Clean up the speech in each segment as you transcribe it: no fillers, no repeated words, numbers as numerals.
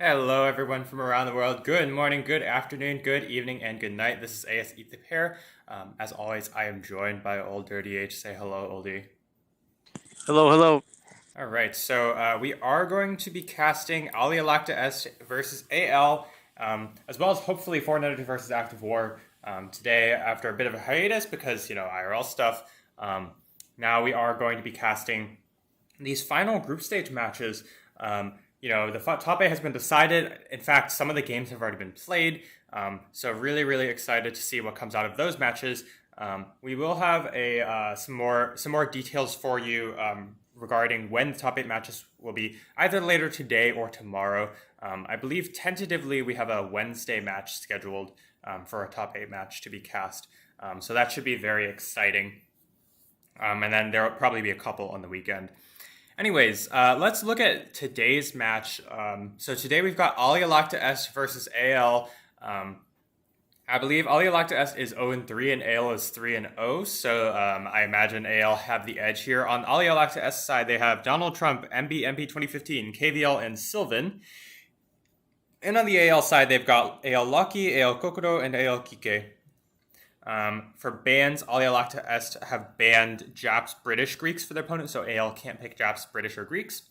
Hello, everyone from around the world. Good morning, good afternoon, good evening, and good night. This is AS Eat the Pair. As always, I am joined by Old Dirty H. Say hello, Oldie. Hello, hello. All right, so we are going to be casting Alea lacta S versus AL, as well as hopefully 4Netters versus Active War today after a bit of a hiatus because, IRL stuff. Now we are going to be casting these final group stage matches. The top eight has been decided. In fact, some of the games have already been played. So really, really excited to see what comes out of those matches. We will have some more details for you regarding when the top eight matches will be either later today or tomorrow. I believe tentatively we have a Wednesday match scheduled for a top eight match to be cast. So that should be very exciting. And then there will probably be a couple on the weekend. Anyways, let's look at today's match. So today we've got Alea lacta S versus AL. I believe Alea lacta S is 0-3 and AL is 3-0. So I imagine AL have the edge here. On Alea lacta S side, they have Donald Trump, MP 2015, KVL, and Sylvan. And on the AL side, they've got AL Lucky, AL Kokoro, and AL Kike. For bans, Alea lacta S have banned Japs, British, Greeks for their opponents, so AL can't pick Japs, British, or Greeks.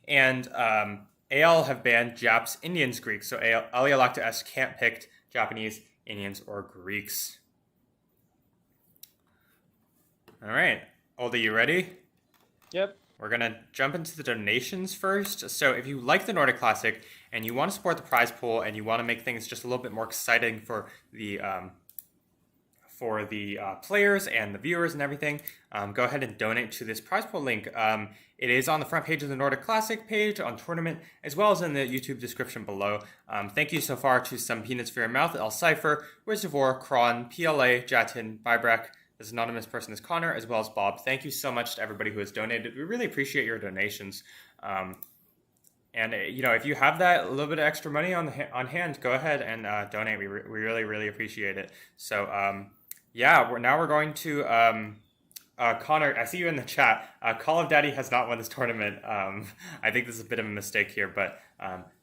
And AL have banned Japs, Indians, Greeks, so Alea lacta S can't pick Japanese, Indians, or Greeks. All right, Oldie, you ready? Yep. We're going to jump into the donations first. So if you like the Nordic Classic and you want to support the prize pool and you want to make things just a little bit more exciting for the players and the viewers and everything, go ahead and donate to this prize pool link. It is on the front page of the Nordic Classic page on tournament, as well as in the YouTube description below. Thank you so far to Some Peanuts for Your Mouth, El Cypher, Wizardivore, Kron, PLA, Jatin, Vibrak, this anonymous person is Connor, as well as Bob. Thank you so much to everybody who has donated. We really appreciate your donations. And if you have that a little bit of extra money on hand, go ahead and donate. We really, really appreciate it. So, we're going to Connor. I see you in the chat. Call of Daddy has not won this tournament. I think this is a bit of a mistake here, but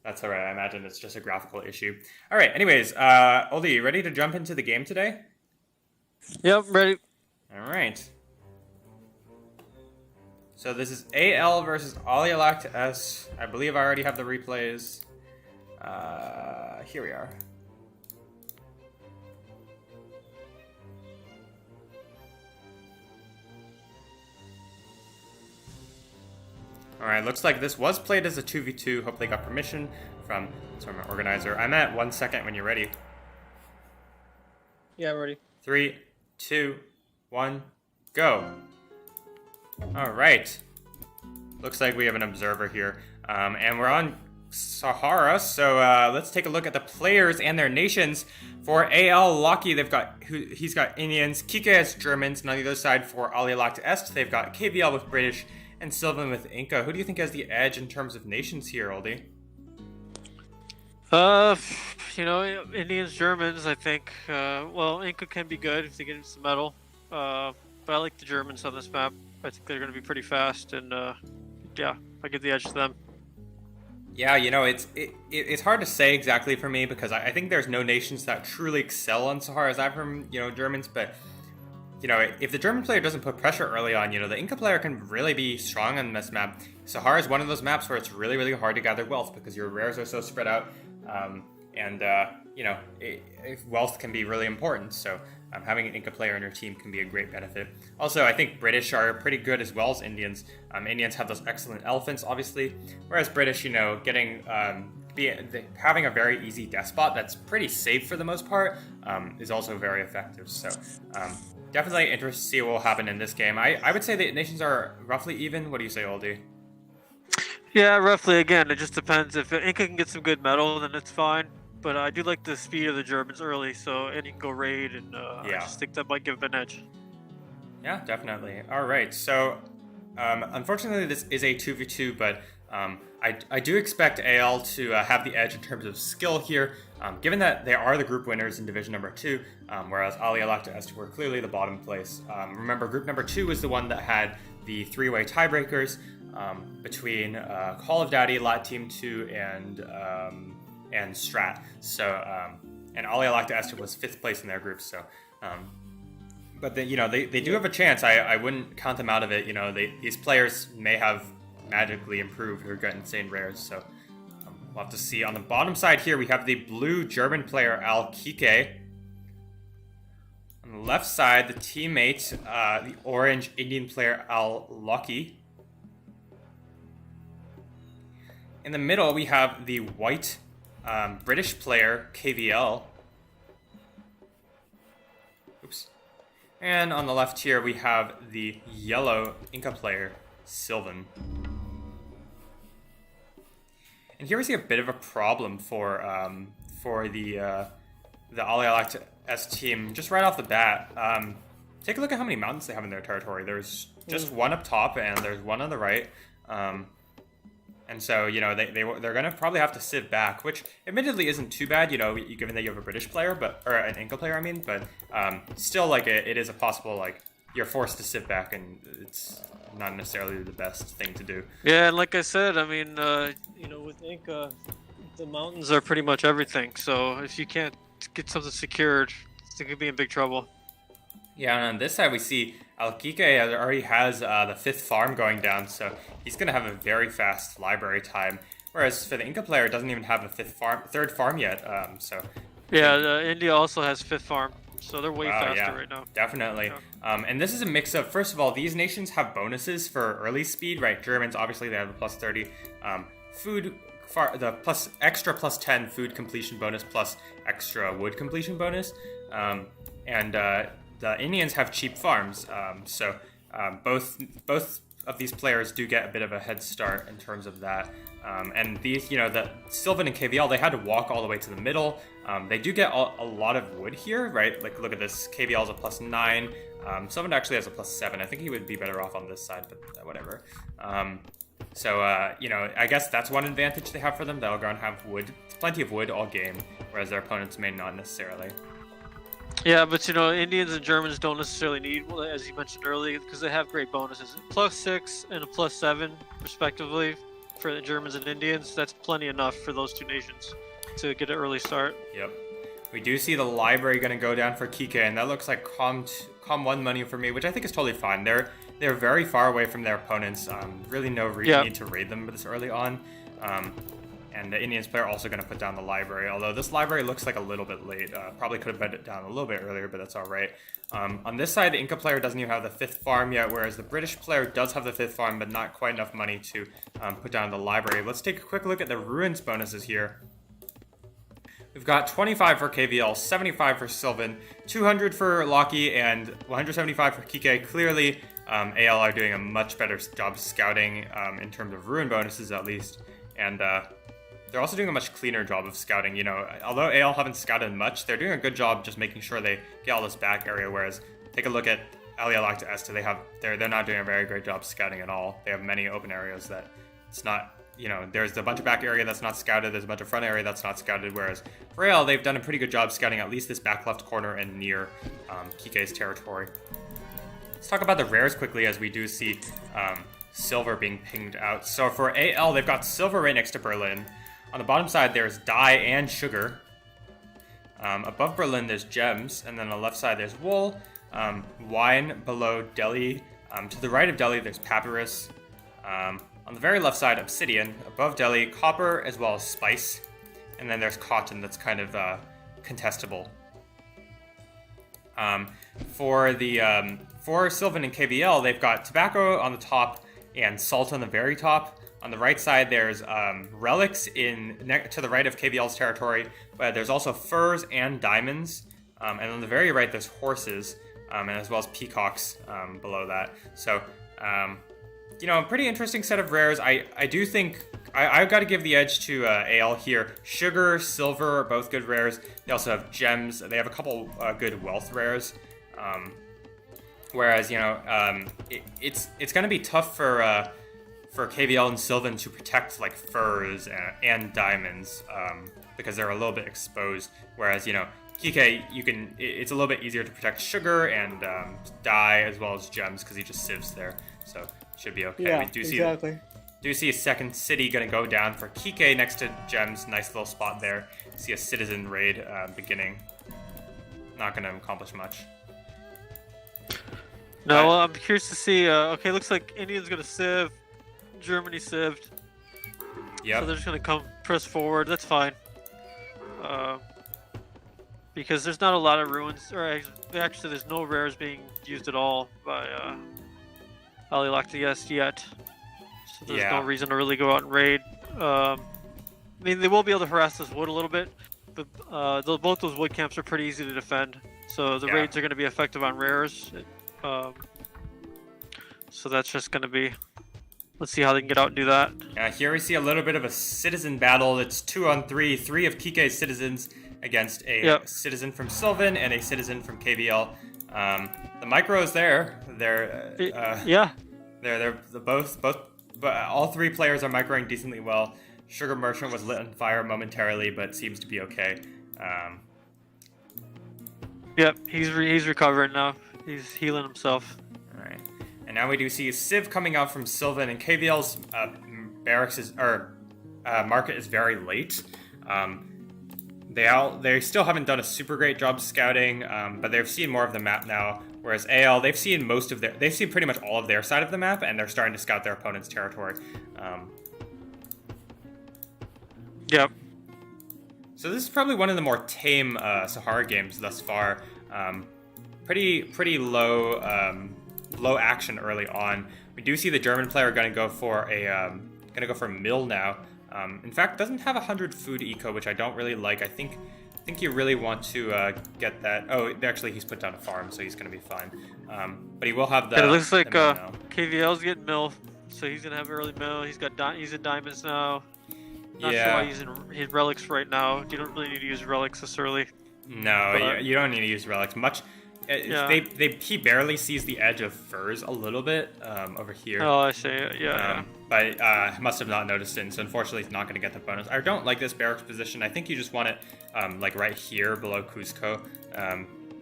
that's all right. I imagine it's just a graphical issue. All right. Anyways, Oldie, you ready to jump into the game today? Yep, ready. All right. So this is AL versus Alea lacta S. I believe I already have the replays. Here we are. Alright, looks like this was played as a 2v2. Hopefully got permission from the tournament organizer. I'm at 1 second when you're ready. Yeah, ready. 3, 2, 1, go. Alright. Looks like we have an observer here. And we're on Sahara, so let's take a look at the players and their nations. For AL Lucky, he's got Indians, Kike has Germans, and on the other side for Alea lacta S, they've got KVL with British, and Sylvan with Inca. Who do you think has the edge in terms of nations here, Oldie? Indians, Germans, I think. Inca can be good if they get into the medal. But I like the Germans on this map. I think they're going to be pretty fast, and I give the edge to them. Yeah, it's hard to say exactly for me because I think there's no nations that truly excel on Sahara aside from, Germans, but if the German player doesn't put pressure early on, the Inca player can really be strong on this map. Sahara is one of those maps where it's really, really hard to gather wealth because your rares are so spread out, wealth can be really important. So having an Inca player on your team can be a great benefit. Also, I think British are pretty good as well as Indians. Indians have those excellent elephants, obviously, whereas British, having a very easy death spot that's pretty safe for the most part is also very effective. So definitely interested to see what will happen in this game. I would say the nations are roughly even. What do you say, Oldie? Yeah, roughly. Again, it just depends. If Inca can get some good metal, then it's fine. But I do like the speed of the Germans early, and you can go raid, and I just think that might give them an edge. Yeah, definitely. All right, so unfortunately this is a 2v2, but I do expect AL to have the edge in terms of skill here, given that they are the group winners in Division number 2, whereas Alea lacta S were clearly the bottom place. Remember, group number 2 was the one that had the three-way tiebreakers. between Call of Daddy, Lat Team 2, and Strat. So and Alea Lacta Est was 5th place in their group. So, but they do have a chance. I wouldn't count them out of it. These players may have magically improved or got insane rares. So we'll have to see. On the bottom side here, we have the blue German player Al Kike. On the left side, the teammate, the orange Indian player Al Lucky. In the middle, we have the white British player KVL. Oops. And on the left here, we have the yellow Inca player Sylvan. And here we see a bit of a problem for the Alea Lacta Est team just right off the bat. Take a look at how many mountains they have in their territory. There's just one up top and there's one on the right. And so, they're going to probably have to sit back, which admittedly isn't too bad, given that you have a British player, or an Inca player, but still, it is a possible, you're forced to sit back, and it's not necessarily the best thing to do. Yeah, and like I said, with Inca, the mountains are pretty much everything, so if you can't get something secured, you could be in big trouble. Yeah, and on this side we see Alkike already has the 5th farm going down, so he's going to have a very fast library time. Whereas for the Inca player, it doesn't even have a 3rd farm yet. Yeah, India also has 5th farm, so they're way faster right now. Definitely. Yeah. And this is a mix of, first of all, these nations have bonuses for early speed, right? Germans, obviously, they have a plus 30. The extra plus 10 food completion bonus plus extra wood completion bonus. The Indians have cheap farms, so both of these players do get a bit of a head start in terms of that. And these, the Sylvan and KVL, they had to walk all the way to the middle. They do get a lot of wood here, right? Look at this. KVL is a plus 9. Sylvan actually has a plus 7. I think he would be better off on this side, but whatever. I guess that's one advantage they have for them. They'll go and have wood, plenty of wood all game, whereas their opponents may not necessarily. Yeah, but Indians and Germans don't necessarily need, as you mentioned earlier, because they have great bonuses. Plus 6 and a plus 7, respectively, for the Germans and Indians. That's plenty enough for those two nations to get an early start. Yep. We do see the library going to go down for Kike, and that looks like Com 1 money for me, which I think is totally fine. They're very far away from their opponents. Really no need to raid them this early on. And the Indians player also going to put down the library, although this library looks like a little bit late. Probably could have put it down a little bit earlier, but that's all right. On this side, the Inca player doesn't even have the 5th farm yet, whereas the British player does have the 5th farm, but not quite enough money to put down the library. Let's take a quick look at the ruins bonuses here. We've got 25 for KVL, 75 for Sylvan, 200 for Locky, and 175 for Kike. Clearly, AL are doing a much better job scouting in terms of ruin bonuses, at least. And they're also doing a much cleaner job of scouting. Although AL haven't scouted much, they're doing a good job just making sure they get all this back area. Whereas, take a look at Alea Lacta Est, they're not doing a very great job scouting at all. They have many open areas that it's not. There's a bunch of back area that's not scouted. There's a bunch of front area that's not scouted. Whereas for AL, they've done a pretty good job scouting at least this back left corner and near Kike's territory. Let's talk about the rares quickly, as we do see silver being pinged out. So for AL, they've got silver right next to Berlin. On the bottom side, there's dye and sugar. Above Berlin, there's gems. And then on the left side, there's wool. Wine below Delhi. To the right of Delhi, there's papyrus. On the very left side, obsidian. Above Delhi, copper as well as spice. And then there's cotton that's kind of contestable. For Sylvan and KVL, they've got tobacco on the top and salt on the very top. On the right side, there's relics to the right of KVL's territory, but there's also furs and diamonds. And on the very right, there's horses, and as well as peacocks below that. So, a pretty interesting set of rares. I do think I've got to give the edge to AL here. Sugar, silver are both good rares. They also have gems. They have a couple good wealth rares. Whereas, it's going to be tough for KVL and Sylvan to protect furs and diamonds because they're a little bit exposed. Whereas, Kike, it's a little bit easier to protect sugar and dye as well as gems because he just sieves there. So should be okay. Yeah, we do see exactly. Do see a second city going to go down for Kike next to Gems. Nice little spot there. See a citizen raid beginning. Not going to accomplish much. No, well, I'm curious to see. Okay, looks like India's going to civ. Germany cived. Yep. So they're just going to come press forward. That's fine. Because there's not a lot of ruins. Or actually, there's no rares being used at all by Alea lacta yet. So there's no reason to really go out and raid. I mean, they will be able to harass this wood a little bit, but both those wood camps are pretty easy to defend. So the raids are going to be effective on rares. So that's just going to be... Let's see how they can get out and do that. Here we see a little bit of a citizen battle. It's 2-on-3. 3 of Kike's citizens against a citizen from Sylvan and a citizen from KVL. The micro is there. They're both, but all 3 players are microing decently well. Sugar Merchant was lit on fire momentarily, but seems to be okay. Yep, he's recovering now. He's healing himself. All right, and now we do see Civ coming out from Sylvan, and KVL's market is very late. They still haven't done a super great job scouting, but they've seen more of the map now. Whereas AL, they've seen pretty much all of their side of the map, and they're starting to scout their opponent's territory. Yep. So this is probably one of the more tame Sahara games thus far. Pretty low action early on. We do see the German player going to go for mill now. In fact, doesn't have 100 food eco, which I don't really like. I think you really want to get that. Oh, actually, he's put down a farm, so he's going to be fine. But he will have the. It looks like KVL's getting mill, so he's going to have early mill. He's in diamonds now. Not sure why he's using his relics right now. You don't really need to use relics this early. No, you don't need to use relics much. He barely sees the edge of furs a little bit over here. Oh, I see. But must have not noticed it, so unfortunately he's not going to get the bonus. I don't like this barracks position. I think you just want it like right here below Cusco.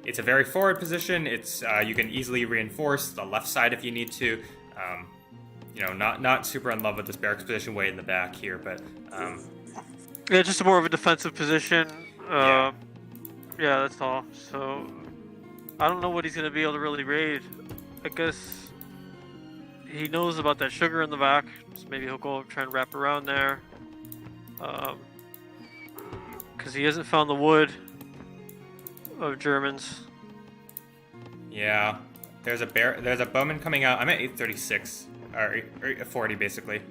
It's a very forward position. It's you can easily reinforce the left side if you need to. Not super in love with this barracks position way in the back here, but just more of a defensive position. That's all. So I don't know what he's going to be able to really raid. I guess he knows about that sugar in the back, so maybe he'll go try and wrap around there. Because he hasn't found the wood of Germans. Yeah, there's a bowman coming out. I'm at 836 or 840 basically.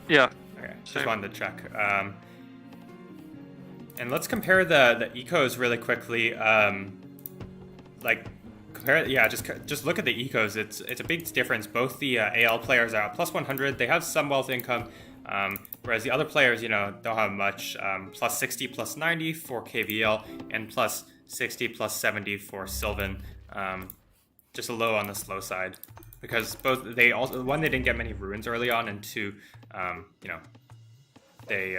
Yeah. Okay, just wanted to check. And let's compare the ecos really quickly. Just look at the ecos. It's a big difference. Both the AL players are plus 100. They have some wealth income, whereas the other players, don't have much. Plus 60, plus 90 for KVL, and plus 60, plus 70 for Sylvan. Just a low on the slow side, because they didn't get many ruins early on, and 2, they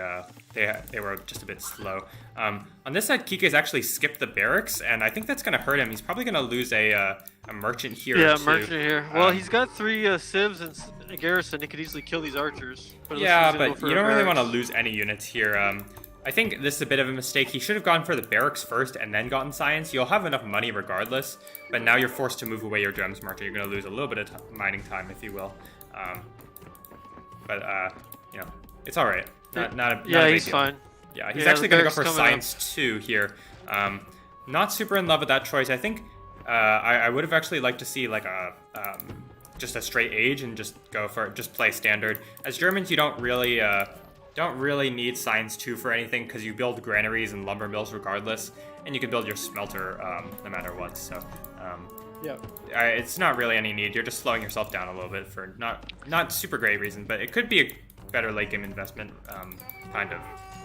were just a bit slow. On this side, Kike's actually skipped the barracks, and I think that's going to hurt him. He's probably going to lose a merchant here. Yeah, merchant here. Well, he's got 3 civs and a garrison. He could easily kill these archers. But you don't really want to lose any units here. I think this is a bit of a mistake. He should have gone for the barracks first and then gotten science. You'll have enough money regardless, but now you're forced to move away your gems market. You're going to lose a little bit of mining time, if you will. It's all right. Not a big he's deal. Fine. Yeah, he's actually going to go for science 2 here. Not super in love with that choice. I think I would have actually liked to see like just a straight age and just play standard. As Germans, you don't really need science 2 for anything, because you build granaries and lumber mills regardless, and you can build your smelter no matter what. So it's not really any need. You're just slowing yourself down a little bit for not super great reason, but it could be a better late game investment, kind of.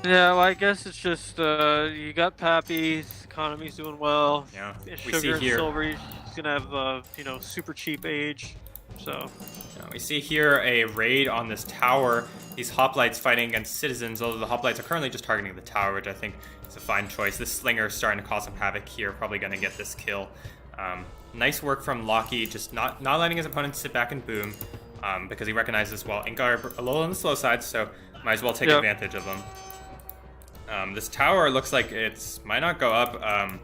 Yeah, well, I guess it's just you got Pappy's economy's doing well. Yeah, sugar and silver. He's gonna have super cheap age. So we see here a raid on this tower. These hoplites fighting against citizens, although the hoplites are currently just targeting the tower, which I think is a fine choice. This slinger is starting to cause some havoc here, probably going to get this kill. Nice work from Locky, just not letting his opponent sit back and boom. because he recognizes, well, Inca are a little on the slow side, so might as well take advantage of them. This tower looks like it might not go up.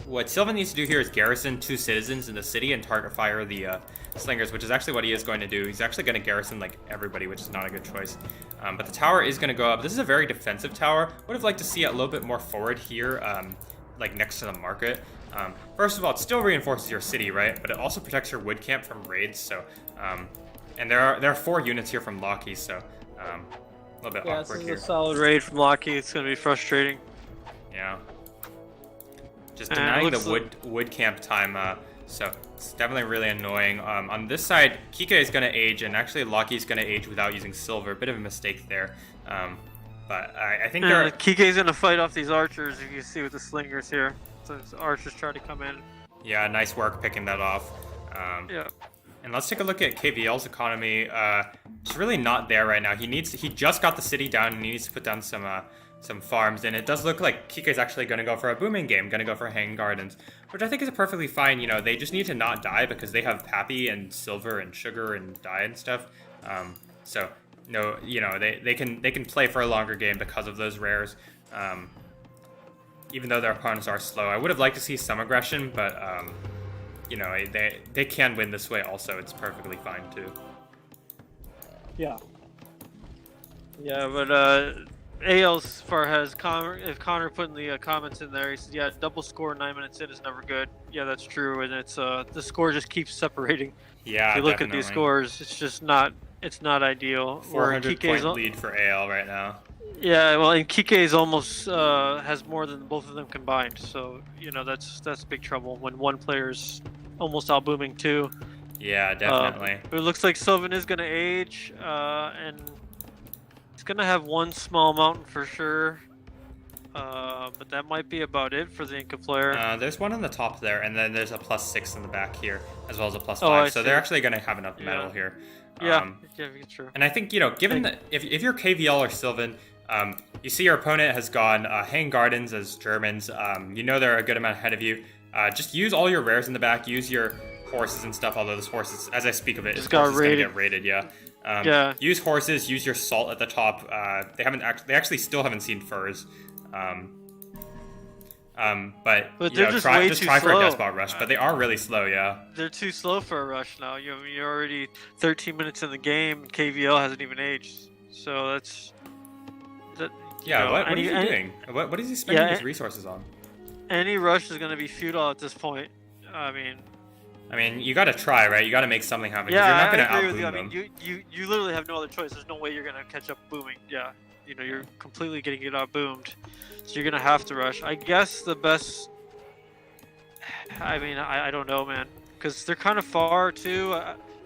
What Sylvan needs to do here is garrison 2 citizens in the city and target fire the slingers, which is actually what he is going to do. He's actually going to garrison like everybody, which is not a good choice. But the tower is going to go up. This is a very defensive tower. Would have liked to see it a little bit more forward here, like next to the market. First of all, it still reinforces your city, right? But it also protects your wood camp from raids. So, and there are 4 units here from Lockheed, so a little bit awkward here. This is a solid raid from Lockheed. It's going to be frustrating. Yeah. Just denying the wood camp time, so it's definitely really annoying. On this side, Kike is going to age, and actually Lockie's going to age without using silver. Bit of a mistake there. But I think Kike's going to fight off these archers, if you see with the slingers here. So archers try to come in. Yeah, nice work picking that off. Yeah. And let's take a look at KVL's economy. It's really not there right now. He just got the city down, and he needs to put down some farms, and it does look like Kike's actually going to go for a booming game, going to go for Hanging Gardens, which I think is perfectly fine. You know, they just need to not die because they have Pappy and Silver and Sugar and Dye and stuff. So, no, you know, they can play for a longer game because of those rares. Even though their opponents are slow, I would have liked to see some aggression, but you know, they can win this way also. It's perfectly fine too. Yeah. Yeah, but AL's far has Connor put in the comments in there. He said, "Yeah, double score 9 minutes in is never good." Yeah, that's true, and it's the score just keeps separating. Yeah, if you look at these scores, it's just not ideal. 400-point lead for AL right now. Yeah, well, and Kike's almost has more than both of them combined. So you know that's big trouble when one player's almost out booming 2. Yeah, definitely. But it looks like Sylvan is going to age, and he's going to have one small mountain for sure. But that might be about it for the Inca player. There's one on the top there, and then there's a +6 in the back here, as well as a +5. So they're actually going to have enough metal here. Yeah, true. And I think, you know, given that if you're KVL or Sylvan, you see your opponent has gone Hang Gardens as Germans. You know they're a good amount ahead of you. Just use all your rares in the back. Use your horses and stuff. Although this horses, as I speak of it, just got raided. Gonna get raided. Yeah. Use horses. Use your salt at the top. They actually still haven't seen furs. But you know, try for a despot rush. But they are really slow. Yeah. They're too slow for a rush now. You're already 13 minutes in the game. And KVL hasn't even aged. So that's. Yeah, you know, what is he doing? What is he spending his resources on? Any rush is going to be futile at this point. I mean, you got to try, right? You got to make something happen. Yeah, you're not going to I agree with you. them. I mean, you literally have no other choice. There's no way you're going to catch up booming. Yeah, you know, you're completely getting it out boomed, so you're going to have to rush. I guess the best. I mean, I don't know, man, because they're kind of far too.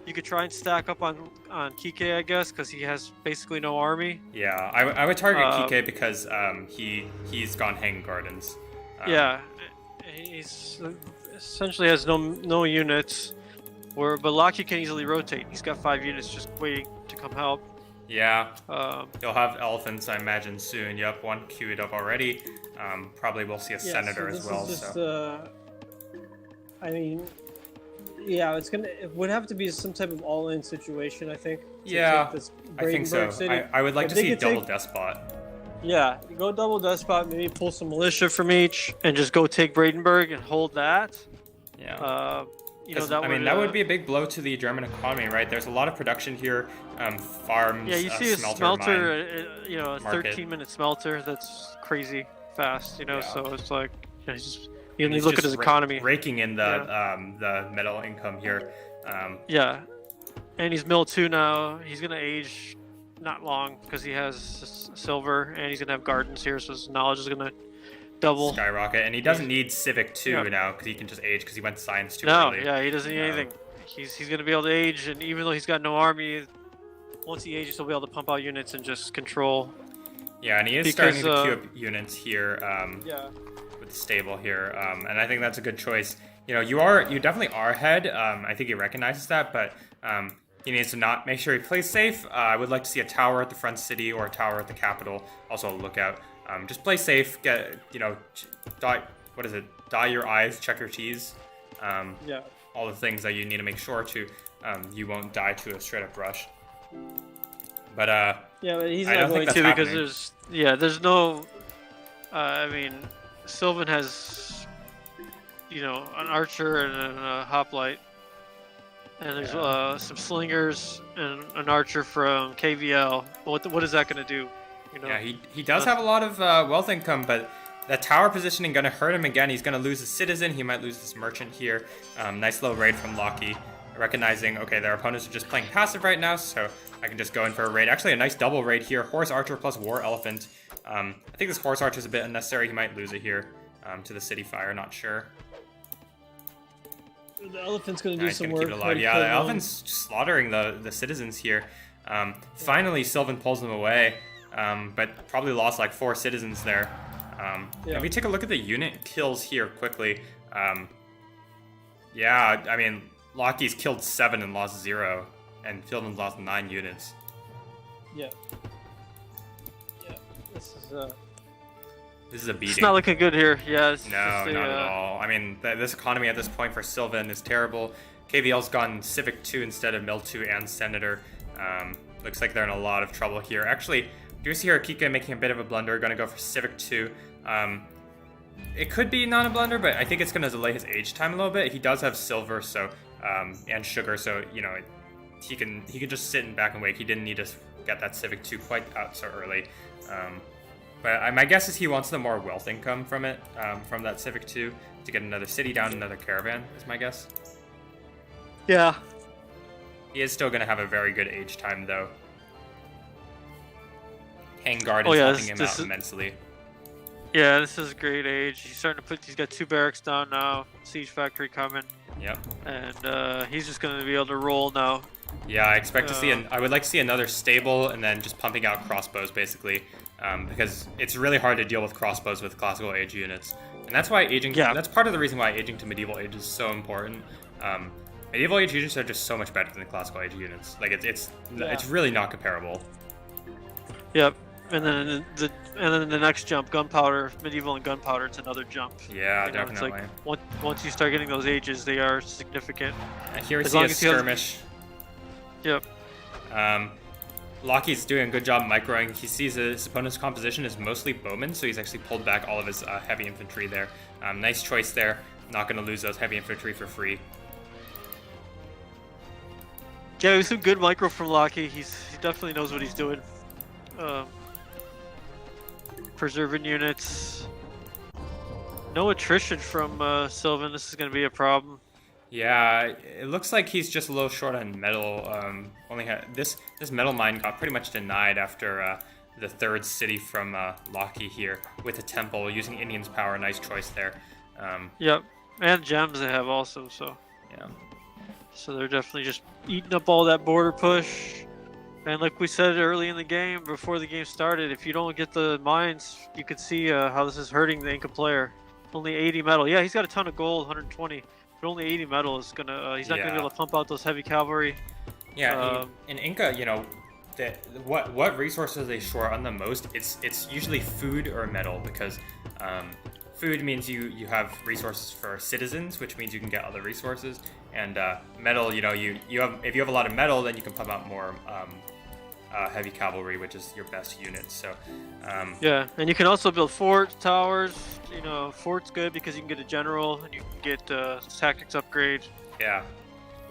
You could try and stack up on Kike, I guess, because he has basically no army. Yeah, I would target Kike because he's gone Hang Gardens. Yeah, he's essentially has no units. But Lockheed can easily rotate. He's got 5 units just waiting to come help. Yeah. He'll have elephants, I imagine, soon. Yep, one queued up already. Probably we'll see a senator as well. Just, I mean. Yeah, it would have to be some type of all-in situation, I think. Yeah, I think so. I would like to see double despot. Yeah, go double despot, maybe pull some militia from each, and just go take Bradenburg and hold that. Yeah. You know, that would be a big blow to the German economy, right? There's a lot of production here, farms. Yeah, you see a smelter, you know, a market. 13-minute smelter. That's crazy fast, you know. Yeah. So it's like, you know, you look at his economy, raking in the metal income here. Yeah, and he's mill 2 now. He's gonna age not long because he has silver, and he's gonna have gardens here, so his knowledge is gonna double, skyrocket. And he doesn't need civic 2 now because he can just age because he went science 2 no, early. Yeah, he doesn't need anything. He's gonna be able to age, and even though he's got no army, once he ages, he'll be able to pump out units and just control. Yeah, and he is starting to queue up units here. Yeah. Stable here, and I think that's a good choice. You know, you definitely are ahead. I think he recognizes that, but he needs to not make sure he plays safe. I would like to see a tower at the front city or a tower at the capital. Also a lookout. Just play safe. Get, you know, dot your I's, check your T's. Yeah. All the things that you need to make sure to. you won't die to a straight up rush. But Yeah, but he's I not don't going think to. that's because happening. there's no. I mean, Sylvan has, an archer and a hoplite, and there's some slingers and an archer from KVL. But what is that going to do? Yeah, he does have a lot of wealth income, but that tower positioning going to hurt him again. He's going to lose a citizen. He might lose this merchant here. Nice little raid from Locky, recognizing, okay, their opponents are just playing passive right now, so I can just go in for a raid. Actually, a nice double raid here. Horse Archer plus War Elephant. I think this Horse Archer is a bit unnecessary. He might lose it here to the City Fire, not sure. The elephant's going to do He's some gonna work. keep it alive. Yeah, the elephant's slaughtering the citizens here. Finally, Sylvan pulls them away, but probably lost like 4 citizens there. If we take a look at the unit kills here quickly, yeah, I mean, Locky's killed 7 and lost 0, and Sylvan's lost 9 units. Yeah. Yeah. This is a beating. It's not looking good here. Yeah. No, not at all. I mean, this economy at this point for Sylvan is terrible. KVL's gone Civic 2 instead of Mill 2 and Senator. Looks like they're in a lot of trouble here. Actually, do see here Kika making a bit of a blunder, going to go for Civic 2. It could be not a blunder, but I think it's going to delay his age time a little bit. He does have silver, so and sugar, so he can just sit and back and wait. He didn't need to get that Civic 2 quite out so early. But my guess is he wants the more wealth income from it, from that Civic 2, to get another city down, another caravan, is my guess. Yeah. He is still going to have a very good age time, though. Hangguard is helping him out immensely. Yeah, this is a great age. He's starting to he's got 2 barracks down now, Siege Factory coming. Yep. And he's just going to be able to roll now. Yeah, I expect to see, I would like to see another stable and then just pumping out crossbows, basically. Because it's really hard to deal with crossbows with classical age units. And that's why aging, that's part of the reason why aging to medieval age is so important. Medieval age units are just so much better than the classical age units. Like, it's really not comparable. Yep. And then the next jump, gunpowder, medieval and gunpowder, it's another jump. Yeah, definitely. It's like once you start getting those ages, they are significant. And here we see a skirmish. Yep. Locky's doing a good job microing. He sees his opponent's composition is mostly bowmen, so he's actually pulled back all of his heavy infantry there. Nice choice there. Not going to lose those heavy infantry for free. Yeah, it was some good micro from Locky. He definitely knows what he's doing. Preserving units. No attrition from Sylvan. This is going to be a problem. Yeah, it looks like he's just a little short on metal. Only this metal mine got pretty much denied after the 3rd city from Locky here with a temple using Indian's power. Nice choice there. Yep, and gems they have also. So yeah. So they're definitely just eating up all that border push. And like we said early in the game, before the game started, if you don't get the mines, you can see how this is hurting the Inca player. Only 80 metal. Yeah, he's got a ton of gold, 120. But only 80 metal is gonna. He's not gonna be able to pump out those heavy cavalry. Yeah, in Inca, what resources are they short on the most? It's usually food or metal, because food means you have resources for citizens, which means you can get other resources, and metal, if you have a lot of metal, then you can pump out more heavy cavalry, which is your best unit. So yeah, and you can also build forts, towers. Fort's good because you can get a general and you can get tactics upgrade. Yeah,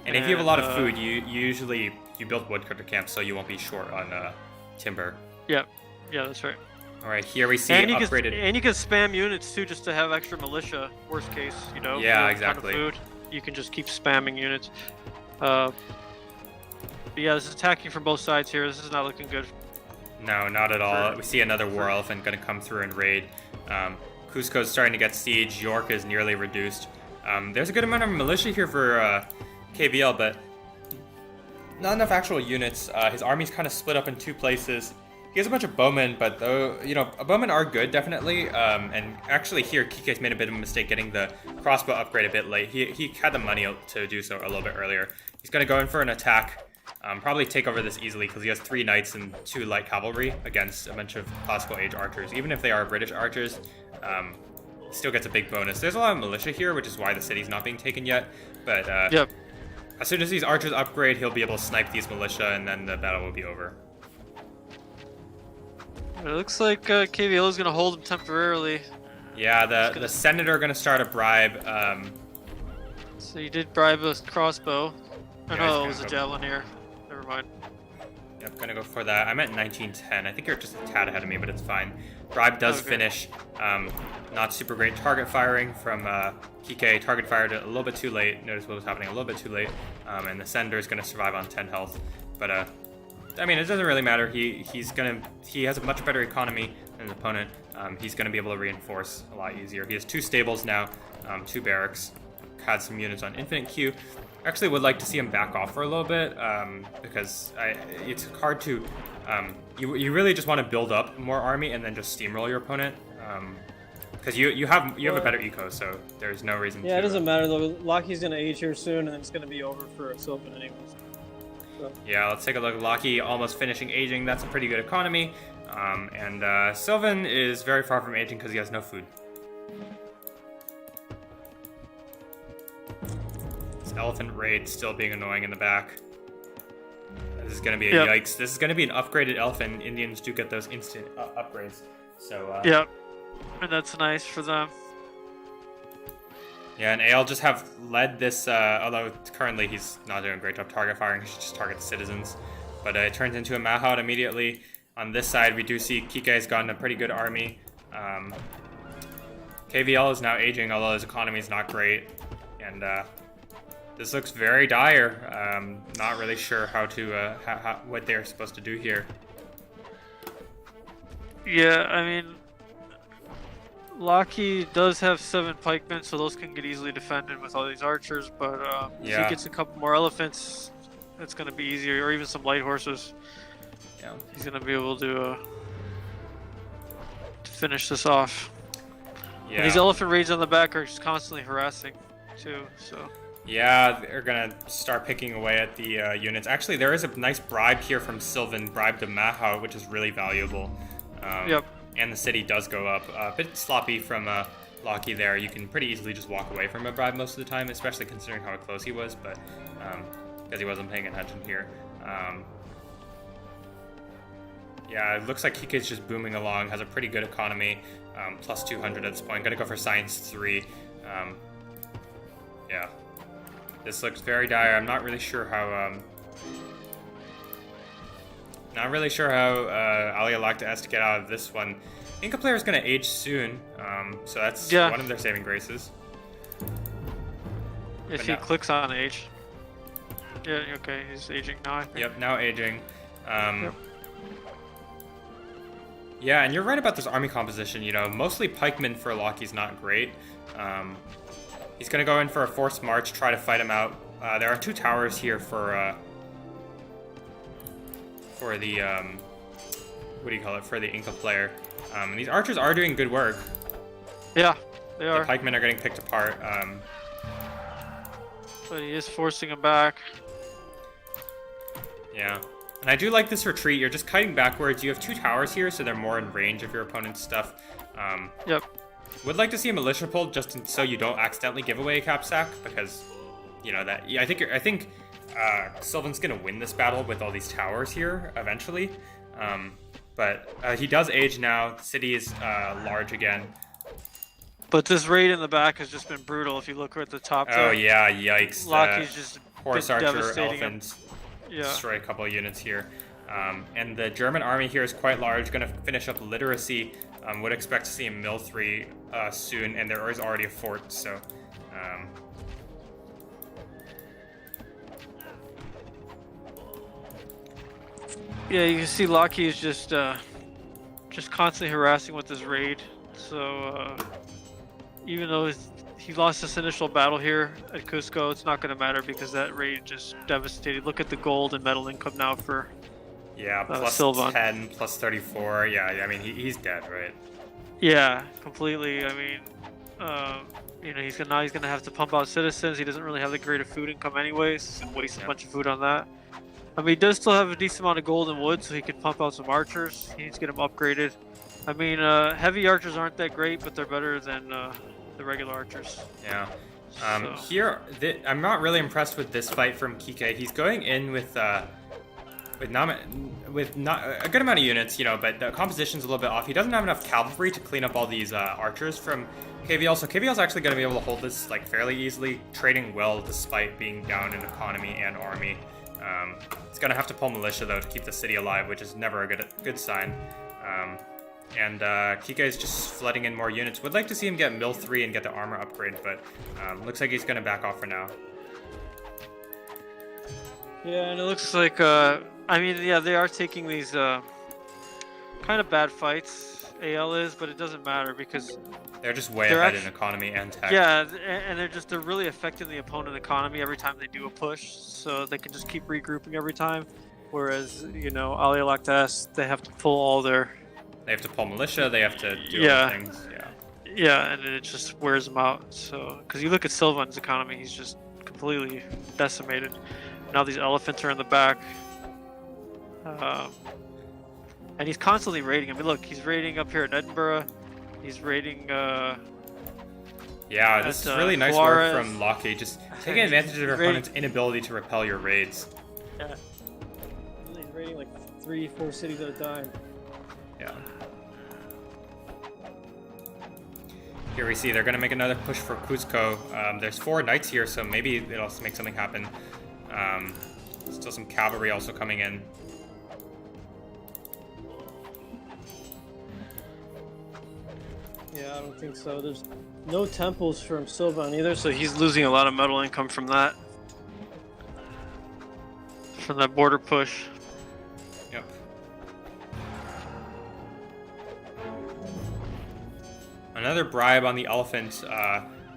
and if you have a lot of food, you usually build woodcutter camps, so you won't be short on timber. Yeah, that's right. All right, here we see upgraded. And you can spam units too, just to have extra militia. Worst case, Yeah, exactly. Food, you can just keep spamming units. But yeah, this is attacking from both sides here. This is not looking good. No, not at all. We see another War Elephant going to come through and raid. Cusco's starting to get siege. York is nearly reduced. There's a good amount of militia here for KVL, but not enough actual units. His army's kind of split up in 2 places. He has a bunch of bowmen, but bowmen are good, definitely. And actually here, Kike's made a bit of a mistake getting the crossbow upgrade a bit late. He had the money to do so a little bit earlier. He's going to go in for an attack. Probably take over this easily because he has 3 knights and 2 light cavalry against a bunch of classical age archers. Even if they are British archers, he still gets a big bonus. There's a lot of militia here, which is why the city's not being taken yet. But yep. As soon as these archers upgrade, he'll be able to snipe these militia, and then the battle will be over. It looks like KVL is going to hold him temporarily. Yeah, the senator going to start a bribe. So you did bribe a crossbow. Oh Yeah, no, it he's was a gonna javelin. Never mind. Yep, gonna go for that. I'm at 1910. I think you're just a tad ahead of me, but it's fine. Bribe does finish. Not super great target firing from Kike. Target fired a little bit too late. Notice what was happening a little bit too late. And the senator is gonna survive on 10 health. But I mean, it doesn't really matter. He has a much better economy than his opponent. He's gonna be able to reinforce a lot easier. He has 2 stables now, 2 barracks. Had some units on infinite queue. Actually would like to see him back off for a little bit because it's hard to you really just want to build up more army and then just steamroll your opponent because you have a better eco, so there's no reason Yeah, it doesn't matter though. Locky's gonna age here soon, and then it's gonna be over for Sylvan anyways. So. Yeah, let's take a look. Locky almost finishing aging. That's a pretty good economy, and Sylvan is very far from aging because he has no food. Elephant raid still being annoying in the back. This is going to be a yikes. This is going to be an upgraded elephant. Indians do get those instant upgrades. So yep, and that's nice for them. Yeah, and AL just have led this, although currently he's not doing a great job target firing. He should just target the citizens. But it turns into a Mahout immediately. On this side, we do see Kike's gotten a pretty good army. KVL is now aging, although his economy is not great. And this looks very dire. Not really sure how to what they're supposed to do here. Yeah, I mean, Locky does have 7 pikemen, so those can get easily defended with all these archers. But if he gets a couple more elephants, it's going to be easier, or even some light horses. Yeah, he's going to be able to finish this off. Yeah. And these elephant raids on the back are just constantly harassing, too. So. Yeah, they're gonna start picking away at the units. Actually, there is a nice bribe here from Sylvan, bribe to Mahout, which is really valuable. Yep. And the city does go up. A bit sloppy from Locky there. You can pretty easily just walk away from a bribe most of the time, especially considering how close he was, but because he wasn't paying attention here. Yeah, it looks like Kike's just booming along, has a pretty good economy, plus 200 at this point. Gonna go for Science 3. Yeah. This looks very dire. I'm not really sure how Alea lacta has to get out of this one. Inca player is going to age soon, so that's one of their saving graces. If he clicks on age. Yeah, okay, he's aging now, I think. Yep, now aging. Yeah, and you're right about this army composition. You know, mostly pikemen for Locky's not great. He's going to go in for a forced march, try to fight him out. There are 2 towers here for the, what do you call it, for the Inca player. And these archers are doing good work. Yeah, they are. The pikemen are getting picked apart. But he is forcing him back. Yeah. And I do like this retreat. You're just kiting backwards. You have 2 towers here, so they're more in range of your opponent's stuff. Yep. Would like to see a militia pull so you don't accidentally give away a cap sack, because, you know, that. Yeah, I think Sylvan's gonna win this battle with all these towers here eventually. But he does age now. The city is large again. But this raid in the back has just been brutal. If you look at the top. Oh yeah, yikes! Locky's just horse archer elephant destroy a couple of units here. And the German army here is quite large. Going to finish up literacy. Would expect to see a mill 3 soon, and there is already a fort. So, yeah, you can see Locky is just constantly harassing with this raid. So even though he lost this initial battle here at Cusco, it's not going to matter because that raid just devastated. Look at the gold and metal income now for. Yeah, plus Sylvan. 10, plus 34. Yeah, I mean, he's dead, right? Yeah, completely. I mean, you know, he's gonna have to pump out citizens. He doesn't really have that great of food income anyways, and waste a bunch of food on that. I mean, he does still have a decent amount of gold and wood, so he can pump out some archers. He needs to get them upgraded. I mean, heavy archers aren't that great, but they're better than the regular archers. Yeah. So. Here, I'm not really impressed with this fight from Kike. He's going in with not a good amount of units, but the composition's a little bit off. He doesn't have enough cavalry to clean up all these archers from KVL, so KVL's actually going to be able to hold this fairly easily, trading well despite being down in economy and army. He's going to have to pull militia though to keep the city alive, which is never a good sign. And Kike is just flooding in more units. Would like to see him get Mill 3 and get the armor upgrade, but looks like he's going to back off for now. Yeah, and it looks like, they are taking these kind of bad fights, AL is, but it doesn't matter because... They're just way ahead in economy and tech. Yeah, and they're really affecting the opponent economy every time they do a push, so they can just keep regrouping every time. Whereas, Alea lacta, they have to pull all their... They have to pull militia, they have to do other things. Yeah, and it just wears them out. So, because you look at Sylvan's economy, he's just completely decimated. Now these elephants are in the back. And he's constantly raiding. I mean, look, he's raiding up here in Edinburgh. He's raiding... Yeah, this is really nice work from Lockheed, just taking advantage of your opponent's inability to repel your raids. Yeah. He's raiding like 3-4 cities at a time. Yeah. Here we see they're going to make another push for Cuzco. There's 4 knights here, so maybe it'll make something happen. Still some cavalry also coming in. Yeah, I don't think so. There's no temples from Sylvan either, so So he's losing a lot of metal income from that. From that border push. Yep. Another bribe on the elephant.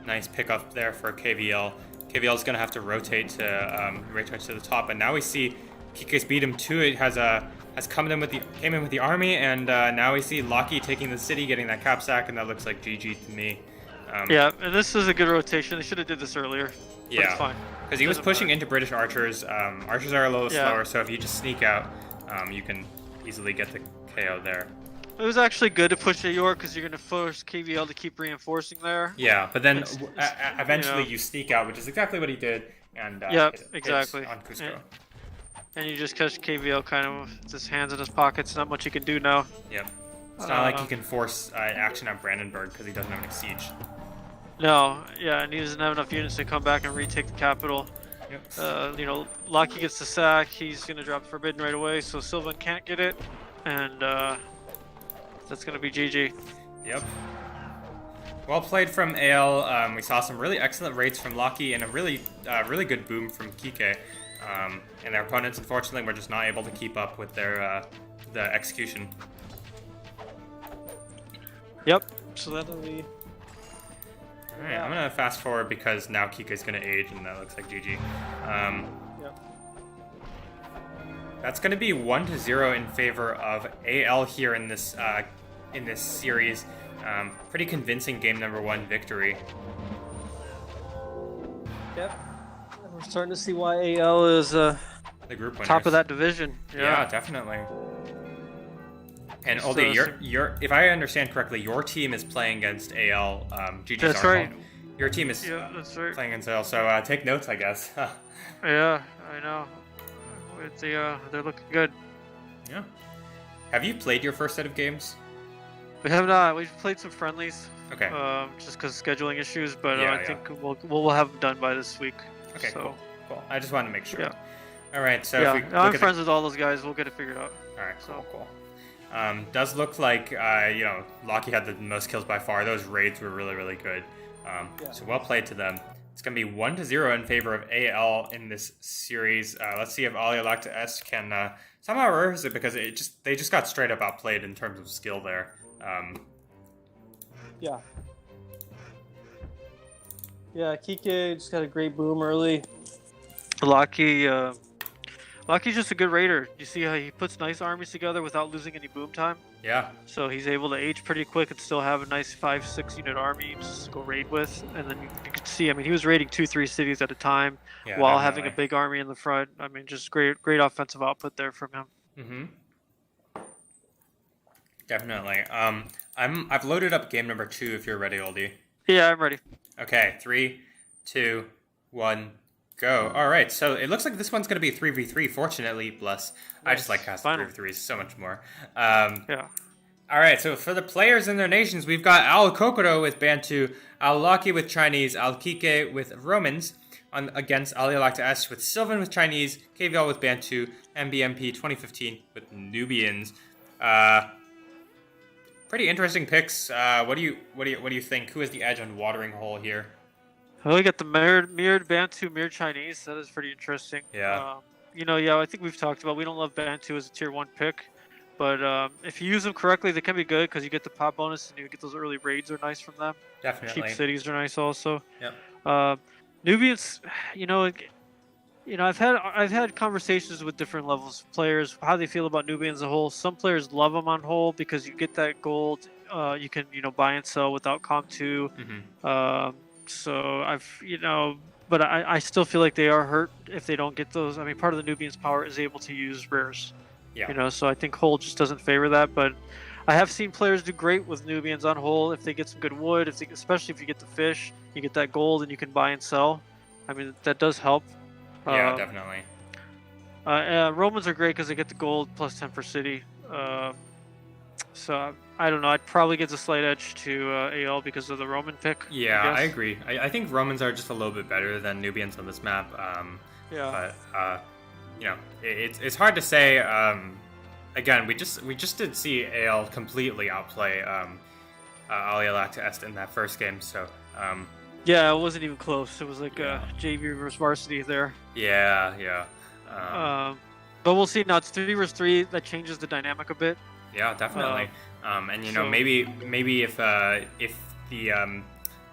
Nice pickup there for KVL. KVL is going to have to rotate to the top, and now we see Kike's beat him to it. Has came in with the army, and now we see Lockheed taking the city, getting that cap sack, and that looks like GG to me. Yeah, and this is a good rotation. They should have did this earlier. But it's fine. Because he was pushing into British archers. Archers are a little slower, so if you just sneak out, you can easily get the KO there. It was actually good to push to York because you're going to force KVL to keep reinforcing there. Yeah, but then eventually you sneak out, which is exactly what he did. And exactly. On Cusco. And you just catch KVL kind of with his hands in his pockets. Not much he can do now. Yep. It's not like he can force action on Brandenburg because he doesn't have any siege. No, yeah, and he doesn't have enough units to come back and retake the capital. Yep. Lockheed gets the sack. He's going to drop the Forbidden right away, so Sylvan can't get it. And that's going to be GG. Yep. Well played from AL. We saw some really excellent raids from Lockheed and a really good boom from Kike. And their opponents, unfortunately, were just not able to keep up with their the execution. Yep. So that'll be... Alright, I'm going to fast forward because now Kike's going to age, and that looks like GG. Yep. That's going to be 1-0 in favor of AL here in this series. Pretty convincing game number 1 victory. Yep. We're starting to see why AL is The group winners. top of that division. Yeah, definitely. And Oldie, if I understand correctly, your team is playing against AL. GG's That's our right. home. Your team is that's right. playing against AL, so take notes, I guess. Yeah, I know. They're looking good. Yeah. Have you played your first set of games? We have not. We've played some friendlies. Okay. Just because of scheduling issues, but Yeah, I think we'll have them done by this week. Okay, so, cool. I just wanted to make sure. Yeah. All right, so yeah, if we I'm look friends with all those guys. We'll get it figured out. All right, cool. Does look like Lockheed had the most kills by far. Those raids were really good. So well played to them. It's gonna be 1-0 in favor of AL in this series. Let's see if Alea lacta can somehow reverse it because they just got straight up outplayed in terms of skill there. Yeah. Yeah, Kike just got a great boom early. Lockheed's just a good raider. You see how he puts nice armies together without losing any boom time? Yeah. So he's able to age pretty quick and still have a nice 5-6 unit army just to go raid with. And then you can see, I mean, he was raiding 2-3 cities at a time while having a big army in the front. I mean, just great offensive output there from him. Mm-hmm. Definitely. I've loaded up game number 2 if you're ready, Oldie. Yeah, I'm ready. Okay, 3, 2, 1, go. All right, so it looks like this one's going to be 3v3. Fortunately, bless. I just like casting 3v3s so much more. Yeah. All right, so for the players and their nations, we've got Al Kokoro with Bantu, Al Laki with Chinese, Al Kike with Romans, against Alea lacta est with Sylvan with Chinese, KVL with Bantu, MBMP 2015 with Nubians. Pretty interesting picks. What do you think? Who has the edge on Watering Hole here? Well, we got the mirrored Bantu, mirrored Chinese. That is pretty interesting. Yeah. I think we've talked about we don't love Bantu as a tier 1 pick, but if you use them correctly, they can be good because you get the pop bonus and you get those early raids are nice from them. Definitely. Cheap cities are nice also. Yep. Nubians, I've had conversations with different levels of players, how they feel about Nubians as a whole. Some players love them on whole because you get that gold. You can buy and sell without comp 2. Mm-hmm. So but I still feel like they are hurt if they don't get those. I mean, part of the Nubians' power is able to use rares. Yeah. So I think whole just doesn't favor that. But I have seen players do great with Nubians on whole if they get some good wood. Especially if you get the fish, you get that gold and you can buy and sell. I mean, that does help. Yeah, definitely. Romans are great because they get the gold plus 10 per city. So I don't know. I'd probably give a slight edge to AL because of the Roman pick. Yeah, I agree. I think Romans are just a little bit better than Nubians on this map. Yeah. But it's hard to say. Again, we just did see AL completely outplay Alea lacta est in that first game. So. Yeah, it wasn't even close. It was like JV versus varsity there. Yeah. But we'll see. Now it's 3 versus 3. That changes the dynamic a bit. Yeah, definitely. Maybe if the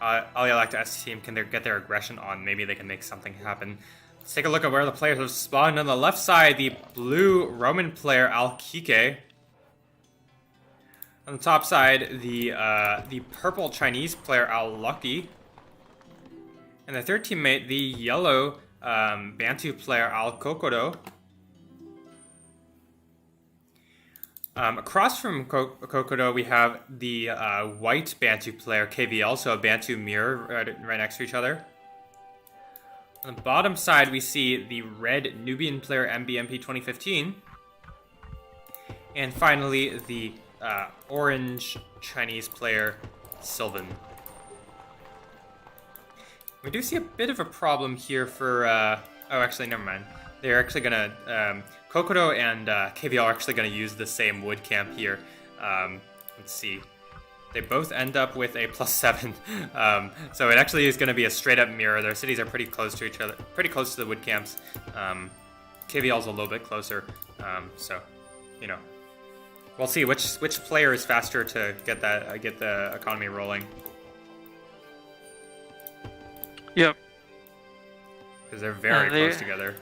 Alea lacta est team can get their aggression on, maybe they can make something happen. Let's take a look at where the players have spawned. On the left side, the blue Roman player Al Kike. On the top side, the purple Chinese player Al Lucky. And the third teammate, the yellow Bantu player Al Kokoro. Across from Kokoro, we have the white Bantu player KVL, so a Bantu mirror right next to each other. On the bottom side, we see the red Nubian player MBMP 2015. And finally, the orange Chinese player Sylvan. We do see a bit of a problem here for... actually, never mind. They're actually going to... Kokoro and KVL are actually going to use the same wood camp here. Let's see. They both end up with a +7. So it actually is going to be a straight-up mirror. Their cities are pretty close to each other. Pretty close to the wood camps. KVL's a little bit closer. So, we'll see which player is faster to get the economy rolling. Yep. Because they're very close together.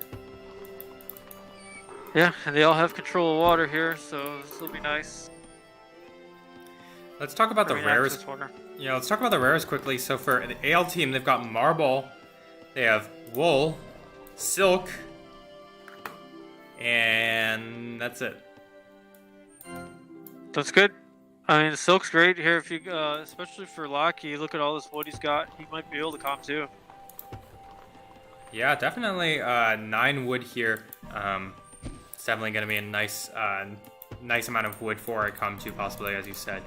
Yeah, and they all have control of water here, so this will be nice. Let's talk about the rares. Yeah, let's talk about the rares quickly. So for the AL team, they've got marble, they have wool, silk, and that's it. That's good. I mean, silk's great here. If you, especially for Locky, look at all this wood he's got. He might be able to comp too. Yeah, definitely 9 wood here. It's definitely going to be a nice amount of wood for a comp 2 possibly, as you said.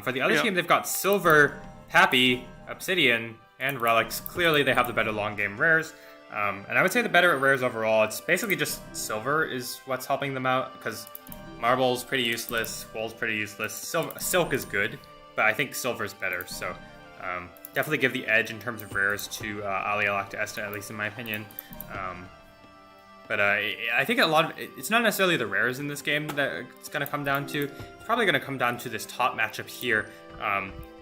For the other team, they've got silver, happy, obsidian, and relics. Clearly, they have the better long game rares. And I would say the better at rares overall. It's basically just silver is what's helping them out, because marble's pretty useless, wool's pretty useless. Silk is good, but I think silver's better. So definitely give the edge in terms of rares to Alea lacta est, at least in my opinion. But I think it's not necessarily the rares in this game that it's going to come down to. It's probably going to come down to this top matchup here,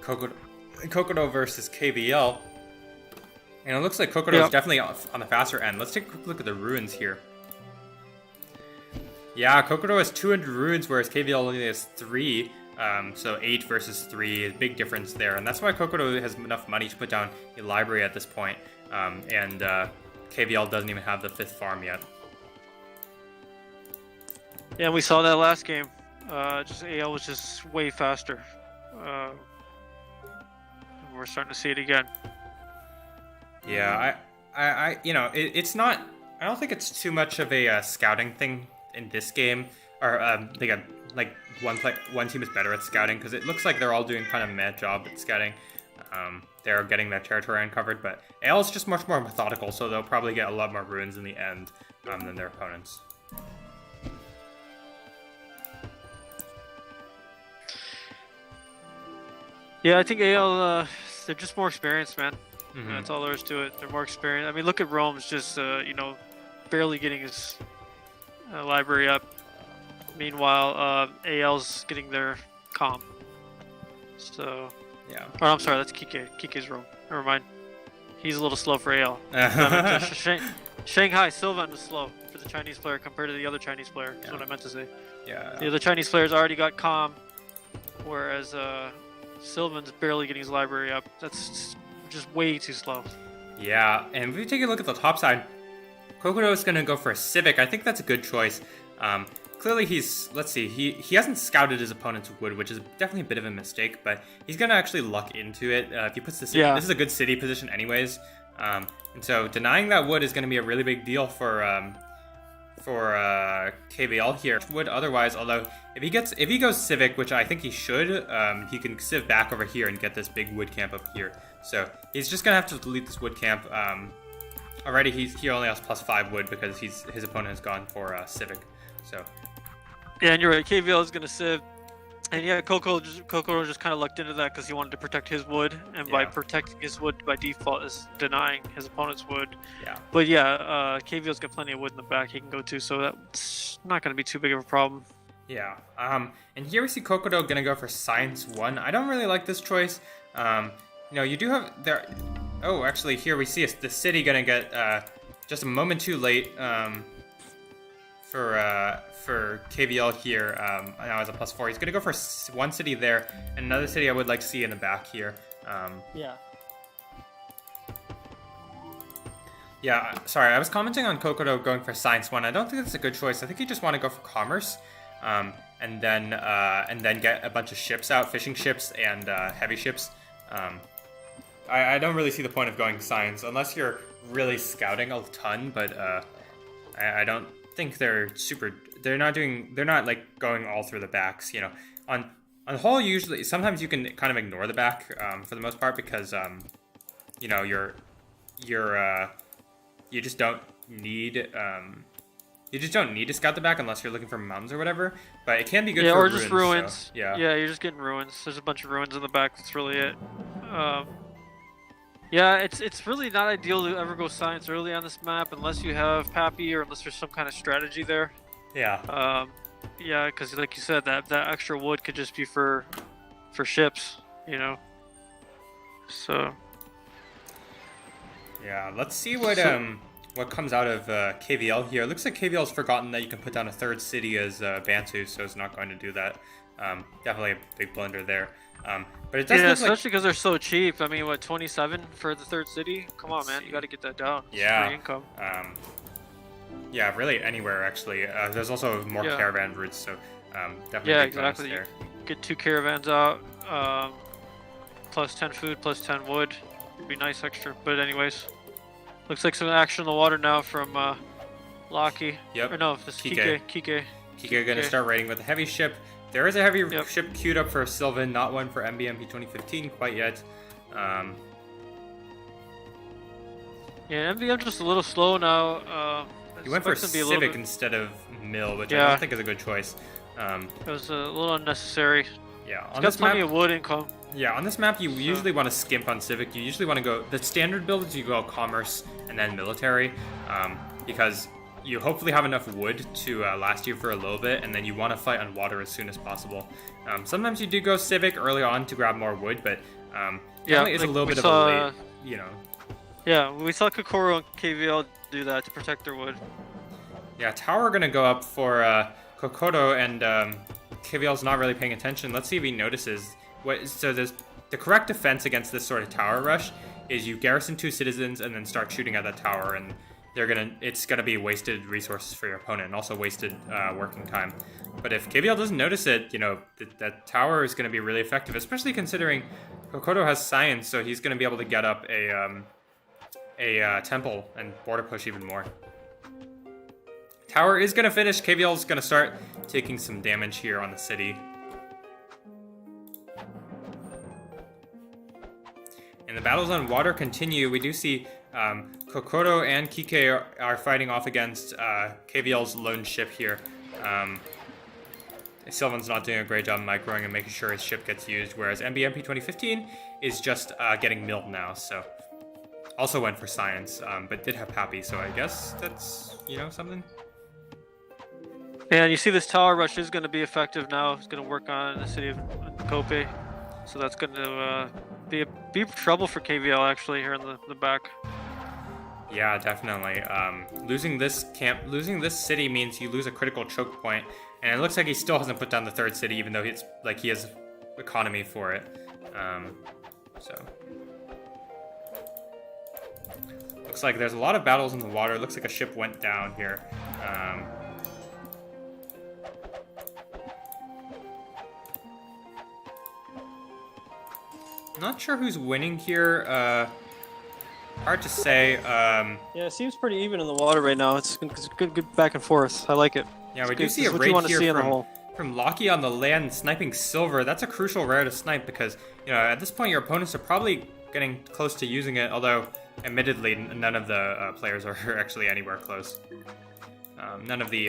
Kokoro versus KVL. And it looks like Kokoro is definitely on the faster end. Let's take a quick look at the ruins here. Yeah, Kokoro has 200 ruins, whereas KVL only has 3. So 8 versus 3 is a big difference there. And that's why Kokoro has enough money to put down a library at this point. And KVL doesn't even have the 5th farm yet. Yeah, and we saw that last game. Just AL was just way faster. We're starting to see it again. Yeah, it's not. I don't think it's too much of a scouting thing in this game, or like one team is better at scouting because it looks like they're all doing kind of a mad job at scouting. They're getting their territory uncovered, but AL is just much more methodical, so they'll probably get a lot more ruins in the end than their opponents. Yeah, I think AL, they're just more experienced, man. Mm-hmm. That's all there is to it. They're more experienced. I mean, look at Rome's just, barely getting his library up. Meanwhile, AL's getting their comp. So, yeah. Oh, I'm sorry, that's Kike. Kike's Rome. Never mind. He's a little slow for AL. Shanghai Sylvan was slow for the Chinese player compared to the other Chinese player. That's what I meant to say. Yeah. The other Chinese players already got calm, whereas Sylvan's barely getting his library up. That's just way too slow. Yeah, and if we take a look at the top side, Kokodo is going to go for a Civic. I think that's a good choice. Clearly he hasn't scouted his opponent's wood, which is definitely a bit of a mistake, but he's going to actually luck into it. If he puts the city, this is a good city position anyways. And so denying that wood is going to be a really big deal for KVL here. Would otherwise, although if he goes Civic, which I think he should, he can civ back over here and get this big wood camp up here. So he's just gonna have to delete this wood camp. Already he only has +5 wood because his opponent has gone for Civic. So yeah, and you're right. KVL is gonna civ, and yeah, Coco just kind of lucked into that because he wanted to protect his wood, and by protecting his wood by default is denying his opponent's wood. Yeah. But yeah, KVL's got plenty of wood in the back he can go to, so that's not gonna be too big of a problem. Yeah. And here we see Kokodo gonna go for Science 1. I don't really like this choice. You do have there. Oh, actually, here we see the city gonna get just a moment too late for KVL here. Now as a +4, he's gonna go for one city there, and another city I would like to see in the back here. Yeah. Yeah, sorry, I was commenting on Kokodo going for Science 1. I don't think that's a good choice. I think you just want to go for Commerce, and then get a bunch of ships out, fishing ships and heavy ships. I don't really see the point of going Science unless you're really scouting a ton, but I don't think they're not like going all through the backs. On the whole, usually sometimes you can kind of ignore the back for the most part because you just don't need to scout the back unless you're looking for mountains or whatever. But it can be good for or ruins. just ruins. So, yeah, you're just getting ruins. There's a bunch of ruins in the back. That's really it. Yeah, it's really not ideal to ever go Science early on this map unless you have Pappy or unless there's some kind of strategy there. Yeah. Yeah, because like you said, that extra wood could just be for ships, So. Yeah, let's see what comes out of KVL here. It looks like KVL's forgotten that you can put down a third city as Bantu, so it's not going to do that. Definitely a big blunder there. But it does look especially because they're so cheap. I mean, what, 27 for the third city? Come on, man, you got to get that down. It's free income. Yeah, really anywhere actually. There's also more caravan routes, so definitely. Yeah, exactly. You get 2 caravans out, plus 10 food, plus 10 wood. It'd be nice extra. But anyways, looks like some action in the water now from Locky. Yep. Or no, this Kike. Kike gonna start raiding with a heavy ship. There is a heavy ship queued up for Sylvan, not one for MBMP 2015 quite yet. Yeah, MBM just a little slow now. He went for Civic instead of Mill, which I don't think is a good choice. It was a little unnecessary. Yeah, on this map, plenty of wood income. Yeah, on this map you usually want to skimp on Civic. You usually want to go, the standard build is you go Commerce and then Military, because you hopefully have enough wood to last you for a little bit, and then you want to fight on water as soon as possible. Sometimes you do go Civic early on to grab more wood, but definitely is a little bit of a late, Yeah, we saw Kokoro and KVL do that to protect their wood. Yeah, tower gonna go up for Kokodo, and KVL's not really paying attention. Let's see if he notices. So there's the correct defense against this sort of tower rush is you garrison 2 citizens and then start shooting at that tower, and it's gonna be wasted resources for your opponent and also wasted working time. But if KVL doesn't notice it, that tower is gonna be really effective, especially considering Kokodo has science, so he's gonna be able to get up a temple and border push even more. Tower is going to finish. KVL is going to start taking some damage here on the city. And the battles on water continue. We do see Kokoro and Kike are fighting off against KVL's lone ship here. Sylvan's not doing a great job microing and making sure his ship gets used, whereas MBMP 2015 is just getting milled now, so... Also went for science, but did have Pappy, so I guess that's, you know, something. Yeah, and you see this tower rush is going to be effective now. It's going to work on the city of Kope. So that's going to be trouble for KVL, actually, here in the back. Yeah, definitely. Losing this city means you lose a critical choke point, and it looks like he still hasn't put down the third city, even though he has economy for it. So looks like there's a lot of battles in the water. Looks like a ship went down here. Not sure who's winning here. Hard to say. Yeah, it seems pretty even in the water right now. It's good back and forth. I like it. Yeah, we do see a raid here from Locky on the land sniping silver. That's a crucial rare to snipe because, you know, at this point your opponents are probably getting close to using it, although admittedly none of the players are actually anywhere close. None of the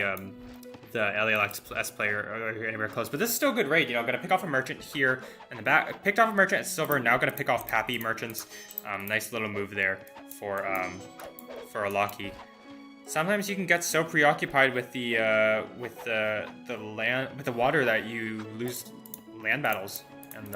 LALX player are anywhere close, but this is still a good raid. You know, gonna pick off a merchant here in the back. Picked off a merchant at silver. Now gonna pick off Pappy merchants. Nice little move there for a Locky. Sometimes you can get so preoccupied with the water that you lose land battles. And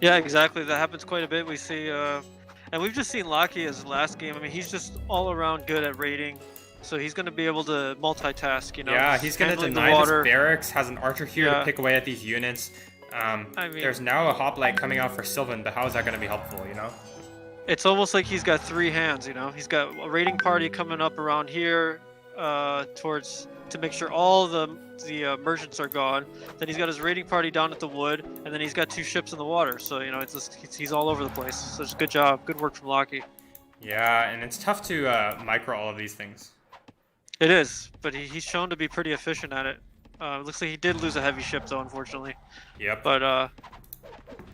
yeah, exactly. That happens quite a bit. We see, and we've just seen Locky as last game. I mean, he's just all around good at raiding. So he's going to be able to multitask, you know. Yeah, he's going to deny this barracks, has an archer here to pick away at these units. I mean, there's now a hoplite coming out for Sylvan, but how is that going to be helpful, you know? It's almost like he's got three hands, you know. He's got a raiding party coming up around here to make sure all the merchants are gone. Then he's got his raiding party down at the wood, and then he's got two ships in the water. So, you know, it's just, he's all over the place. So it's a good job. Good work from Locky. Yeah, and it's tough to micro all of these things. It is, but he's shown to be pretty efficient at it. Looks like he did lose a heavy ship, though, unfortunately. Yep. But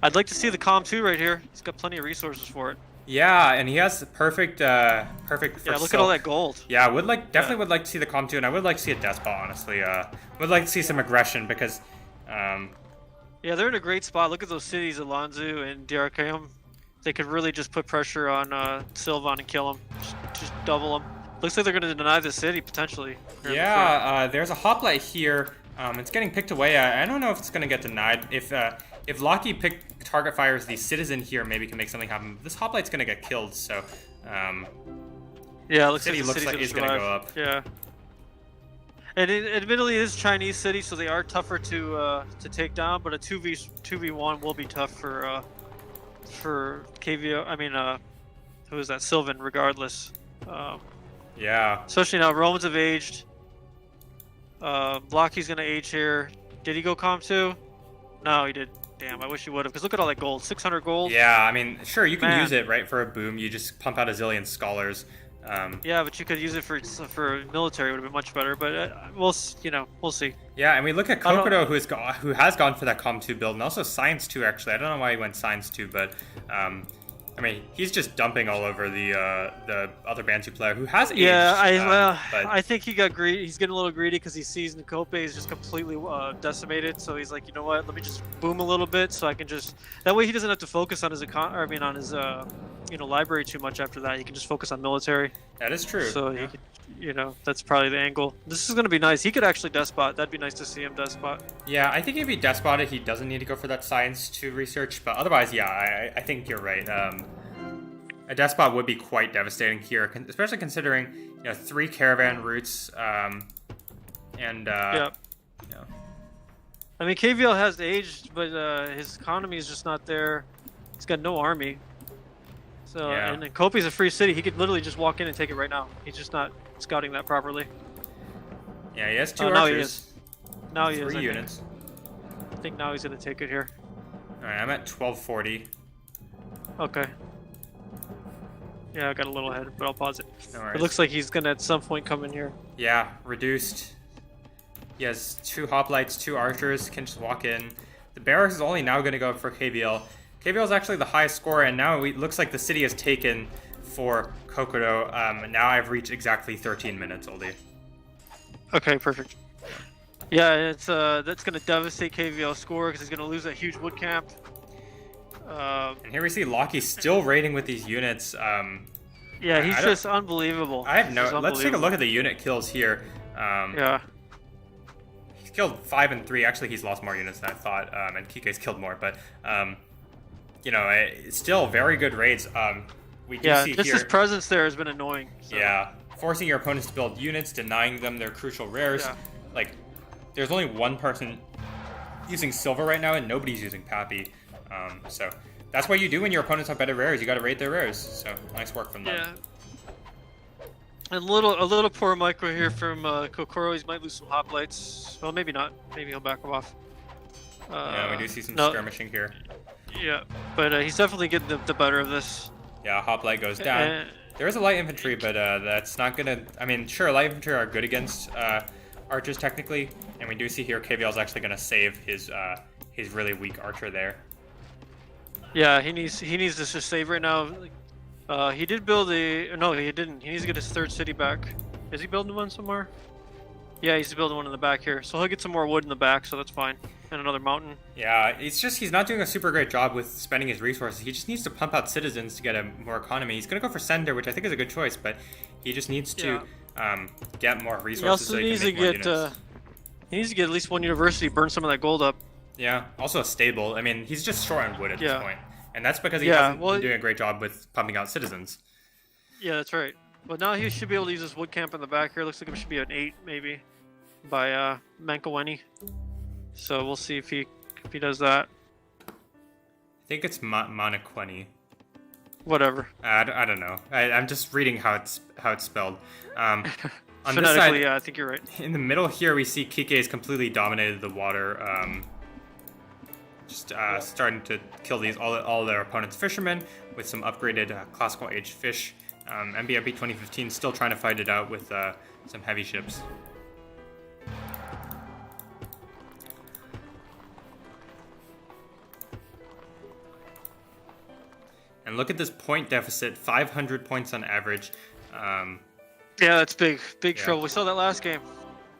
I'd like to see the comm 2 right here. He's got plenty of resources for it. Yeah, and he has the perfect for yeah, look at all that gold. Yeah, would like to see the comm 2, and I would like to see a despot, honestly. Would like to see some aggression because yeah, they're in a great spot. Look at those cities, Alonzu and Diarcaeum. They could really just put pressure on Sylvan and kill him. Just double him. Looks like they're going to deny the city, potentially. Yeah, there's a hoplite here. It's getting picked away. I don't know if it's going to get denied. If Locky target fires the citizen here, maybe can make something happen. This hoplite's going to get killed, so... yeah, it looks like it's going to go up. Yeah. And admittedly, it is a Chinese city, so they are tougher to take down, but a 2v1 will be tough for KVO. I mean, who is that? Sylvan, regardless. Yeah. Especially now, Romans have aged. Locky's gonna age here. Did he go comm 2? No, he did. Damn, I wish he would have. Because look at all that gold. 600 gold. Yeah, I mean, sure, you can use it, right, for a boom. You just pump out a zillion scholars. Yeah, but you could use it for military. Would have been much better. But we'll see. Yeah, and we look at Kokodo, who has gone for that comm 2 build, and also science 2. Actually, I don't know why he went science 2, but I mean, he's just dumping all over the other Bantu player who has aged. Yeah, I think he got greedy. He's getting a little greedy because he sees Nkope is just completely decimated. So he's like, you know what? Let me just boom a little bit, so I can just. That way, he doesn't have to focus on his on his library too much. After that, he can just focus on military. That is true. So he could, that's probably the angle. This is going to be nice. He could actually despot. That'd be nice to see him despot. Yeah, I think if he despoted, he doesn't need to go for that science 2 research. But otherwise, yeah, I think you're right. A despot would be quite devastating here, especially considering 3 caravan routes, yeah. I mean, KVL has aged, but his economy is just not there. He's got no army. So yeah. And Kope's a free city. He could literally just walk in and take it right now. He's just not scouting that properly. Yeah, he has 2 archers. Now he is. 3 units. I think now he's gonna take it here. All right, I'm at 1240. Okay. Yeah, I got a little ahead, but I'll pause it. No worries. It looks like he's gonna at some point come in here. Yeah, reduced. He has 2 hoplites, 2 archers, can just walk in. The barracks is only now going to go up for KVL. KVL is actually the highest score, and now it looks like the city is taken for Kokodo. Now I've reached exactly 13 minutes, Oldie. Okay, perfect. Yeah, it's that's gonna devastate KVL's score because he's gonna lose that huge wood camp. And here we see Locky still raiding with these units. Yeah, he's just unbelievable. I have no. Let's take a look at the unit kills here. Yeah. He's killed 5 and 3. Actually, he's lost more units than I thought, and Kike's killed more. But you know, it's still very good raids. We do see just here, his presence there has been annoying. So. Yeah, forcing your opponents to build units, denying them their crucial rares. Yeah. Like, there's only one person using silver right now, and nobody's using Pappy. So that's what you do when your opponents have better rares. You got to raid their rares. So nice work from them. Yeah. And a little poor micro here from Kokoro. He might lose some hoplites. Well, maybe not. Maybe he'll back him off. Yeah, we do see some skirmishing here. Yeah, but he's definitely getting the better of this. Yeah, hoplite goes down. There is a light infantry, but that's not gonna. I mean, sure, light infantry are good against archers technically, and we do see here KVL is actually gonna save his really weak archer there. Yeah, he needs to just save right now. He did build no, he didn't. He needs to get his 3rd city back. Is he building one somewhere? Yeah, he's building one in the back here. So he'll get some more wood in the back, so that's fine. And another mountain. Yeah, it's just he's not doing a super great job with spending his resources. He just needs to pump out citizens to get a more economy. He's gonna go for Sender, which I think is a good choice, but he just needs to get more resources. He also needs to get he needs to get at least one university, burn some of that gold up. Yeah, also a stable. I mean, he's just short on wood at this point. And that's because he hasn't been doing a great job with pumping out citizens. Yeah, that's right. But now he should be able to use this wood camp in the back here. Looks like it should be an 8 maybe by Mankaweni. So we'll see if he does that. I think it's Manakweni. Whatever. I don't know. I'm just reading how it's spelled. On this side, yeah, I think you're right. In the middle here, we see Kike has completely dominated the water. Starting to kill all their opponents' fishermen with some upgraded classical age fish. MBMP 2015 still trying to fight it out with some heavy ships. And look at this point deficit, 500 points on average. Yeah, that's big trouble. We saw that last game.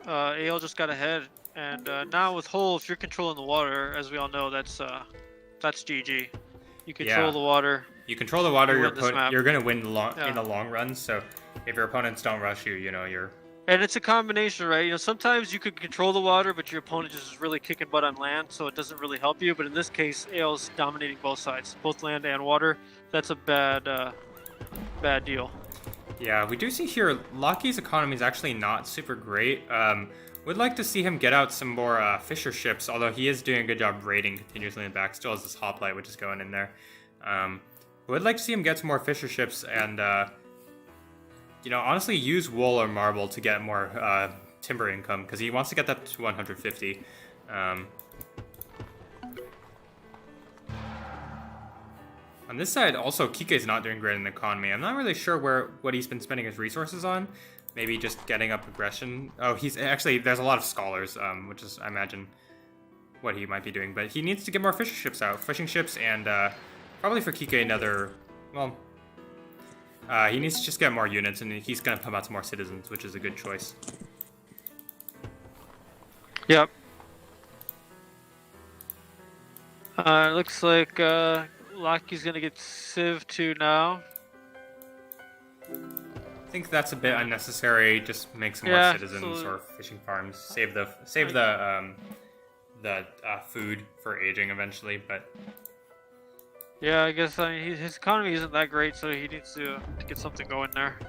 AL just got ahead. And now with Hull, if you're controlling the water, as we all know, that's GG. You control the water. You control the water, you're going to win in the long run. So if your opponents don't rush you, you're... And it's a combination, right? Sometimes you could control the water, but your opponent just is really kicking butt on land, so it doesn't really help you. But in this case, AL's dominating both sides, both land and water. That's a bad deal. Yeah, we do see here, Locky's economy is actually not super great. Would like to see him get out some more fisher ships, although he is doing a good job raiding continuously in the back. Still has this hoplite, which is going in there. Would like to see him get some more fisher ships and, honestly use wool or marble to get more timber income, because he wants to get that to 150. On this side, also, Kike's not doing great in the economy. I'm not really sure what he's been spending his resources on. Maybe just getting up aggression. Oh, there's a lot of scholars, which is, I imagine, what he might be doing. But he needs to get more fisher ships out. Fishing ships and probably for Kike he needs to just get more units, and he's going to pump out some more citizens, which is a good choice. Yep. Looks like Locky's going to get Civ 2 now. I think that's a bit unnecessary. Just make some more citizens or fishing farms. Save the food for aging eventually. But yeah, I guess his economy isn't that great, so he needs to get something going there.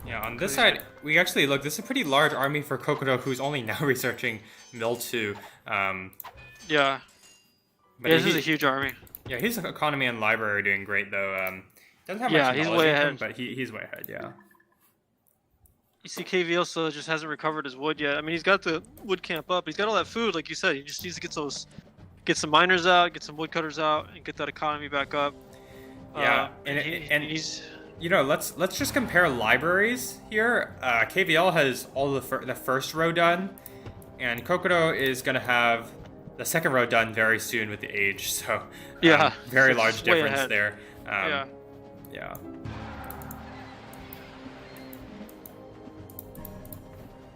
Yeah, on this side, we actually look. This is a pretty large army for Kokodo, who's only now researching Mill 2. Yeah, but this is a huge army. Yeah, his economy and library are doing great though. Doesn't have much he's knowledge way in ahead. him, but he's way ahead, yeah. You see KVL still just hasn't recovered his wood yet. I mean, he's got the wood camp up. He's got all that food, like you said. He just needs to get some miners out, get some woodcutters out, and get that economy back up. Yeah, and he's let's just compare libraries here. KVL has all the first row done, and Kokodo is gonna have the second row done very soon with the age. So Yeah, very it's large way difference ahead. there. Yeah. Yeah.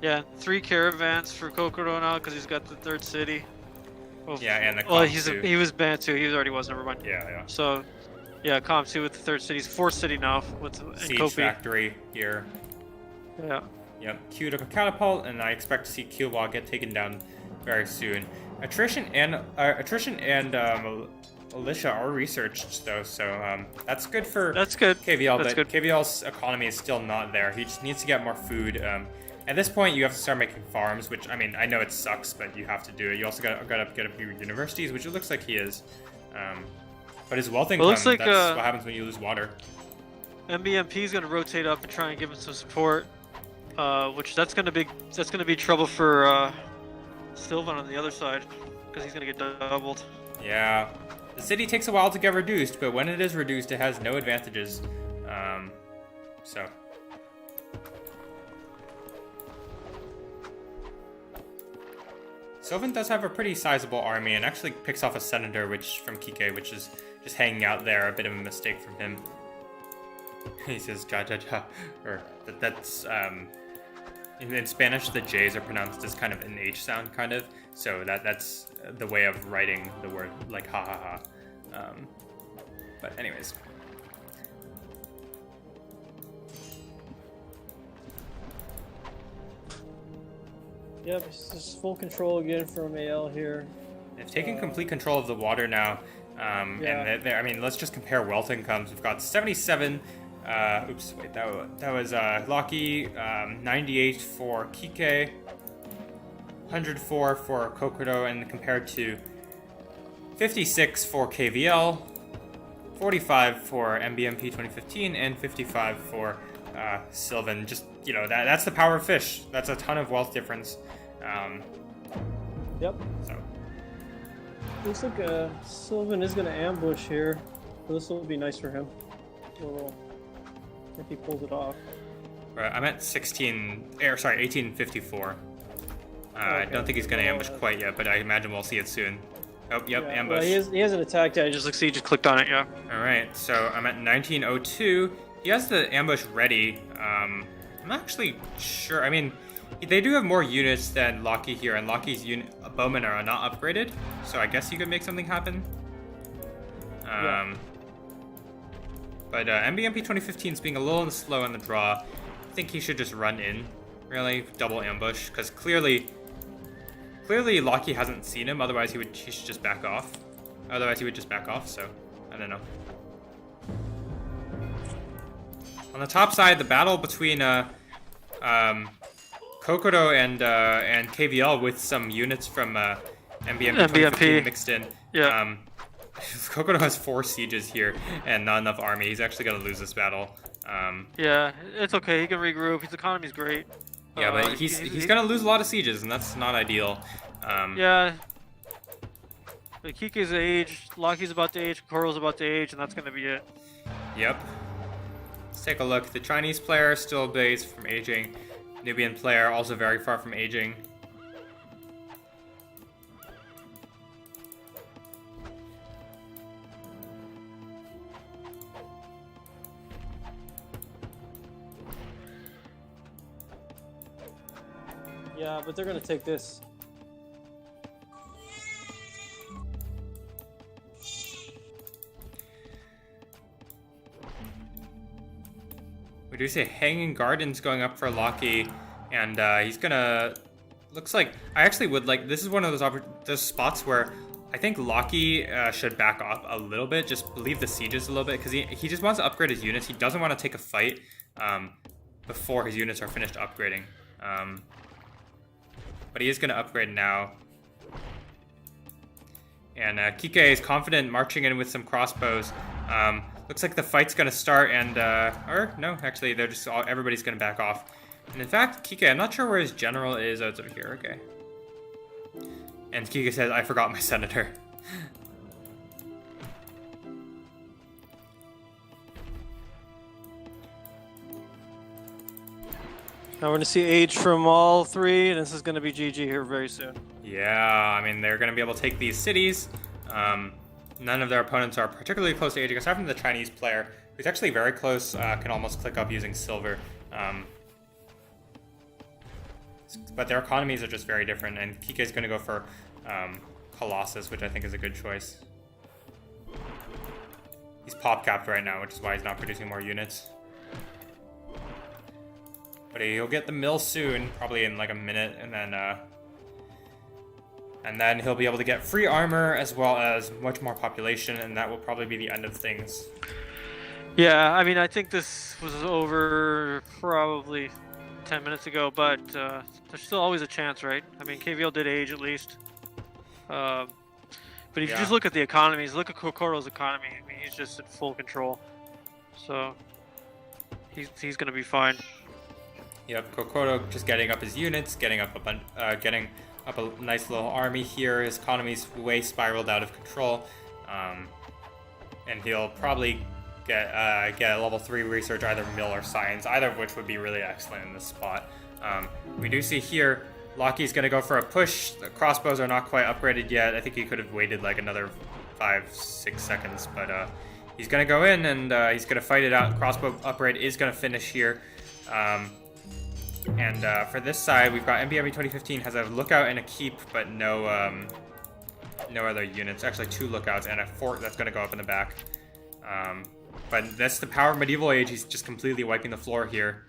Yeah, 3 caravans for Kokodo now because he's got the 3rd city. Oh, Yeah, and the well, comp too. he was banned too. He already was. Never mind. Yeah. So, yeah, Comp 2 with the 3rd city. He's 4th city now with Siege Kopi. factory here. Yeah. Yep, Q took a catapult, and I expect to see Killwall get taken down very soon. Attrition and militia are researched though, so that's good for That's good. KVL. That's but good. KVL's economy is still not there. He just needs to get more food. At this point, you have to start making farms, which I mean I know it sucks, but you have to do it. You also got to get a few universities, which it looks like he is. But his wealth income, looks like, that's what happens when you lose water. MBMP is gonna rotate up and try and give him some support. Which that's gonna be trouble for Sylvan on the other side because he's gonna get doubled. Yeah, the city takes a while to get reduced, but when it is reduced, it has no advantages. So. Sylvan does have a pretty sizable army and actually picks off a senator from Kike, which is just hanging out there, a bit of a mistake from him. He says ja ja ja, or that's in Spanish the J's are pronounced as kind of an H sound, kind of. So that's the way of writing the word like ha ha ha. But anyways. Yep, it's just full control again from AL here. They've taken complete control of the water now. Yeah. And I mean, let's just compare wealth incomes. We've got 77. Oops, wait, that was Locky. 98 for Kike. 104 for Kokodo, and compared to 56 for KVL, 45 for MBMP 2015, and 55 for Sylvan. Just, that's the power of fish. That's a ton of wealth difference. Yep. So. Looks like Sylvan is going to ambush here. So this will be nice for him. If he pulls it off. I'm at 1854. I don't think he's going to ambush quite yet, but I imagine we'll see it soon. Oh, yep, Yeah, ambush. well, he hasn't attacked yet. Just he just clicked on it. Yeah. All right, so I'm at 1902. He has the ambush ready. I'm not actually sure. I mean, they do have more units than Locky here, and Locky's bowmen are not upgraded, so I guess you could make something happen. Yeah. But MBMP 2015 is being a little slow on the draw. I think he should just run in, really, double ambush, because clearly Locky hasn't seen him. Otherwise, he should just back off. So I don't know. On the top side, the battle between Kokodo and KVL with some units from MBMP 2015 mixed in. Yeah. Kokodo has 4 sieges here and not enough army. He's actually going to lose this battle. Yeah, it's okay. He can regroup. His economy's great. Yeah, but he's going to lose a lot of sieges, and that's not ideal. Yeah. But Kike's age, Locky's about to age, Koro's about to age, and that's going to be it. Yep. Let's take a look. The Chinese player still based from aging. Nubian player also very far from aging. Yeah, but they're going to take this. We do say Hanging Gardens going up for Locky, and he's gonna. Looks like I actually would like. This is one of those spots where I think Locky should back off a little bit, just leave the sieges a little bit, because he just wants to upgrade his units. He doesn't want to take a fight before his units are finished upgrading. But he is gonna upgrade now. And Kike is confident marching in with some crossbows. Looks like the fight's gonna start, and or no, actually, they're just everybody's gonna back off. And in fact, Kike, I'm not sure where his general is. Oh, it's over here. Okay. And Kike says, "I forgot my senator." Now we're going to see age from all three, and this is going to be GG here very soon. Yeah, I mean, they're going to be able to take these cities. None of their opponents are particularly close to aging, aside from the Chinese player, who's actually very close, can almost click up using silver. But their economies are just very different, and Kike's going to go for Colossus, which I think is a good choice. He's pop-capped right now, which is why he's not producing more units. But he'll get the mill soon, probably in like a minute, and then he'll be able to get free armor as well as much more population, and that will probably be the end of things. Yeah, I mean, I think this was over probably 10 minutes ago, but there's still always a chance, right? I mean, KVL did age at least. But if you just look at the economies, look at Kokoro's economy. I mean, he's just in full control. So he's going to be fine. Yep, Kokoro just getting up his units, getting up a nice little army here. His economy's way spiraled out of control, and he'll probably get a level 3 research, either mill or science, either of which would be really excellent in this spot. We do see here, Loki's going to go for a push. The crossbows are not quite upgraded yet. I think he could have waited like another 5-6 seconds, but he's going to go in and he's going to fight it out. Crossbow upgrade is going to finish here. And for this side, we've got MBME 2015 has a lookout and a keep, but no other units. Actually, 2 lookouts and a fort that's going to go up in the back. But that's the power of medieval age. He's just completely wiping the floor here.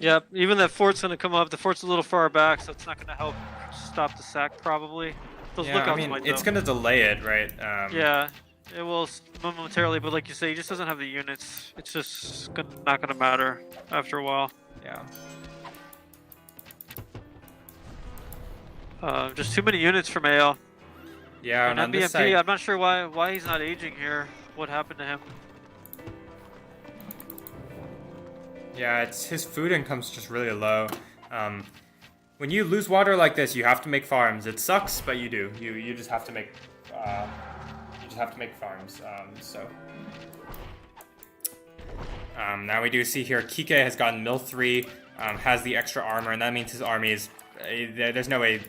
Yep, even that fort's going to come up. The fort's a little far back, so it's not going to help stop the sack, probably. Those lookouts I mean, might, it's going to delay it, right? Yeah, it will momentarily, but like you say, he just doesn't have the units. It's just not going to matter after a while. Yeah. Just too many units from AL. Yeah, and on this MBMP, side, I'm not sure why he's not aging here. What happened to him? yeah, his food income's just really low. When you lose water like this, you have to make farms. It sucks, but you do. You just have to make farms. Now we do see here Kike has gotten mill 3, has the extra armor, and that means his army is. There's no way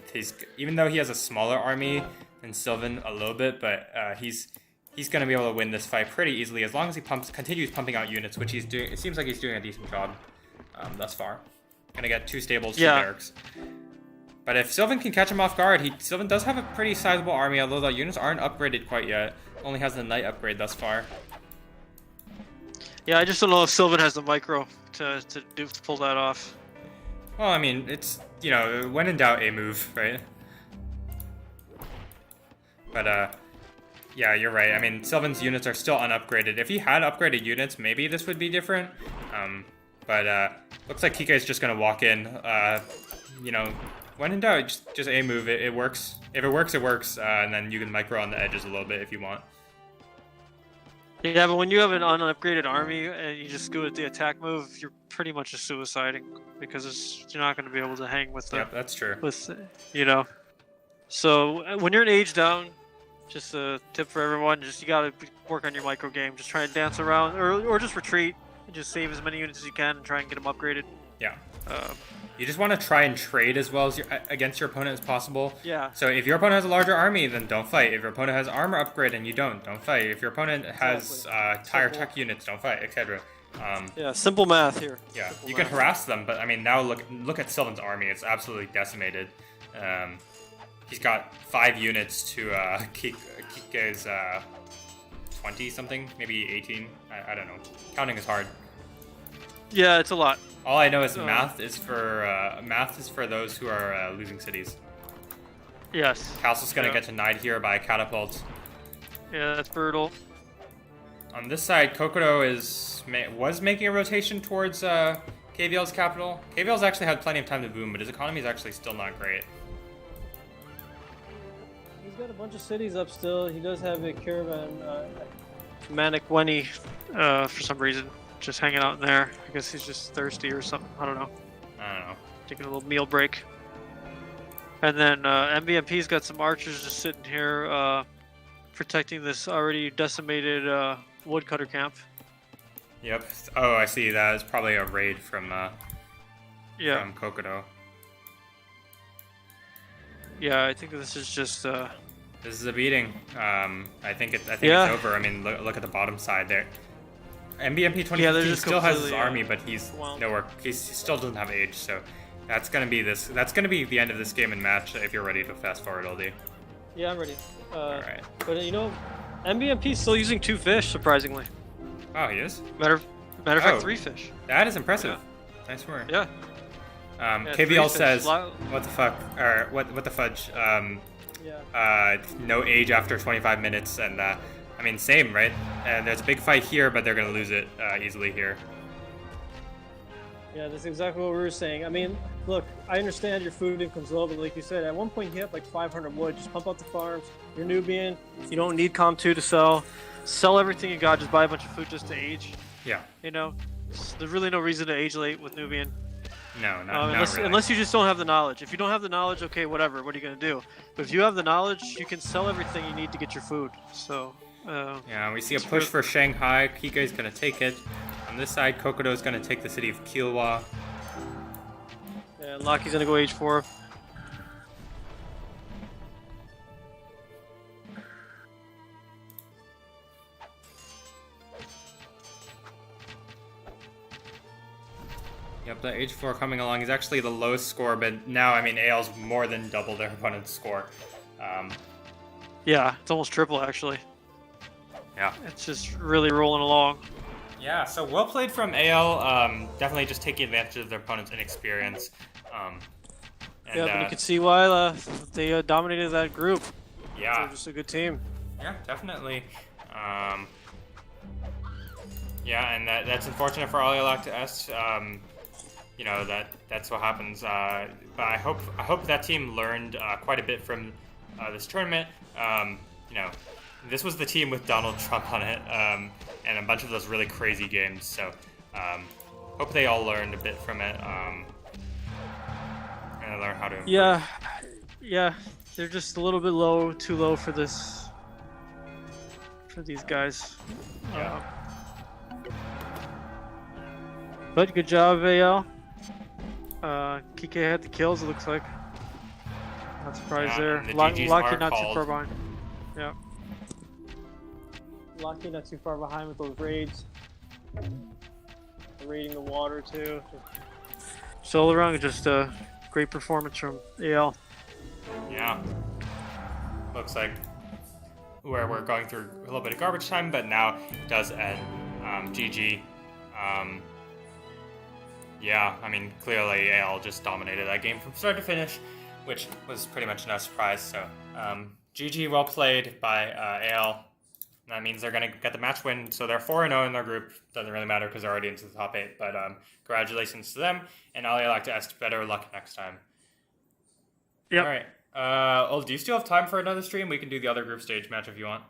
even though he has a smaller army than Sylvan a little bit, but he's going to be able to win this fight pretty easily as long as he continues pumping out units, which he's doing. It seems like he's doing a decent job thus far. Gonna get 2 stables, 2 barracks. But if Sylvan can catch him off guard, Sylvan does have a pretty sizable army, although the units aren't upgraded quite yet. Only has the knight upgrade thus far. Yeah, I just don't know if Sylvan has the micro to pull that off. Well, I mean, it's, when in doubt, a move, right? But, yeah, you're right. I mean, Sylvan's units are still unupgraded. If he had upgraded units, maybe this would be different. But looks like Kike is just going to walk in. When in doubt, just a move. It works. If it works, it works. And then you can micro on the edges a little bit if you want. Yeah, but when you have an unupgraded army and you just go with the attack move, you're pretty much just suiciding because you're not going to be able to hang with the. Yep, that's true. So when you're an age down, just a tip for everyone: you got to work on your micro game. Just try and dance around, or just retreat and just save as many units as you can and try and get them upgraded. Yeah. You just want to try and trade as well as against your opponent as possible. Yeah. So if your opponent has a larger army, then don't fight. If your opponent has armor upgrade and you don't fight. If your opponent has tire tech units, don't fight, etc. Yeah, simple math here. Yeah, simple you math. can harass them, but I mean, now look at Sylvan's army. It's absolutely decimated. He's got 5 units to Kike's 20 something, maybe 18. I don't know. Counting is hard. Yeah, it's a lot. All I know is math is for those who are losing cities. Yes. Castle's gonna get denied here by catapult. Yeah, that's brutal. On this side, Kokoro was making a rotation towards KVL's capital. KVL's actually had plenty of time to boom, but his economy is actually still not great. He's got a bunch of cities up still. He does have a caravan. Manic Wenny, for some reason, just hanging out in there. I guess he's just thirsty or something. I don't know. Taking a little meal break. And then MBMP's got some archers just sitting here protecting this already decimated woodcutter camp. Yep. Oh, I see. That is probably a raid from Yeah. from Kokodo. Yeah, I think this is just. This is a beating. I think it's Yeah. over. I mean, look at the bottom side there. MBMP Yeah, 2015 they're just still has his completely, army, but he's overwhelmed. nowhere. He still doesn't have age, so that's gonna be this. That's gonna be the end of this game and match. If you're ready to fast forward, LD. Yeah, I'm ready. All right. But MBMP's still using 2 fish, surprisingly. Oh, he is. Matter of Oh. fact, 3 fish. That is impressive. Nice work. Yeah. KVL 3 fish. says, "What the fuck?" Or what the fudge? No age after 25 minutes, and I mean, same, right? And there's a big fight here, but they're gonna lose it easily here. Yeah, that's exactly what we were saying. I mean, look, I understand your food income's low, but like you said, at one point you have like 500 wood. Just pump out the farms. You're Nubian. You don't need Com 2 to sell. Sell everything you got. Just buy a bunch of food just to age. Yeah. There's really no reason to age late with Nubian. No, not really. Unless you just don't have the knowledge. If you don't have the knowledge, okay, whatever. What are you gonna do? But if you have the knowledge, you can sell everything you need to get your food. So. Yeah, we see a push for Shanghai. Kikai's gonna take it. On this side, Kokodo's gonna take the city of Kilwa. Yeah, Lockie's gonna go age 4. Yep, the age 4 coming along is actually the lowest score, but now, I mean, AL's more than double their opponent's score. Yeah, it's almost triple actually. Yeah. It's just really rolling along. Yeah, so well played from AL. Definitely just taking advantage of their opponent's inexperience. But you can see why they dominated that group. Yeah. They're just a good team. Yeah, definitely. Yeah, and that's unfortunate for Alea lacta. That's what happens. But I hope that team learned quite a bit from this tournament. This was the team with Donald Trump on it, and a bunch of those really crazy games. So, hope they all learned a bit from it, and learn how to improve. Yeah, they're just a little bit too low for these guys. Yeah. But good job, AL. Kike had the kills, it looks like. Not surprised there. and the Lucky GGs not are too called. far behind. Yeah. Lucky not too far behind with those raids. Raiding the water too. So all around, just a great performance from AL. Yeah. Looks like we're going through a little bit of garbage time, but now it does end. GG. Yeah, I mean, clearly AL just dominated that game from start to finish, which was pretty much no surprise. So, GG, well played by AL. That means they're going to get the match win. So they're 4-0 in their group. Doesn't really matter because they're already into the top 8. But congratulations to them. And Alea lacta better luck next time. Yep. All right. Do you still have time for another stream? We can do the other group stage match if you want.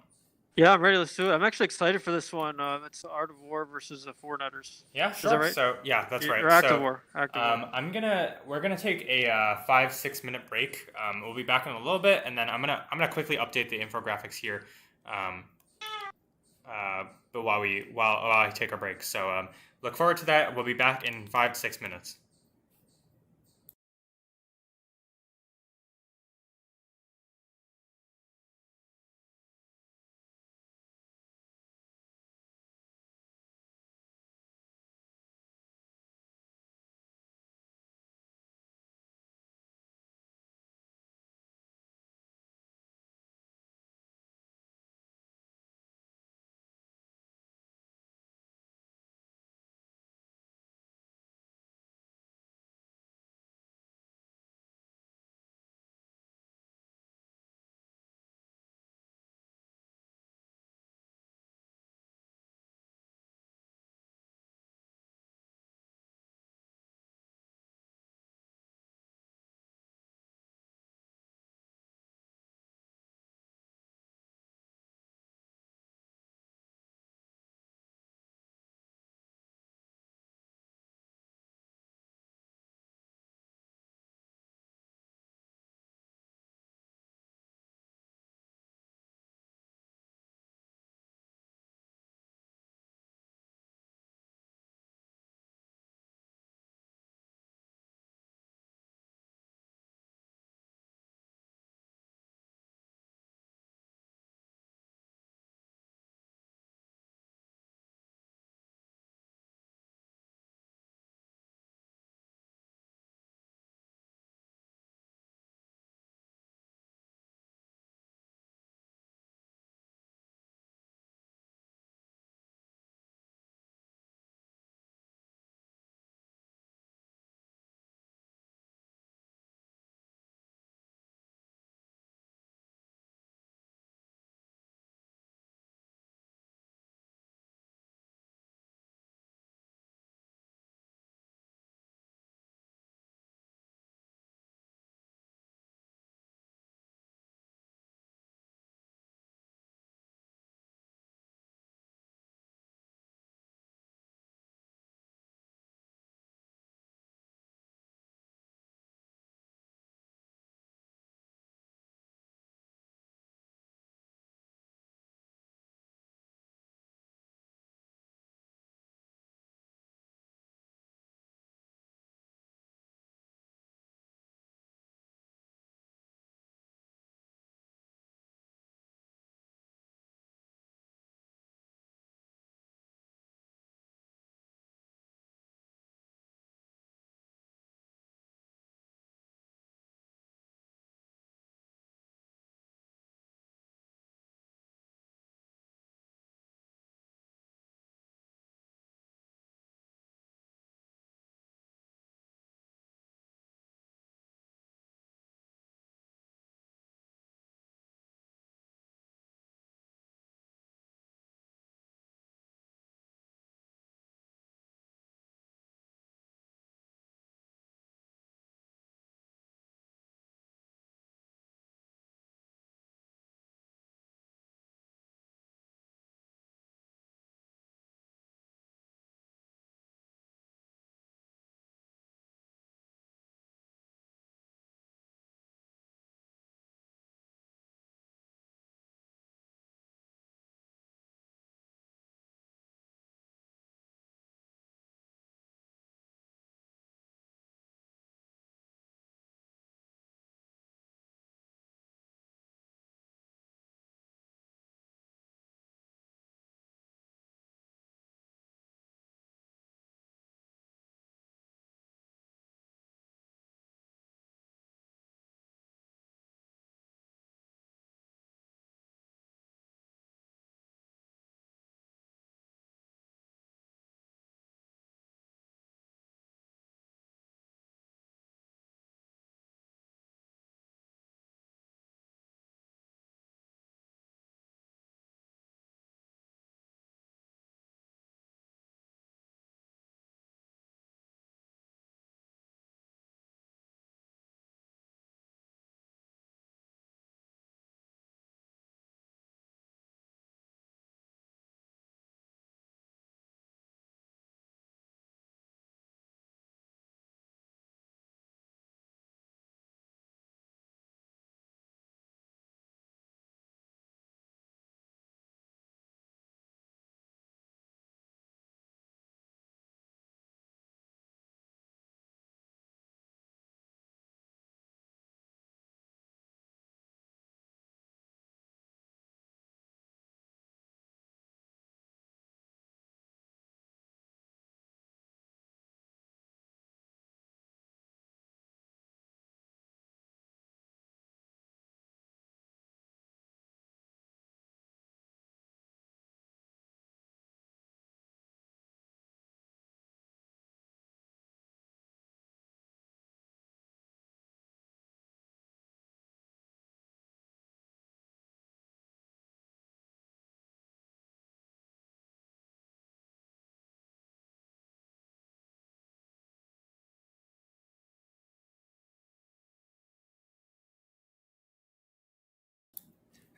Yeah, I'm ready. Let's do it. I'm actually excited for this one. It's the Art of War versus the 4Netters. Yeah, sure. Is that right? So yeah, that's right. Or Active so, War. Active War. We're gonna take a 5-6 minute break. We'll be back in a little bit, and then I'm gonna quickly update the infographics here. But while I take our break, so look forward to that. We'll be back in 5 to 6 minutes.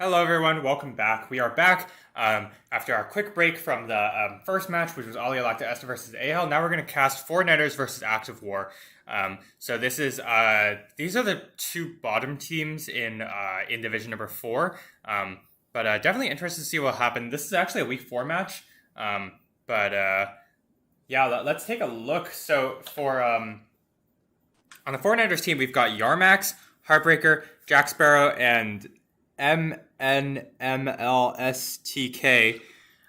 Hello, everyone. Welcome back. We are back after our quick break from the first match, which was Alea lacta est versus AL. Now we're going to cast 4Netters versus Active War. So this is these are the two bottom teams in Division number 4. But definitely interested to see what happened. This is actually a Week 4 match. Yeah, let's take a look. So for on the 4Netters team, we've got Yarmax, Heartbreaker, Jack Sparrow, and MNMLSTK.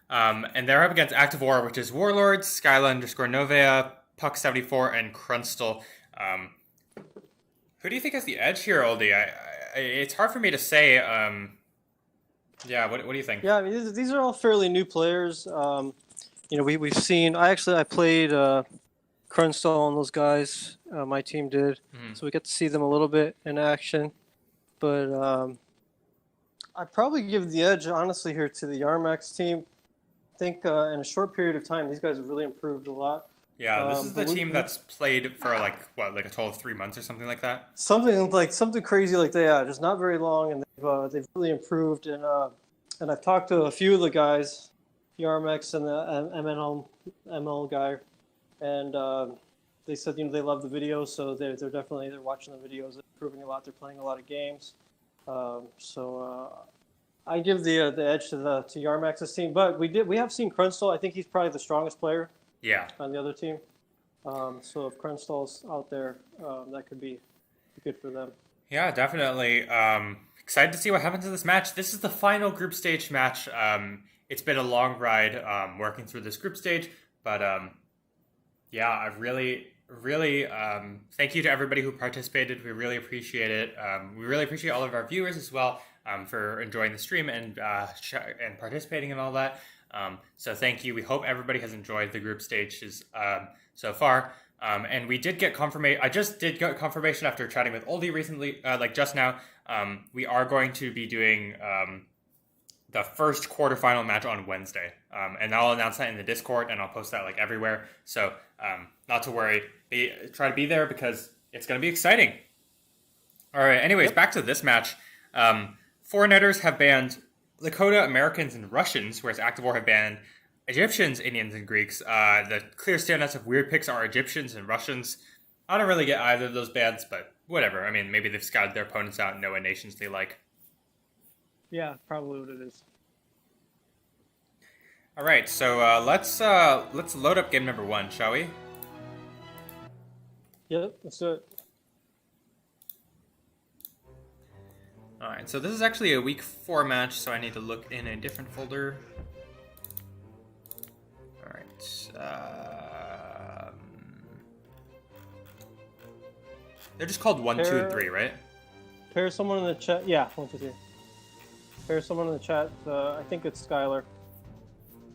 And they're up against Active War, which is Warlords, Skyla_Novea, Puck74, and Crunstal. Who do you think has the edge here, Oldie? It's hard for me to say. Yeah, what do you think? Yeah, I mean, these are all fairly new players. We've seen. I played Crunstal and those guys. My team did, so we get to see them a little bit in action. But I'd probably give the edge, honestly, here to the Yarmax team. I think in a short period of time, these guys have really improved a lot. Yeah, this is the team that's played for like a total of 3 months or something like that. Something crazy like that. Yeah, just not very long, and they've really improved. And I've talked to a few of the guys, Yarmax and the ML guy, and they said they love the videos, so they're watching the videos, they're improving a lot. They're playing a lot of games. I give the edge to Yarmax's team, but we have seen Crunstal. I think he's probably the strongest player. Yeah. On the other team. So if Crunstal's out there, that could be good for them. Yeah, definitely. Excited to see what happens in this match. This is the final group stage match. It's been a long ride working through this group stage, but yeah, I really thank you to everybody who participated. We really appreciate it. We really appreciate all of our viewers as well for enjoying the stream and participating in all that. So thank you. We hope everybody has enjoyed the group stages so far. And we did get confirmation. I just did get confirmation after chatting with Oldie recently, just now. We are going to be doing the first quarterfinal match on Wednesday. And I'll announce that in the Discord, and I'll post that everywhere. So not to worry. Try to be there because it's going to be exciting. All right. Anyways, back to this match. 4Netters have banned Lakota, Americans, and Russians, whereas Active War have banned Egyptians, Indians, and Greeks. The clear standouts of weird picks are Egyptians and Russians. I don't really get either of those bans, but whatever. I mean, maybe they've scouted their opponents out and know what nations they like. Yeah, probably what it is. All right, so let's load up game number 1, shall we? Yep, let's do it. Alright, so this is actually a week 4 match, so I need to look in a different folder. Alright. They're just called 1, 2, and 3, right? Pair someone in the chat. Yeah, 1, 2, 3. Pair someone in the chat. I think it's Skylar.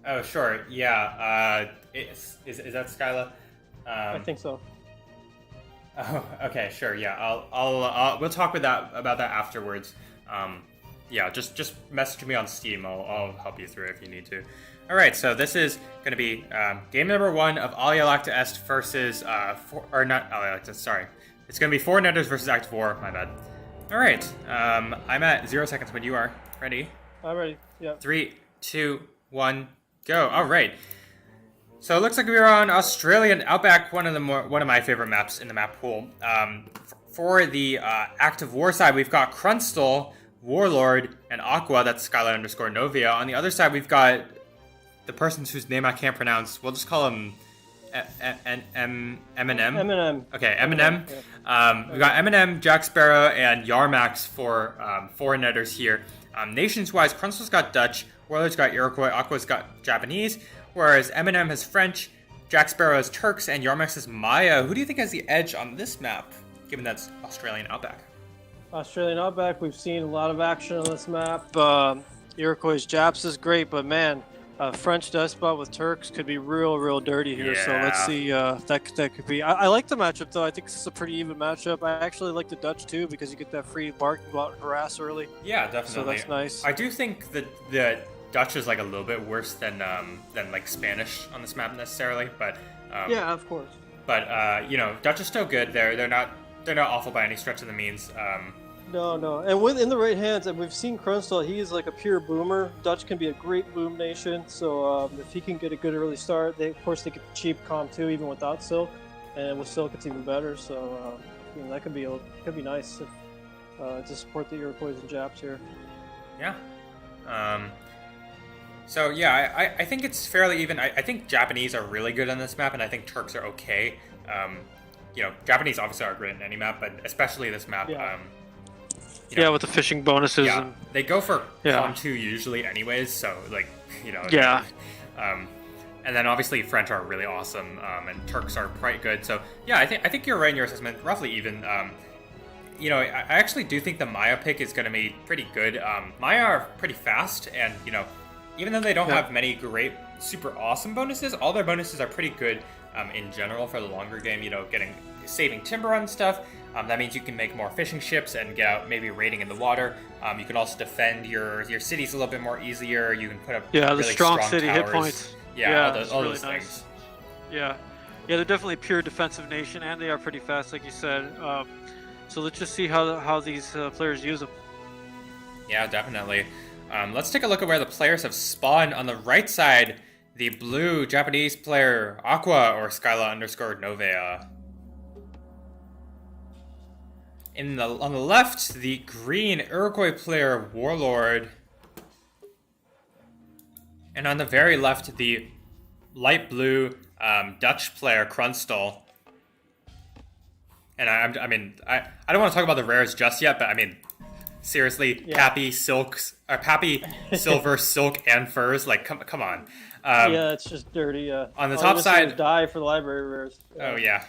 Oh, sure. Yeah. Is that Skyla? I think so. Oh, okay, sure. Yeah, we'll talk about that afterwards. Yeah, just message me on Steam. I'll help you through it if you need to. All right, so this is going to be game number 1 of Alea lacta est versus not Alea lacta. Sorry, it's going to be 4Netters versus Active War. My bad. All right, I'm at 0 seconds when you are ready. I'm ready. Yeah. 3, 2, 1, go. All right. So it looks like we are on Australian Outback, one of my favorite maps in the map pool. For the Active War side, we've got Crunstal, Warlord, and Aqua. That's Skyline_Novea. On the other side, we've got the person whose name I can't pronounce. We'll just call him Eminem. Eminem. Okay, Eminem. Yeah. We've got Eminem, Jack Sparrow, and Yarmax for 4Netters here. Nations-wise, Crunstal's got Dutch, Warlord's got Iroquois, Aqua's got Japanese, whereas Eminem has French, Jack Sparrow has Turks, and Yarmax has Maya. Who do you think has the edge on this map, given that's Australian Outback? Australian Outback, we've seen a lot of action on this map. Iroquois Japs is great, but man, French Despot with Turks could be real dirty here. Yeah. So let's see. That could be. I like the matchup though. I think this is a pretty even matchup. I actually like the Dutch too because you get that free bark and go out and harass early. Yeah, definitely. So that's nice. I do think that the Dutch is a little bit worse than Spanish on this map necessarily, but yeah, of course. But Dutch is still good. They're not awful by any stretch of the means. No. And within the right hands, and we've seen Krunstall, he is like a pure boomer. Dutch can be a great boom nation, so if he can get a good early start, of course they get cheap comp too, even without Silk, and with Silk it's even better. So that could be nice to support the Iroquois and Japs here. Yeah. So yeah, I think it's fairly even. I think Japanese are really good on this map, and I think Turks are okay. Japanese obviously are great in any map, but especially this map. Yeah. With the fishing bonuses. Yeah, and... they go for Com 2 usually anyways, so like, Yeah. And then obviously French are really awesome, and Turks are quite good. So yeah, I think you're right in your assessment, roughly even. I actually do think the Maya pick is going to be pretty good. Maya are pretty fast, and even though they don't have many great, super awesome bonuses, all their bonuses are pretty good in general for the longer game. Saving timber and stuff. That means you can make more fishing ships and get out maybe raiding in the water. You can also defend your cities a little bit more easier. You can put up the really strong city towers. hit points. All really those nice. things. Yeah, they're definitely a pure defensive nation, and they are pretty fast, like you said. So let's just see how these players use them. Yeah, definitely. Let's take a look at where the players have spawned. On the right side, the blue Japanese player Aqua or Skyla_Novea. On the left, the green Iroquois player Warlord. And on the very left, the light blue Dutch player Krunstall. And I don't want to talk about the rares just yet, but seriously, Pappy, Pappy, Silver, Silk, and Furs, like come on. It's just dirty. On the top side, die for the library rares. Oh yeah.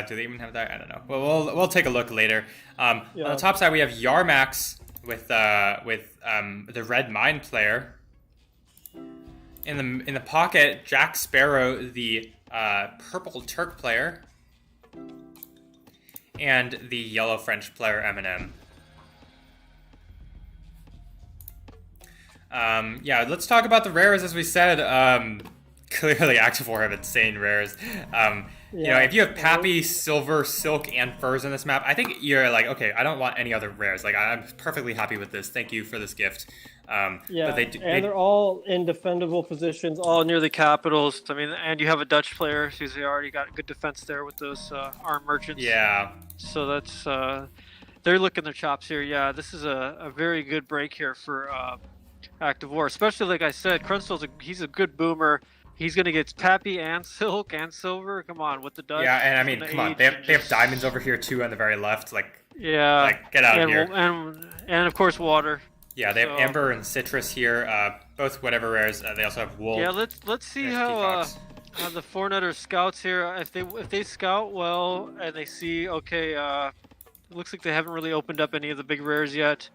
Do they even have that? I don't know. Well, we'll take a look later. On the top side, we have Yarmax with the red mine player. In the pocket, Jack Sparrow, the purple Turk player, and the yellow French player Eminem. Let's talk about the rares. As we said, clearly Active4 have insane rares. If you have Pappy, Silver, Silk, and Furs in this map, I think you're like, okay, I don't want any other rares. Like, I'm perfectly happy with this. Thank you for this gift. But they're all in defendable positions, all near the capitals. And you have a Dutch player, so they already got good defense there with those armed merchants. Yeah. So that's they're licking their chops here. Yeah, this is a very good break here for Active4, especially like I said, Krunstall's he's a good boomer. He's gonna get Pappy and Silk and Silver. Come on, with the Dutch. Yeah, and come on, they have diamonds over here too on the very left. Like get out of here. And of course water. Yeah, they have Amber and Citrus here. Both whatever rares. They also have Wool. Yeah, let's see how the 4Netters scouts here. If they scout well and they see it looks like they haven't really opened up any of the big rares yet.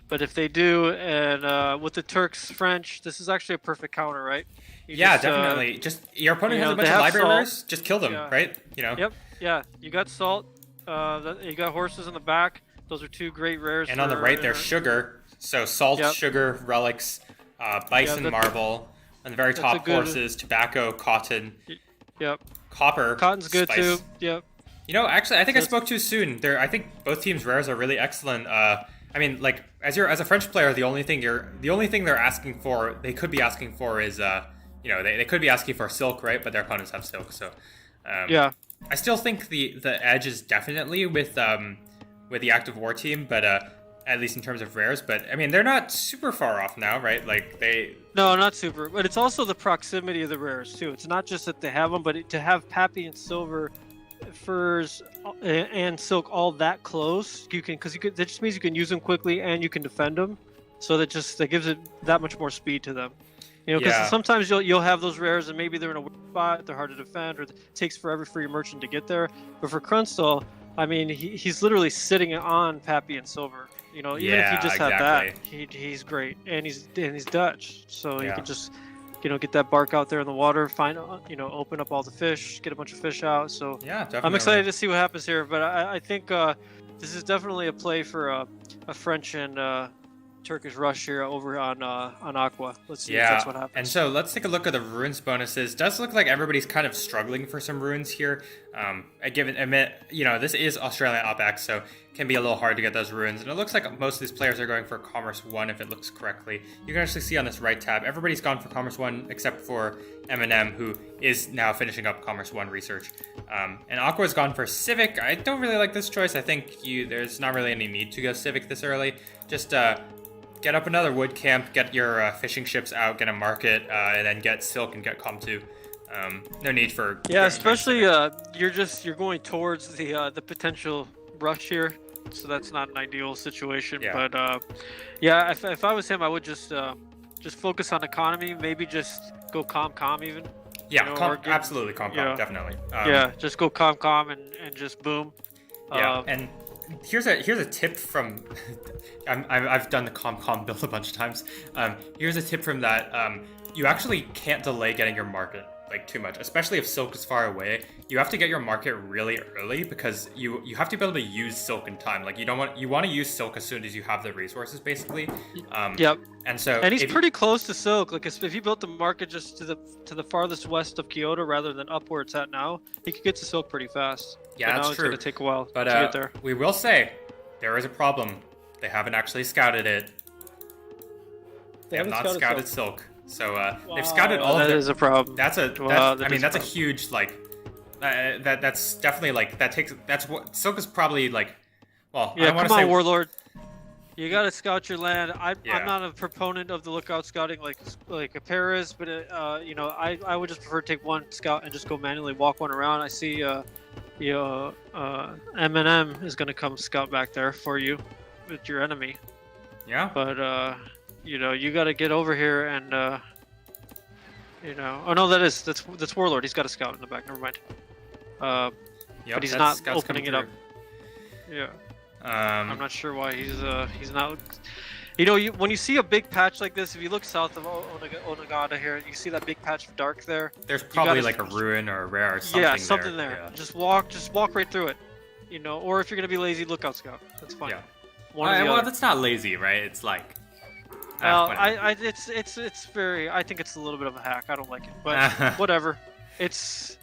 But if they do, and with the Turks French, this is actually a perfect counter, right? Definitely. Just your opponent has a bunch of library rares. Just kill them, right? Yep. Yeah. You got salt. You got horses in the back. Those are two great rares. And on the right, there's sugar. So salt, sugar, relics, bison, marble. On the very top, horses, tobacco, cotton. Yep. Copper. Cotton's good spice. too. Yep. Actually, I think I spoke too soon. I think both teams' rares are really excellent. As a French player, the only thing they're asking for, they could be asking for is, they could be asking for Silk, right? But their opponents have Silk, so. I still think the edge is definitely with the Active4 team, but at least in terms of rares. But they're not super far off now, right? Like they. No, not super. But it's also the proximity of the rares too. It's not just that they have them, but to have Pappy and Silver, Furs and Silk all that close, that just means you can use them quickly and you can defend them, so that gives it that much more speed to them. Because sometimes you'll have those rares and maybe they're in a weird spot, they're harder to defend, or it takes forever for your merchant to get there. But for Krunstall, he's literally sitting on Pappy and Silver. Even if he just had that, he's great, and he's Dutch, so he can just get that bark out there in the water, find open up all the fish, get a bunch of fish out. So definitely. I'm excited to see what happens here, but I think this is definitely a play for a French and Turkish rush here over on Aqua. Let's see if Yeah, that's what happens. and so let's take a look at the runes bonuses. Does look like everybody's kind of struggling for some runes here. I admit, this is Australian OpX, so it can be a little hard to get those runes. And it looks like most of these players are going for Commerce 1 if it looks correctly. You can actually see on this right tab, everybody's gone for Commerce 1 except for Eminem, who is now finishing up Commerce 1 research. And Aqua's gone for Civic. I don't really like this choice. I think there's not really any need to go Civic this early. Just get up another wood camp, get your fishing ships out, get a market, and then get Silk and get Com 2. No need for... Yeah, especially you're going towards the potential rush here, so that's not an ideal situation. Yeah. But if I was him, I would just focus on economy. Maybe just go com even. Yeah, absolutely com, definitely. Just go com and just boom. Yeah, and here's a tip from I've done the com build a bunch of times. Here's a tip from that. You actually can't delay getting your market too much, especially if Silk is far away. You have to get your market really early because you have to be able to use Silk in time. You want to use Silk as soon as you have the resources, basically. Yep. And he's pretty close to Silk. If you built the market just to the farthest west of Kyoto rather than up where it's at now, he could get to Silk pretty fast. Yeah, that's true. It's going to take a while but, to get there. We will say there is a problem. They haven't actually scouted it. They have not scouted Silk. So they've scouted all of that is a problem. That's a huge that's definitely that's what Silk is probably well. Yeah, I come on, Warlord. You gotta scout your land. I'm Yeah. not a proponent of the lookout scouting like a Paris, but I would just prefer to take one scout and just go manually walk one around. I see Eminem is gonna come scout back there for you with your enemy. Yeah. But you gotta get over here and oh no, that's Warlord. He's got a scout in the back. Never mind. Yep, but he's not Scout's opening it up. through. Yeah. I'm not sure why he's not. When you see a big patch like this, if you look south of Onagata here, you see that big patch of dark there. There's probably a ruin or a rare or something. Yeah, something there. Yeah. Just walk right through it. Or if you're gonna be lazy, lookout scout. That's fine. Yeah. Well, that's not lazy, right? It's it's very. I think it's a little bit of a hack. I don't like it, but whatever. It's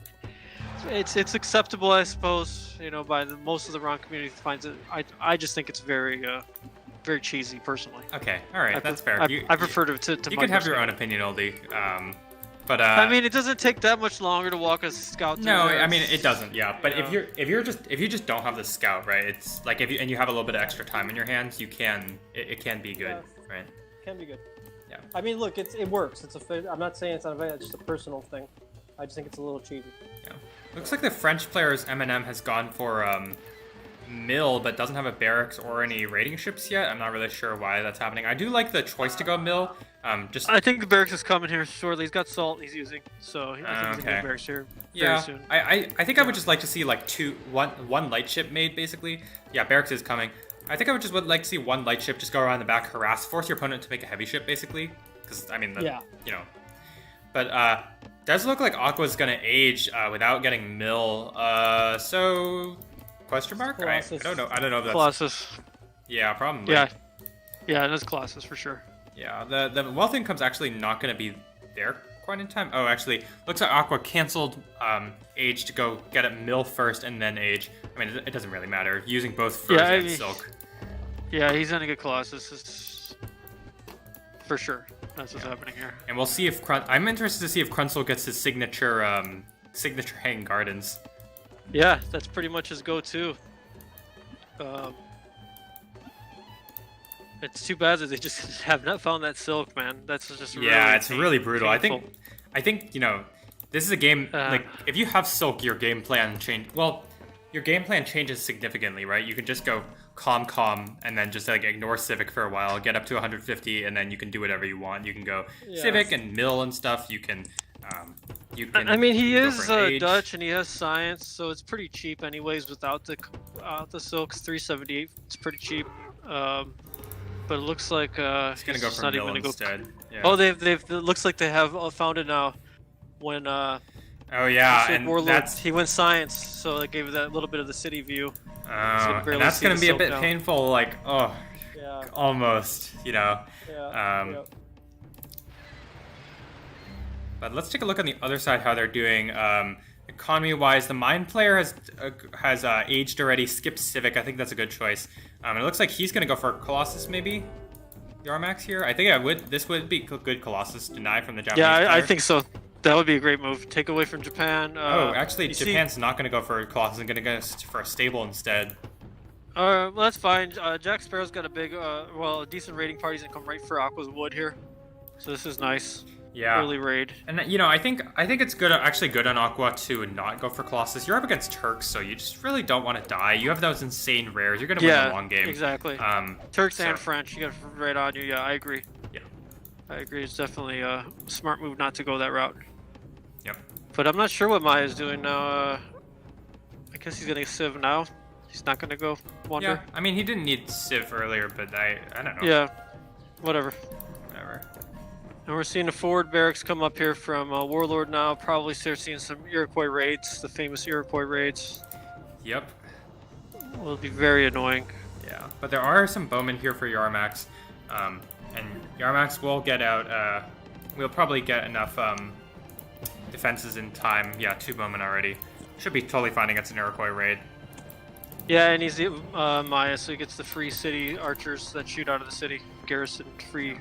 acceptable, I suppose. By most of the ROM community finds it. I just think it's very very cheesy, personally. Okay, all right, that's fair. I prefer to. You can have your own opinion, Oldie. But I mean, it doesn't take that much longer to walk a scout. No, I mean it doesn't. Yeah, but if you just don't have the scout, right? It's if you have a little bit of extra time in your hands, it can be good, right? It can be good. Yeah. I mean, look, it works. I'm not saying it's not a it's just a personal thing. I just think it's a little cheesy. Yeah. Looks like the French player's Eminem has gone for Mill, but doesn't have a barracks or any raiding ships yet. I'm not really sure why that's happening. I do like the choice to go Mill. I think the barracks is coming here shortly. He's got salt he's using, so I think he's gonna get barracks here very soon. I think I would just like to see one light ship made, basically. Yeah, barracks is coming. I think I would like to see one light ship just go around the back, force your opponent to make a heavy ship, basically. Because But does look like Aqua's gonna age without getting Mill. So question mark? I don't know. I don't know if that's Colossus. Yeah, probably. Yeah, that's Colossus for sure. Yeah, the wealth income's actually not gonna be there quite in time. Oh, actually, looks like Aqua canceled age to go get it Mill first and then age. I mean, it doesn't really matter. Using both furs and silk. Yeah, he's gonna get Colossus for sure. That's what's happening here. And we'll see if I'm interested to see if Krunsel gets his signature hanging gardens. Yeah, that's pretty much his go-to. It's too bad that they just have not found that silk, man. That's just it's really brutal. Painful. I think this is a game if you have silk, your game plan changes significantly, right? You can just go calm and then just ignore civic for a while, get up to 150, and then you can do whatever you want. You can go civic and mill and stuff. You can I mean, he is Dutch and he has science, so it's pretty cheap anyways without the silks. 378, it's pretty cheap. But it looks like he's gonna go for mill instead. Yeah. Oh, it looks like they have found it now. When oh yeah, and Warlord, he went science, so it gave that little bit of the city view. And that's gonna be a bit painful. Yeah, Yeah. almost, you know. Yeah. Yep. But let's take a look on the other side how they're doing. Economy-wise, the Mind player has aged already. Skipped Civic. I think that's a good choice. And it looks like he's going to go for Colossus, maybe. Yarmax here. I think this would be good Colossus deny from the Japanese. Yeah, player. I think so. That would be a great move. Take away from Japan. Actually, Japan's not going to go for Colossus and going to go for a stable instead. Well, that's fine. Jack Sparrow's got a big, a decent raiding party. He's gonna come right for Aqua's Wood here. So this is nice. Yeah. Early raid. And you know, I think it's good, actually good on Aqua to not go for Colossus. You're up against Turks, so you just really don't want to die. You have those insane rares. You're gonna win the long game. Exactly. Turks and French, you got right on you. Yeah, I agree. Yeah. I agree. It's definitely a smart move not to go that route. Yep. But I'm not sure what Maya's doing now. I guess he's gonna Civ now. He's not gonna go Wonder. Yeah, I mean, he didn't need Civ earlier, but I don't know. Yeah, whatever. Whatever. And we're seeing a forward barracks come up here from Warlord now. Probably start seeing some Iroquois raids, the famous Iroquois raids. Yep. Will be very annoying. Yeah, but there are some bowmen here for Yarmax, and Yarmax will get out. We'll probably get enough defenses in time. Yeah, 2 bowmen already. Should be totally fine against an Iroquois raid. Yeah, and he's Maya, so he gets the free city archers that shoot out of the city. Garrison free.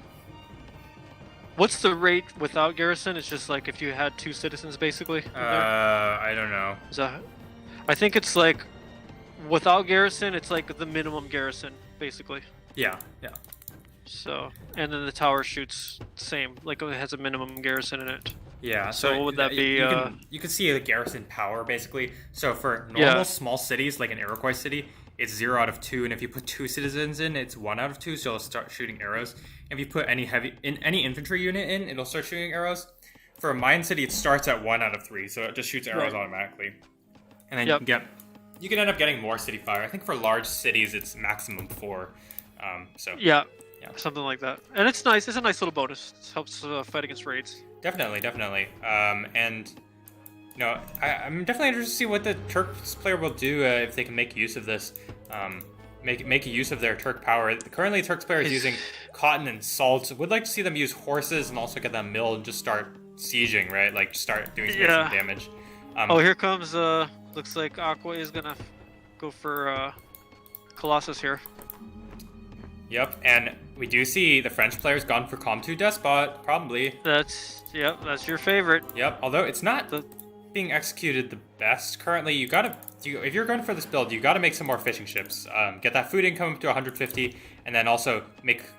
What's the rate without garrison? It's just like if you had 2 citizens, basically. I don't know. I think it's like without garrison, it's like the minimum garrison, basically. Yeah. So, and then the tower shoots same, like it has a minimum garrison in it. Yeah, so what would that be? You can see the garrison power, basically. So for normal small cities, like an Iroquois city, it's 0 out of 2, and if you put 2 citizens in, it's 1 out of 2, so it'll start shooting arrows. If you put any infantry unit in, it'll start shooting arrows. For a Mayan city, it starts at 1 out of 3, so it just shoots arrows automatically. And then you can end up getting more city fire. I think for large cities, it's maximum 4. Yeah, something like that. And it's nice. It's a nice little bonus. It helps fight against raids. Definitely. And you know, I'm definitely interested to see what the Turks player will do if they can make use of this. Make use of their Turk power. Currently, Turks player is using cotton and salt. Would like to see them use horses and also get them milled and just start sieging, right? Like start doing some damage. Here comes. Looks like Aqua is gonna go for Colossus here. Yep, and we do see the French player's gone for Com2 Despot, probably. That's your favorite. Yep, although it's not being executed the best currently. If you're going for this build, you gotta make some more fishing ships. Get that food income up to 150, and then also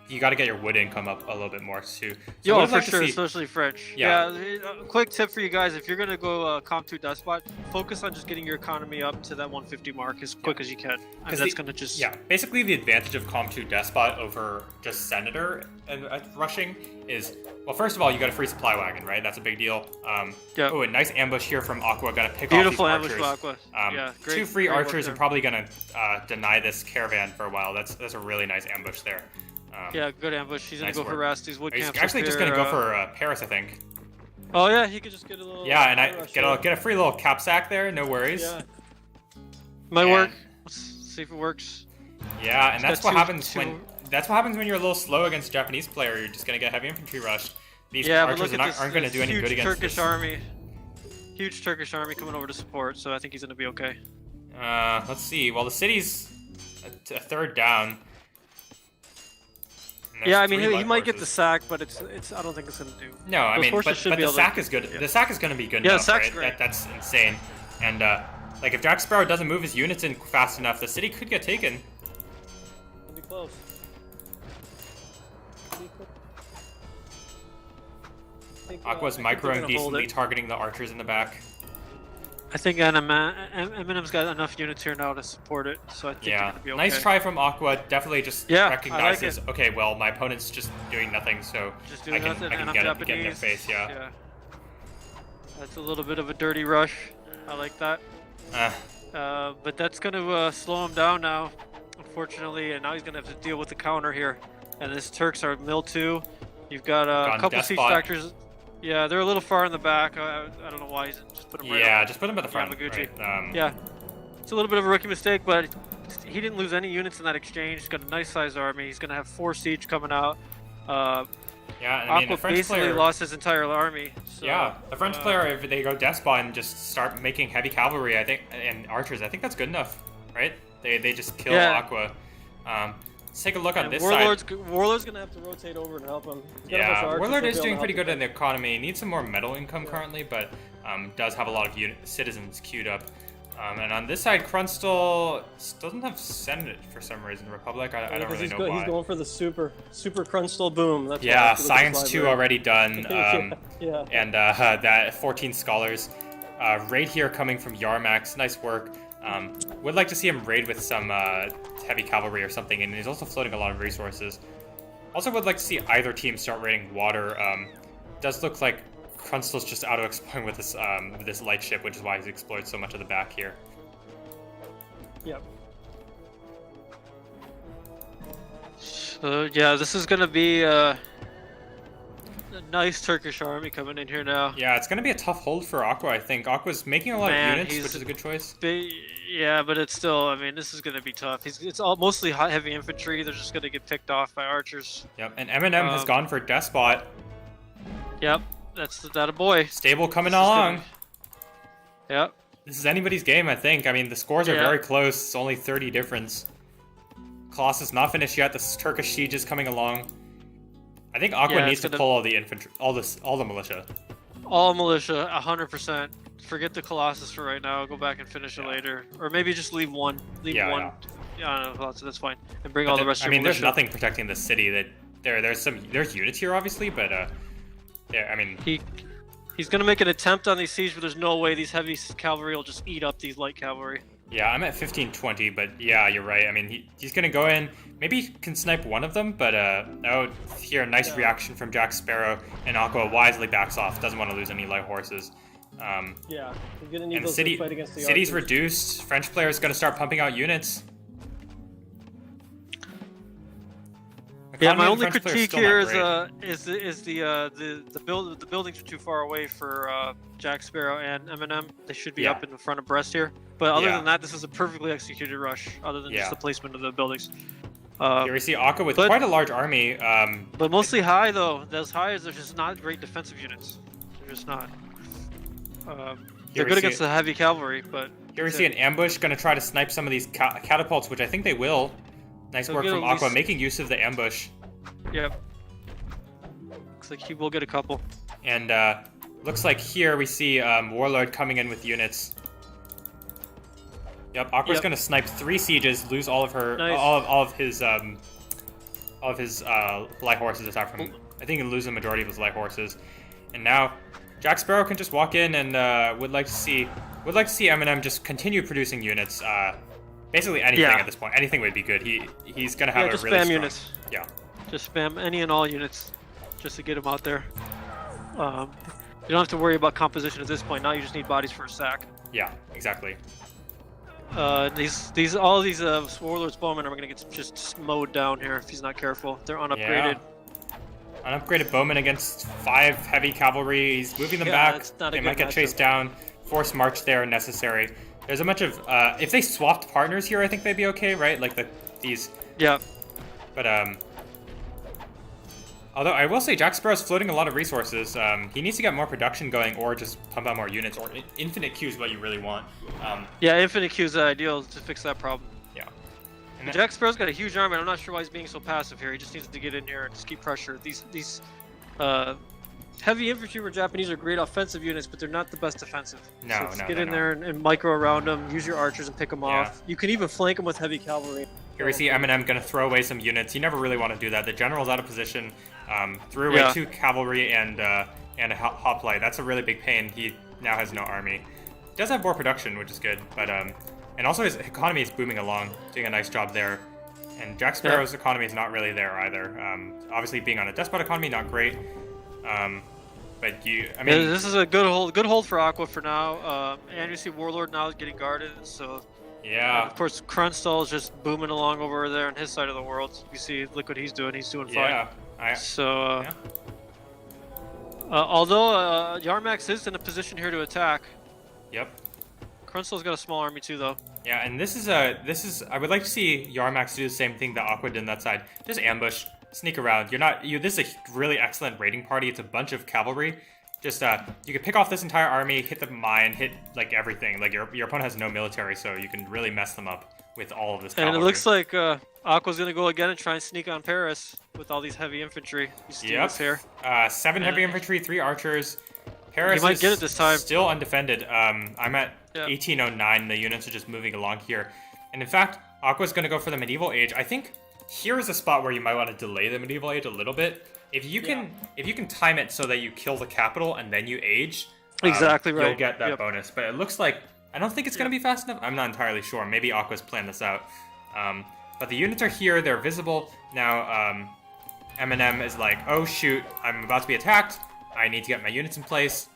you gotta get your wood income up a little bit more too. So for sure, especially French. Yeah. Quick tip for you guys: if you're gonna go Com2 Despot, focus on just getting your economy up to that 150 mark as quick as you can. And that's gonna just basically the advantage of Com2 Despot over just Senator and rushing is, well, first of all, you got a free supply wagon, right? That's a big deal. Oh, a nice ambush here from Aqua. Gonna pick off these archers. Beautiful ambush from Aqua. Great, 2 free archers are probably gonna deny this caravan for a while. That's a really nice ambush there. Good ambush. He's gonna go harass these wood camps. He's actually just gonna go for Paris, I think. Oh yeah, he could just get a little. Yeah, and I get a free little cap sack there. No worries. Yeah. Might work. Let's see if it works. Yeah, and that's what happens when you're a little slow against a Japanese player. You're just gonna get heavy infantry rushed. These archers aren't gonna do any good against Turkish army. Huge Turkish army coming over to support, so I think he's gonna be okay. Let's see. Well, the city's a third down. Yeah, I mean he might get the sack, but it's I don't think it's gonna do. No, I mean, but the sack is good. The sack is gonna be good. Yeah, enough, the sack's right? great. That's insane. And like if Jack Sparrow doesn't move his units in fast enough, the city could get taken. It'll be close. Aqua's microing decently, targeting the archers in the back. I think Eminem's got enough units here now to support it, so I think they're gonna be okay. Nice try from Aqua. Definitely just recognizes, okay, well, my opponent's just doing nothing, so I can get in their face, yeah. That's a little bit of a dirty rush. I like that. But that's going to slow him down now, unfortunately, and now he's going to have to deal with the counter here. And this Turks are mill 2. You've got a couple siege factors. Yeah, they're a little far in the back. I don't know why he didn't just put them right just put them at the front. Right. Yeah, it's a little bit of a rookie mistake, but he didn't lose any units in that exchange. He's got a nice sized army. He's gonna have 4 siege coming out. Yeah, I mean, Aqua the French basically player lost his entire army. So, yeah, the French player, if they go despot and just start making heavy cavalry, I think, and archers, I think that's good enough, right? They just kill Aqua. Let's take a look on this Warlord's, side. Warlord's gonna have to rotate over and help him. He's got a bunch of Yeah, archers Warlord that'll is be able doing to pretty help good him. in the economy. Needs some more metal income currently, but does have a lot of citizens queued up. And on this side, Krunstal doesn't have Senate for some reason. Republic, I don't really know why. He's going for the super Krunstal boom. That's Yeah, why. Science 2 already done. Yeah. And that 14 scholars. Raid here coming from Yarmax. Nice work. Would like to see him raid with some heavy cavalry or something, and he's also floating a lot of resources. Also would like to see either team start raiding water. Does look like Krunstal's just auto-exploring with this light ship, which is why he's explored so much of the back here. Yep. So yeah, this is gonna be a nice Turkish army coming in here now. Yeah, it's gonna be a tough hold for Aqua, I think. Aqua's making a lot of units, which is a good choice. Yeah, but it's still, I mean, this is gonna be tough. It's all mostly heavy infantry. They're just gonna get picked off by archers. Yep, and Eminem has gone for Despot. Yep, that's that a boy. Stable coming along. Yep. This is anybody's game, I think. I mean, the scores are very close. It's only 30 difference. Colossus not finished yet. The Turkish siege is coming along. I think Aqua needs to pull all the infantry, all the militia. All militia, 100%. Forget the Colossus for right now. Go back and finish it later, or maybe just leave one. Leave one. Yeah, I don't know. That's fine. And bring all the rest of your militia. There's nothing protecting the city. That there's units here, obviously, but I mean, he's gonna make an attempt on these siege, but there's no way these heavy cavalry will just eat up these light cavalry. Yeah, I'm at 1520, but yeah, you're right. I mean, he's gonna go in. Maybe he can snipe one of them, but oh, here a nice reaction from Jack Sparrow, and Aqua wisely backs off. Doesn't want to lose any light horses. Yeah, he's gonna need and those to fight against the city's archers. reduced. French player's gonna start pumping out units. Yeah, my only critique here is the buildings are too far away for Jack Sparrow and Eminem. They should be up in the front of Brest here. But other than that, this is a perfectly executed rush. Other than just the placement of the buildings. Here we see Aqua with quite a large army. But mostly high though. Those highs are just not great defensive units. They're just not. They're good against the heavy cavalry, but here we see an ambush. Going to try to snipe some of these catapults, which I think they will. Nice work from Aqua, making use of the ambush. Yep. Looks like he will get a couple. And looks like here we see Warlord coming in with units. Yep, Aqua's gonna snipe 3 sieges, lose all of her, all of his light horses aside from. I think he lose the majority of his light horses. And now Jack Sparrow can just walk in and would like to see Eminem just continue producing units. Basically anything at this point. Anything would be good. He's gonna have a just really spam strong units. Yeah. Just spam any and all units, just to get him out there. You don't have to worry about composition at this point. Now you just need bodies for a sack. Yeah, exactly. All these Warlord's bowmen are gonna get just mowed down here if he's not careful. They're unupgraded. Yeah. Unupgraded bowman against 5 heavy cavalry. He's moving them back. They might get chased down. Forced march there necessary. There's a bunch of if they swapped partners here, I think they'd be okay, right? Like these. Yeah. But although I will say Jack Sparrow's floating a lot of resources. He needs to get more production going, or just pump out more units, or infinite queues what you really want. Yeah, infinite queues are ideal to fix that problem. Yeah. And Jack Sparrow's got a huge army. I'm not sure why he's being so passive here. He just needs to get in here and just keep pressure. These heavy infantry or Japanese are great offensive units, but they're not the best defensive. No, so get in there and micro around them. Use your archers and pick them off. You can even flank them with heavy cavalry. Here we see Eminem gonna throw away some units. You never really want to do that. The general's out of position. Threw away 2 cavalry and a hoplite. That's a really big pain. He now has no army. He does have more production, which is good, but and also his economy is booming along, doing a nice job there. And Jack Sparrow's economy is not really there either. Obviously, being on a despot economy, not great. But this is a good hold for Aqua for now. And you see Warlord now is getting guarded, so. Yeah. Of course, Krunstal is just booming along over there on his side of the world. You see, look what he's doing. He's doing fine. Yeah. Although Yarmax is in a position here to attack. Yep. Krunsel's got a small army too, though. Yeah, and this is I would like to see Yarmax do the same thing that Aqua did on that side. Just ambush, sneak around. This is a really excellent raiding party. It's a bunch of cavalry. Just you can pick off this entire army, hit the mine, hit like everything. Like your opponent has no military, so you can really mess them up with all of this cavalry. And it looks like Aqua's gonna go again and try and sneak on Paris with all these heavy infantry. Yep. Here. 7 heavy infantry, 3 archers. Paris might get it this time. Still undefended. I'm at 1809. The units are just moving along here. And in fact, Aqua's going to go for the medieval age. I think here is a spot where you might want to delay the medieval age a little bit. If you can time it so that you kill the capital and then you age, exactly right, you'll get that bonus. But it looks like I don't think it's going to be fast enough. I'm not entirely sure. Maybe Aqua's planned this out. But the units are here. They're visible now. Eminem is like, oh shoot, I'm about to be attacked. I need to get my units in place.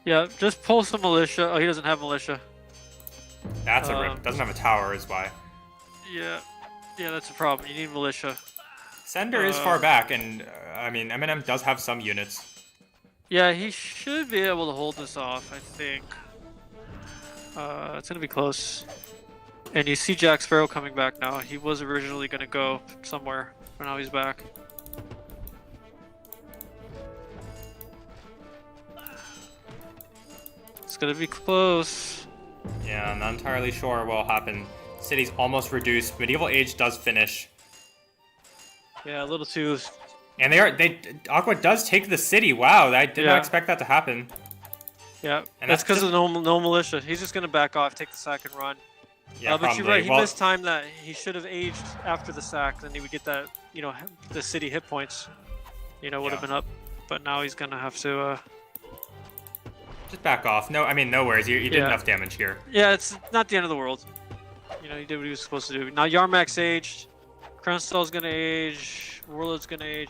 Yeah, just pull some militia. Oh, he doesn't have militia. That's a rip. Doesn't have a tower, is why. Yeah, that's a problem. You need militia. Sender is far back, and I mean, Eminem does have some units. Yeah, he should be able to hold this off, I think. It's gonna be close. And you see Jack Sparrow coming back now. He was originally gonna go somewhere, but now he's back. It's gonna be close. Yeah, I'm not entirely sure what will happen. City's almost reduced. Medieval age does finish. Yeah, a little too. And Aqua does take the city. Wow, I did not expect that to happen. Yeah, and that's because of no militia. He's just gonna back off, take the sack, and run. Yeah, but you're right. He missed time that he should have aged after the sack, then he would get that, the city hit points. Would have been up. But now he's gonna have to. Just back off. No, I mean, no worries. You did enough damage here. Yeah, it's not the end of the world. He did what he was supposed to do. Now Yarmax aged. Kronstal's gonna age. Warlord's gonna age.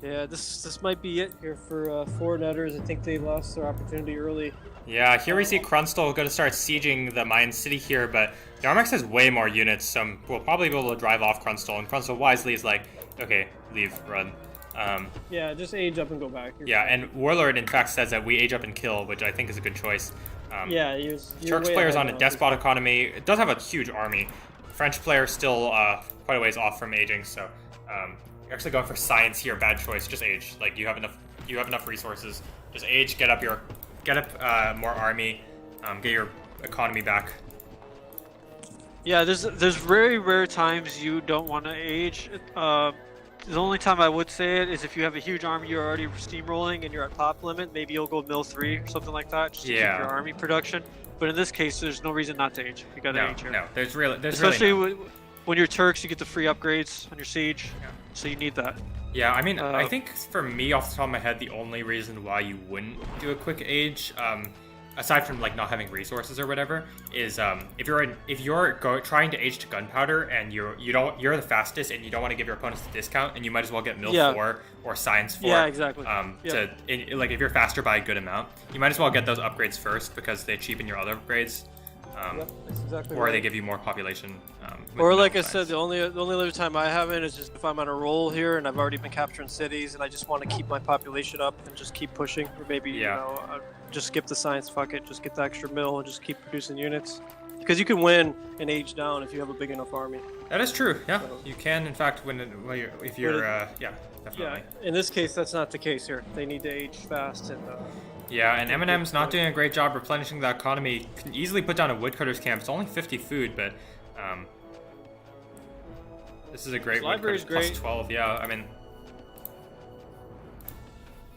Yeah, this might be it here for 4Netters. I think they lost their opportunity early. Yeah, here we see Krunstal going to start sieging the Mayan city here, but Yarmax has way more units, so we'll probably be able to drive off Krunstal, and Krunstal wisely is like, okay, leave, run. Yeah, just age up and go back. And Warlord in fact says that we age up and kill, which I think is a good choice. Turks player's on a despot economy. It does have a huge army. French player still quite a ways off from aging, so you're actually going for science here. Bad choice. Just age. Like you have enough resources. Just age. Get up more army. Get your economy back. Yeah, there's very rare times you don't want to age. The only time I would say it is if you have a huge army you're already steamrolling and you're at top limit. Maybe you'll go mill 3 or something like that just to keep your army production. But in this case, there's no reason not to age. You got to age here. No, there's really especially when you're Turks, you get the free upgrades on your siege, so you need that. Yeah, I mean, I think for me, off the top of my head, the only reason why you wouldn't do a quick age, aside from like not having resources or whatever, is if you're trying to age to gunpowder and you're the fastest and you don't want to give your opponents a discount, and you might as well get mill 4 or science 4. Yeah, exactly. Like if you're faster by a good amount, you might as well get those upgrades first because they cheapen your other upgrades. That's exactly or right. they give you more population. Or like I said, the only other time I have it is just if I'm on a roll here and I've already been capturing cities and I just want to keep my population up and just keep pushing, or maybe just skip the science, fuck it, just get the extra mill and just keep producing units. Because you can win and age down if you have a big enough army. That is true. Yeah, you can in fact win if you're definitely. Yeah, in this case, that's not the case here. They need to age fast and. Yeah, and Eminem's not doing a great job replenishing the economy. Can easily put down a woodcutter's camp. It's only 50 food, but this is a great woodcutter's plus 12. Yeah, I mean,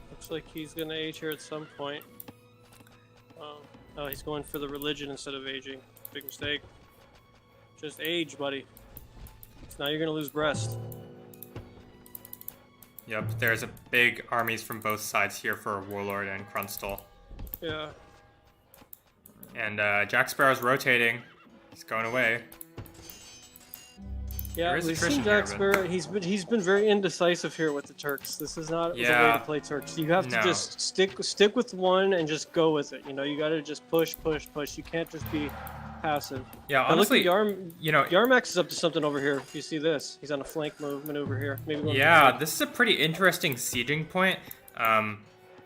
looks like he's gonna age here at some point. Oh, he's going for the religion instead of aging. Big mistake. Just age, buddy. So now you're gonna lose Brest. Yep, there's a big armies from both sides here for Warlord and Krunstal. Yeah. And Jack Sparrow's rotating. He's going away. Yeah, we've seen Jack Sparrow. He's been very indecisive here with the Turks. This is not the way to play Turks. You have to just stick with one and just go with it. You got to just push. You can't just be passive. Yeah, honestly, Yarmax is up to something over here. If you see this, he's on a flank maneuver here. Maybe. This is a pretty interesting sieging point.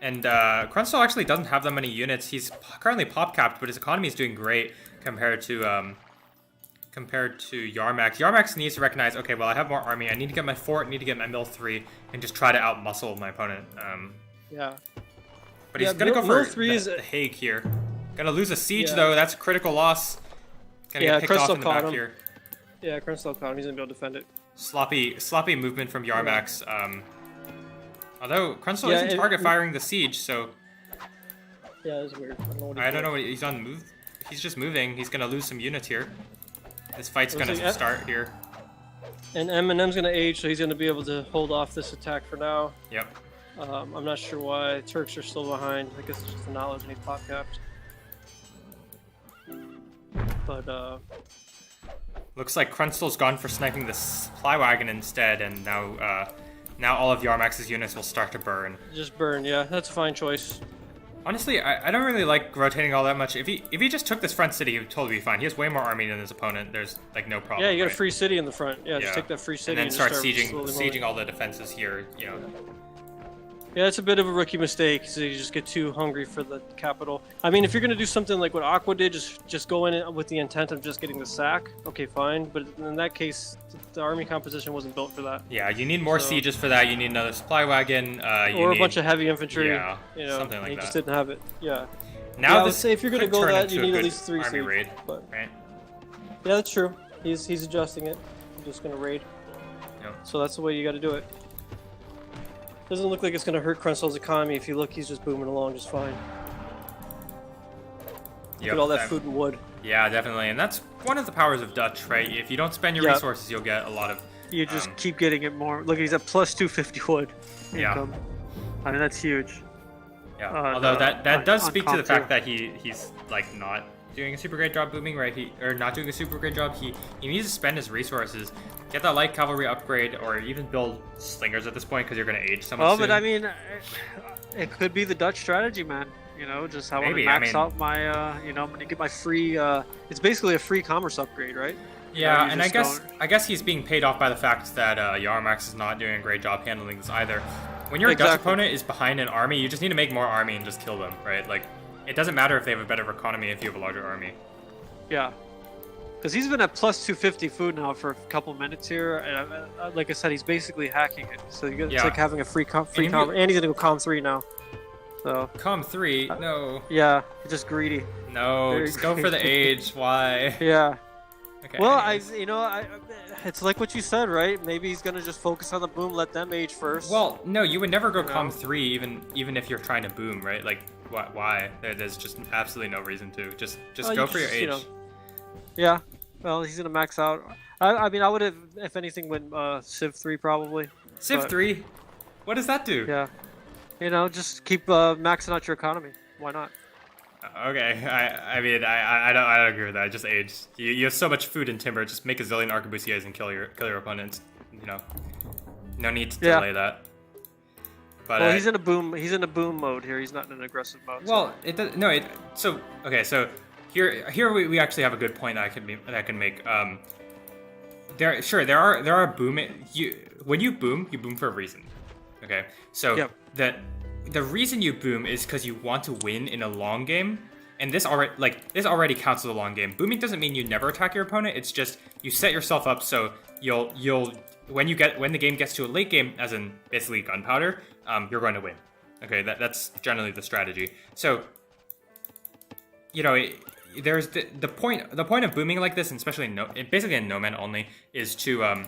And Krunstall actually doesn't have that many units. He's currently pop capped, but his economy is doing great compared to Yarmax. Yarmax needs to recognize, okay, well, I have more army. I need to get my fort, I need to get my mill 3, and just try to outmuscle my opponent. Yeah. But he's gonna go for the is Hague here. Gonna lose a siege though. That's a critical loss. Gonna get picked off in the back here. Yeah, Krunstall caught him. He's gonna be able to defend it. Sloppy movement from Yarmax. Although Krunstall isn't target firing the siege, so yeah, that's weird. I don't know what he's on move. He's just moving. He's gonna lose some units here. This fight's gonna start here. And Eminem's gonna age, so he's gonna be able to hold off this attack for now. Yep. I'm not sure why Turks are still behind. I guess it's just the knowledge and he's pop capped. But looks like Krunstall's gone for sniping the supply wagon instead, and now all of Yarmax's units will start to burn. Just burn, yeah. That's a fine choice. Honestly, I don't really like rotating all that much. If he just took this front city, he would totally be fine. He has way more army than his opponent. There's like no problem. Yeah, you got a free city in the front. Yeah, just take that free city and then start sieging moving. all the defenses here. You know. Yeah, it's a bit of a rookie mistake. So you just get too hungry for the capital. I mean, if you're gonna do something like what Aqua did, just go in with the intent of just getting the sack. Okay, fine. But in that case, the army composition wasn't built for that. Yeah, you need more sieges for that. You need another supply wagon. Or a bunch of heavy infantry. Yeah, you know, something like he that. just didn't have it. Yeah. Now I would say if you're gonna go that, you need at least 3 army sieges. raid, But right? yeah, that's true. He's adjusting it. I'm just gonna raid. Yep. So that's the way you got to do it. Doesn't look like it's going to hurt Krunstall's economy. If you look, he's just booming along just fine. Look at all that food and wood. Yeah, definitely. And that's one of the powers of Dutch, right? If you don't spend your resources, you'll get a lot of... You just keep getting it more. Look, he's at plus 250 wood income. Yeah. I mean, that's huge. Yeah, although that does speak to the fact that he's like not doing a super great job booming, right? Or not doing a super great job. He needs to spend his resources, get that light cavalry upgrade, or even build slingers at this point because you're going to age so much soon. But I mean, it could be the Dutch strategy, man. You know, just I want to max out my, you know, I'm going to get my free, it's basically a free commerce upgrade, right? Yeah, and I guess he's being paid off by the fact that Yarmax is not doing a great job handling this either. When your Dutch opponent is behind an army, you just need to make more army and just kill them, right? Like, it doesn't matter if they have a better economy if you have a larger army. Yeah. Because he's been at plus 250 food now for a couple minutes here, and like I said, he's basically hacking it. So it's like having a free and he's gonna go com 3 now. So com 3, no. Yeah, just greedy. No, just go for the age. Why? Yeah. Okay. Well, it's like what you said, right? Maybe he's gonna just focus on the boom, let them age first. Well, no, you would never go com 3 even if you're trying to boom, right? Like, why? There's just absolutely no reason to. Just go for your age. You know, yeah. Well, he's gonna max out. I mean, I would have, if anything, went Civ 3 probably. Civ 3? What does that do? Yeah. You know, just keep maxing out your economy. Why not? Okay, I mean, I don't agree with that. Just age. You have so much food and timber. Just make a zillion arquebusiers and kill your opponents. You know, no need to delay that. But well, he's in a boom. He's in a boom mode here. He's not in an aggressive mode. Well, so. It does no. It so okay. So here we actually have a good point that I can make. There are booming. When you boom for a reason. Okay, so the reason you boom is because you want to win in a long game, and this already counts as a long game. Booming doesn't mean you never attack your opponent. It's just you set yourself up so you'll when the game gets to a late game, as in basically gunpowder, you're going to win. Okay, that's generally the strategy. So you know, there's the point of booming like this, and especially basically in no man only, is to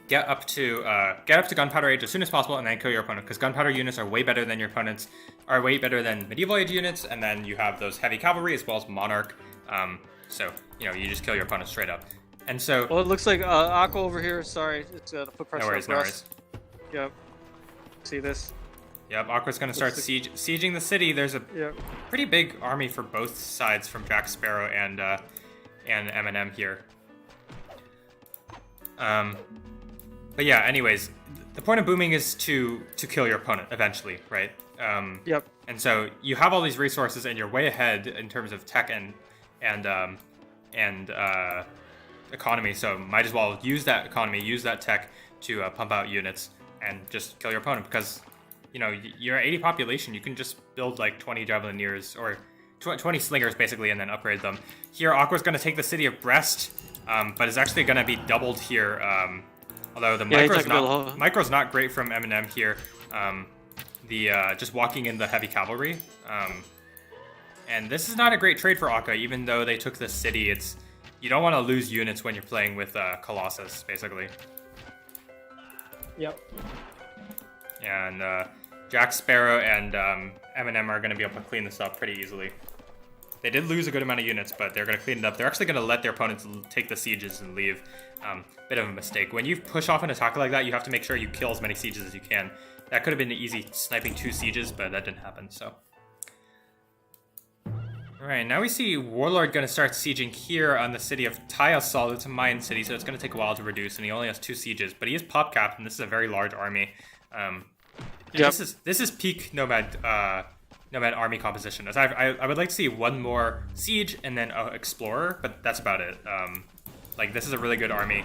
get up to gunpowder age as soon as possible, and then kill your opponent. Because gunpowder units are way better than your opponents, are way better than medieval age units, and then you have those heavy cavalry as well as monarch. So you know, you just kill your opponent straight up. And so, well, it looks like Aqua over here. Sorry, it's gonna put pressure on us. Yep. See this? Yep. Aqua's gonna start sieging the city. There's a pretty big army for both sides from Jack Sparrow and Eminem here. But yeah, anyways, the point of booming is to kill your opponent eventually, right? Yep. And so you have all these resources, and you're way ahead in terms of tech and economy. So might as well use that economy, use that tech to pump out units and just kill your opponent, because you're at 80 population. You can just build like 20 Javelineers or 20 Slingers basically, and then upgrade them. Here, Aqua's going to take the city of Brest, but it's actually going to be doubled here. Although the micro's not great from M&M here. Just walking in the heavy cavalry. And this is not a great trade for Aqua, even though they took the city. You don't want to lose units when you're playing with Colossus, basically. Yep. Yeah, and Jack Sparrow and M&M are going to be able to clean this up pretty easily. They did lose a good amount of units, but they're going to clean it up. They're actually going to let their opponents take the sieges and leave. Bit of a mistake. When you push off an attack like that, you have to make sure you kill as many sieges as you can. That could have been easy sniping 2 sieges, but that didn't happen, so. Alright, now we see Warlord going to start sieging here on the city of Tyasol. It's a Mayan city, so it's going to take a while to reduce, and he only has 2 sieges. But he is pop capped, and this is a very large army. Yep. This is peak Nomad army composition. As I would like to see one more siege and then Explorer, but that's about it. This is a really good army.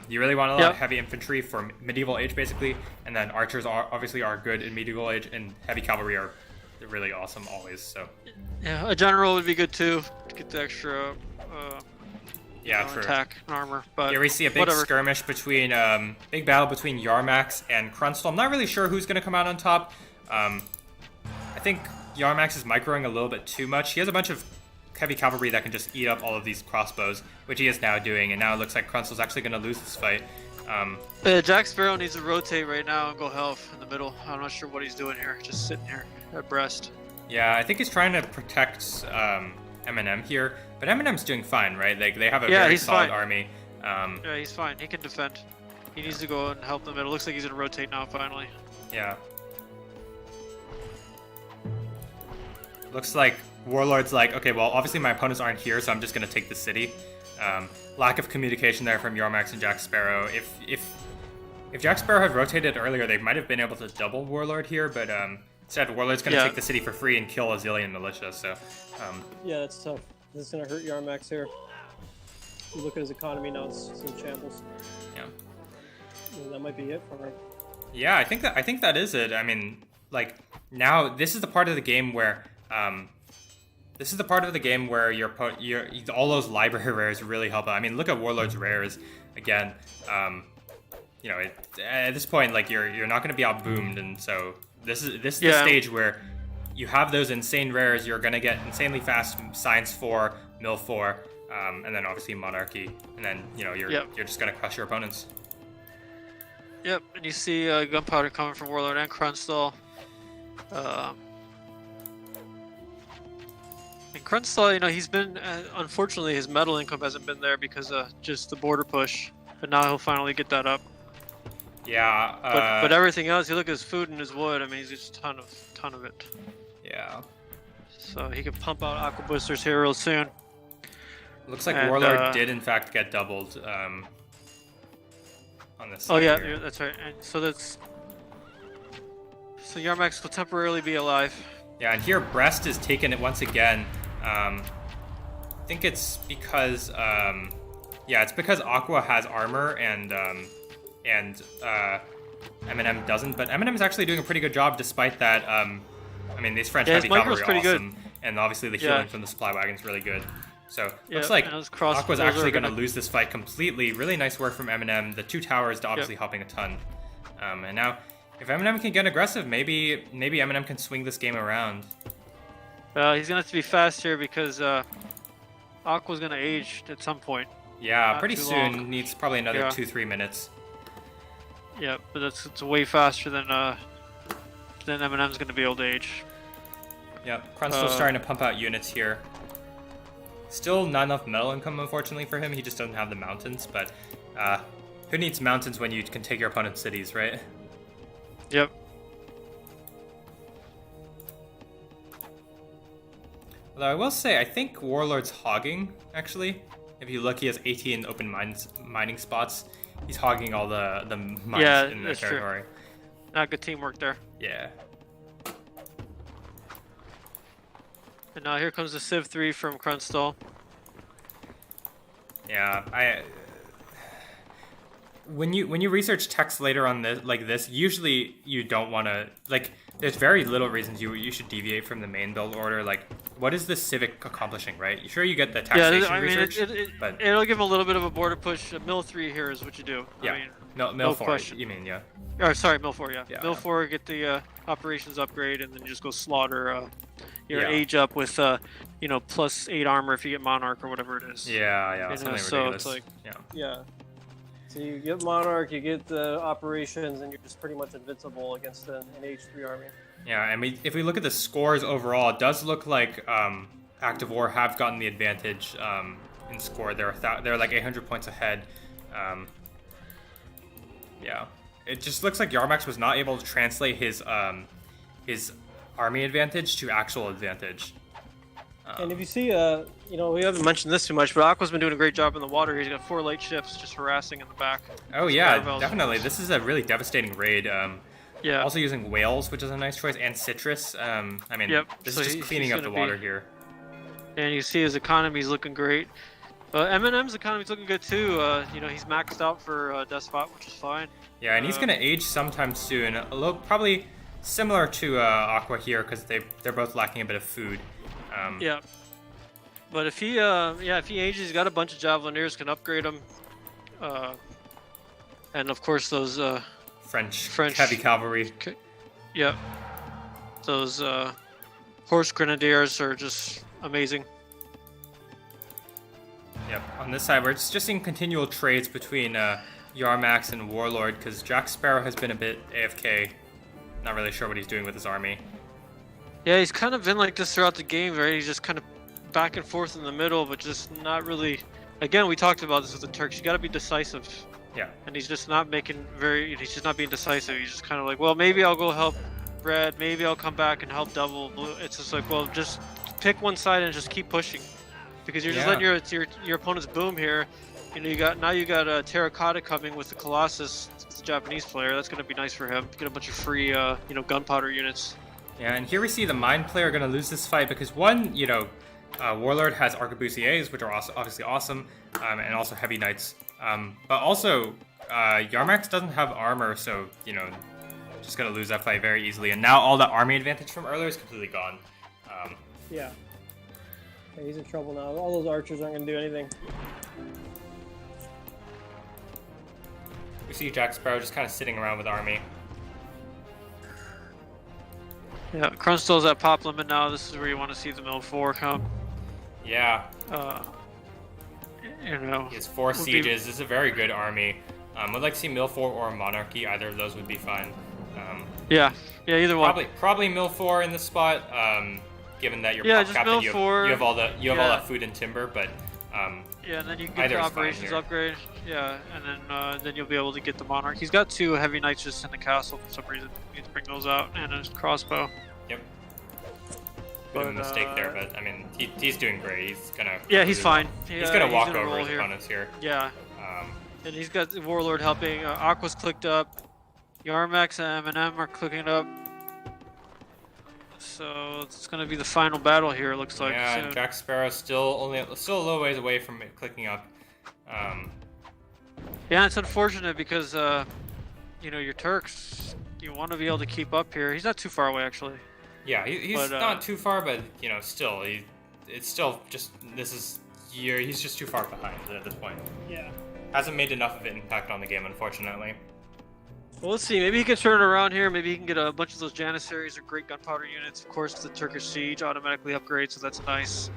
You really want a lot of heavy infantry for medieval age, basically, and then archers obviously are good in medieval age, and heavy cavalry are really awesome always. So yeah, a general would be good too to get the extra true. Attack and armor. But here we see a big skirmish between big battle between Yarmax and Krunstall. I'm not really sure who's going to come out on top. I think Yarmax is microing a little bit too much. He has a bunch of heavy cavalry that can just eat up all of these crossbows, which he is now doing, and now it looks like Krunstall's actually going to lose this fight. Jack Sparrow needs to rotate right now and go health in the middle. I'm not sure what he's doing here, just sitting here at Brest. Yeah, I think he's trying to protect M&M here, but M&M's doing fine, right? They have a very solid army. Yeah, he's fine. He can defend. He needs to go and help the middle. Looks like he's going to rotate now, finally. Yeah. Looks like Warlord's like, okay, well, obviously my opponents aren't here, so I'm just going to take the city. Lack of communication there from Yarmax and Jack Sparrow. If Jack Sparrow had rotated earlier, they might have been able to double Warlord here, but instead Warlord's going to take the city for free and kill a zillion militia, so... yeah, that's tough. This is going to hurt Yarmax here. You look at his economy now, it's in shambles. Yeah. And that might be it for him. Yeah, I think that is it. I mean, like, now, this is the part of the game where... your all those library rares really help out. I mean, look at Warlord's rares again. At this point, like you're not going to be outboomed, and so this is the stage where you have those insane rares. You're going to get insanely fast Science 4, Mill 4, and then obviously Monarchy, and then you're just going to crush your opponents. Yep, and you see gunpowder coming from Warlord and Krunstall. And Krunstall, he's been, unfortunately, his metal income hasn't been there because of just the border push. But now he'll finally get that up. Yeah. But everything else, you look at his food and his wood. I mean, he's just a ton of it. Yeah. So he can pump out Aqua Boosters here real soon. Looks like Warlord did in fact get doubled on this. Oh yeah, that's right. And so Yarmax will temporarily be alive. Yeah, and here Brest is taking it once again. I think it's because it's because Aqua has armor and M&M doesn't, but M&M is actually doing a pretty good job despite that. I mean, these French heavy cavalry are awesome, and obviously the healing from the supply wagon is really good. So looks like Aqua's actually going to lose this fight completely. Really nice work from M&M. The 2 towers obviously helping a ton. And now, if M&M can get aggressive, maybe M&M can swing this game around. He's going to have to be fast here because Aqua's going to age at some point. Yeah, pretty soon. Long. Needs probably another 2-3 minutes. Yeah, but it's way faster than M&M's going to be able to age. Yep, Krunstall's starting to pump out units here. Still not enough metal income, unfortunately, for him. He just doesn't have the mountains, but who needs mountains when you can take your opponent's cities, right? Yep. Although I will say, I think Warlord's hogging, actually. If you look, he has 18 open mining spots. He's hogging all the mines in the territory. True. Not good teamwork there. Yeah. And now here comes the Civ 3 from Krunstall. Yeah, when you research text later on this like this, usually you don't want to like. There's very little reasons you should deviate from the main build order. Like, what is the Civic accomplishing, right? Sure, you get the taxation research, but it'll give him a little bit of a border push. Mill 3 here is what you do. Yeah. I mean, Mill no 4, question. you mean, yeah. Oh, sorry, Mill 4, yeah. Yeah, Mill yeah. 4, get the operations upgrade, and then you just go slaughter your Yeah. age up with, plus 8 armor if you get Monarch or whatever it is. Yeah, You know, something so ridiculous. it's like- yeah. Yeah. So you get Monarch, you get the operations, and you're just pretty much invincible against an H3 army. Yeah, and if we look at the scores overall, it does look like Active War have gotten the advantage in score. They're like 800 points ahead. Yeah, it just looks like Yarmax was not able to translate his army advantage to actual advantage. And if you see, we haven't mentioned this too much, but Aqua's been doing a great job in the water. He's got 4 light ships just harassing in the back. Oh yeah, Caravels. definitely. This is a really devastating raid. Yeah. Also using whales, which is a nice choice, and citrus. I mean, Yep, this so is just he's cleaning up the gonna water be- here. And you see his economy's looking great. Eminem's economy's looking good too. He's maxed out for Despot, which is fine. Yeah, and he's gonna age sometime soon. Although probably similar to Aqua here, because they're both lacking a bit of food. Yeah. But if he ages, he's got a bunch of Javelineers, can upgrade him. And of course those French heavy cavalry. yeah, those horse grenadiers are just amazing. Yep. On this side, we're just seeing continual trades between Yarmax and Warlord, because Jack Sparrow has been a bit AFK. Not really sure what he's doing with his army. Yeah, he's kind of been like this throughout the game, right? He's just kind of back and forth in the middle, but just not really. Again, we talked about this with the Turks. You got to be decisive. Yeah. And he's just not he's just not being decisive. He's just kind of like, well, maybe I'll go help red, maybe I'll come back and help double blue. It's just like, well, just pick one side and just keep pushing, because you're just letting your opponents boom here. You got Terracotta coming with the Colossus, the Japanese player. That's gonna be nice for him. Get a bunch of free, gunpowder units. Yeah, and here we see the Mind player going to lose this fight because one, Warlord has Arquebusiers, which are also obviously awesome, and also Heavy Knights. But also, Yarmax doesn't have armor, so, just going to lose that fight very easily. And now all the army advantage from earlier is completely gone. Yeah, he's in trouble now. All those archers aren't going to do anything. We see Jack Sparrow just kind of sitting around with army. Yeah, Krunstall's at pop limit now. This is where you want to see the Mill 4 come. Yeah. He has 4 sieges. This is a very good army. Would like to see Mill 4 or Monarchy. Either of those would be fine. Yeah, either one. Probably Mill 4 in this spot. Given that you're just captain, Mill you 4. have all that food and timber, but yeah, and then you can get the operations upgrade. Yeah, and then you'll be able to get the Monarch. He's got 2 Heavy Knights just in the castle for some reason. You need to bring those out, and a crossbow. Yep. Bit of a mistake there, but I mean, he's doing great. He's gonna. Yeah, he's fine. He's gonna walk gonna over his here. opponents here. Yeah. And he's got the Warlord helping. Aqua's clicked up. Yarmax and Eminem are clicking up. So it's gonna be the final battle here. It looks like. Yeah, soon. and Jack Sparrow still a little ways away from it clicking up. Yeah, it's unfortunate because your Turks, you want to be able to keep up here. He's not too far away actually. Yeah, he's not too far, but still, it's still just he's just too far behind at this point. Yeah. Hasn't made enough of an impact on the game, unfortunately. Well, let's see. Maybe he can turn it around here. Maybe he can get a bunch of those Janissaries or great gunpowder units. Of course, the Turkish siege automatically upgrades, so that's nice.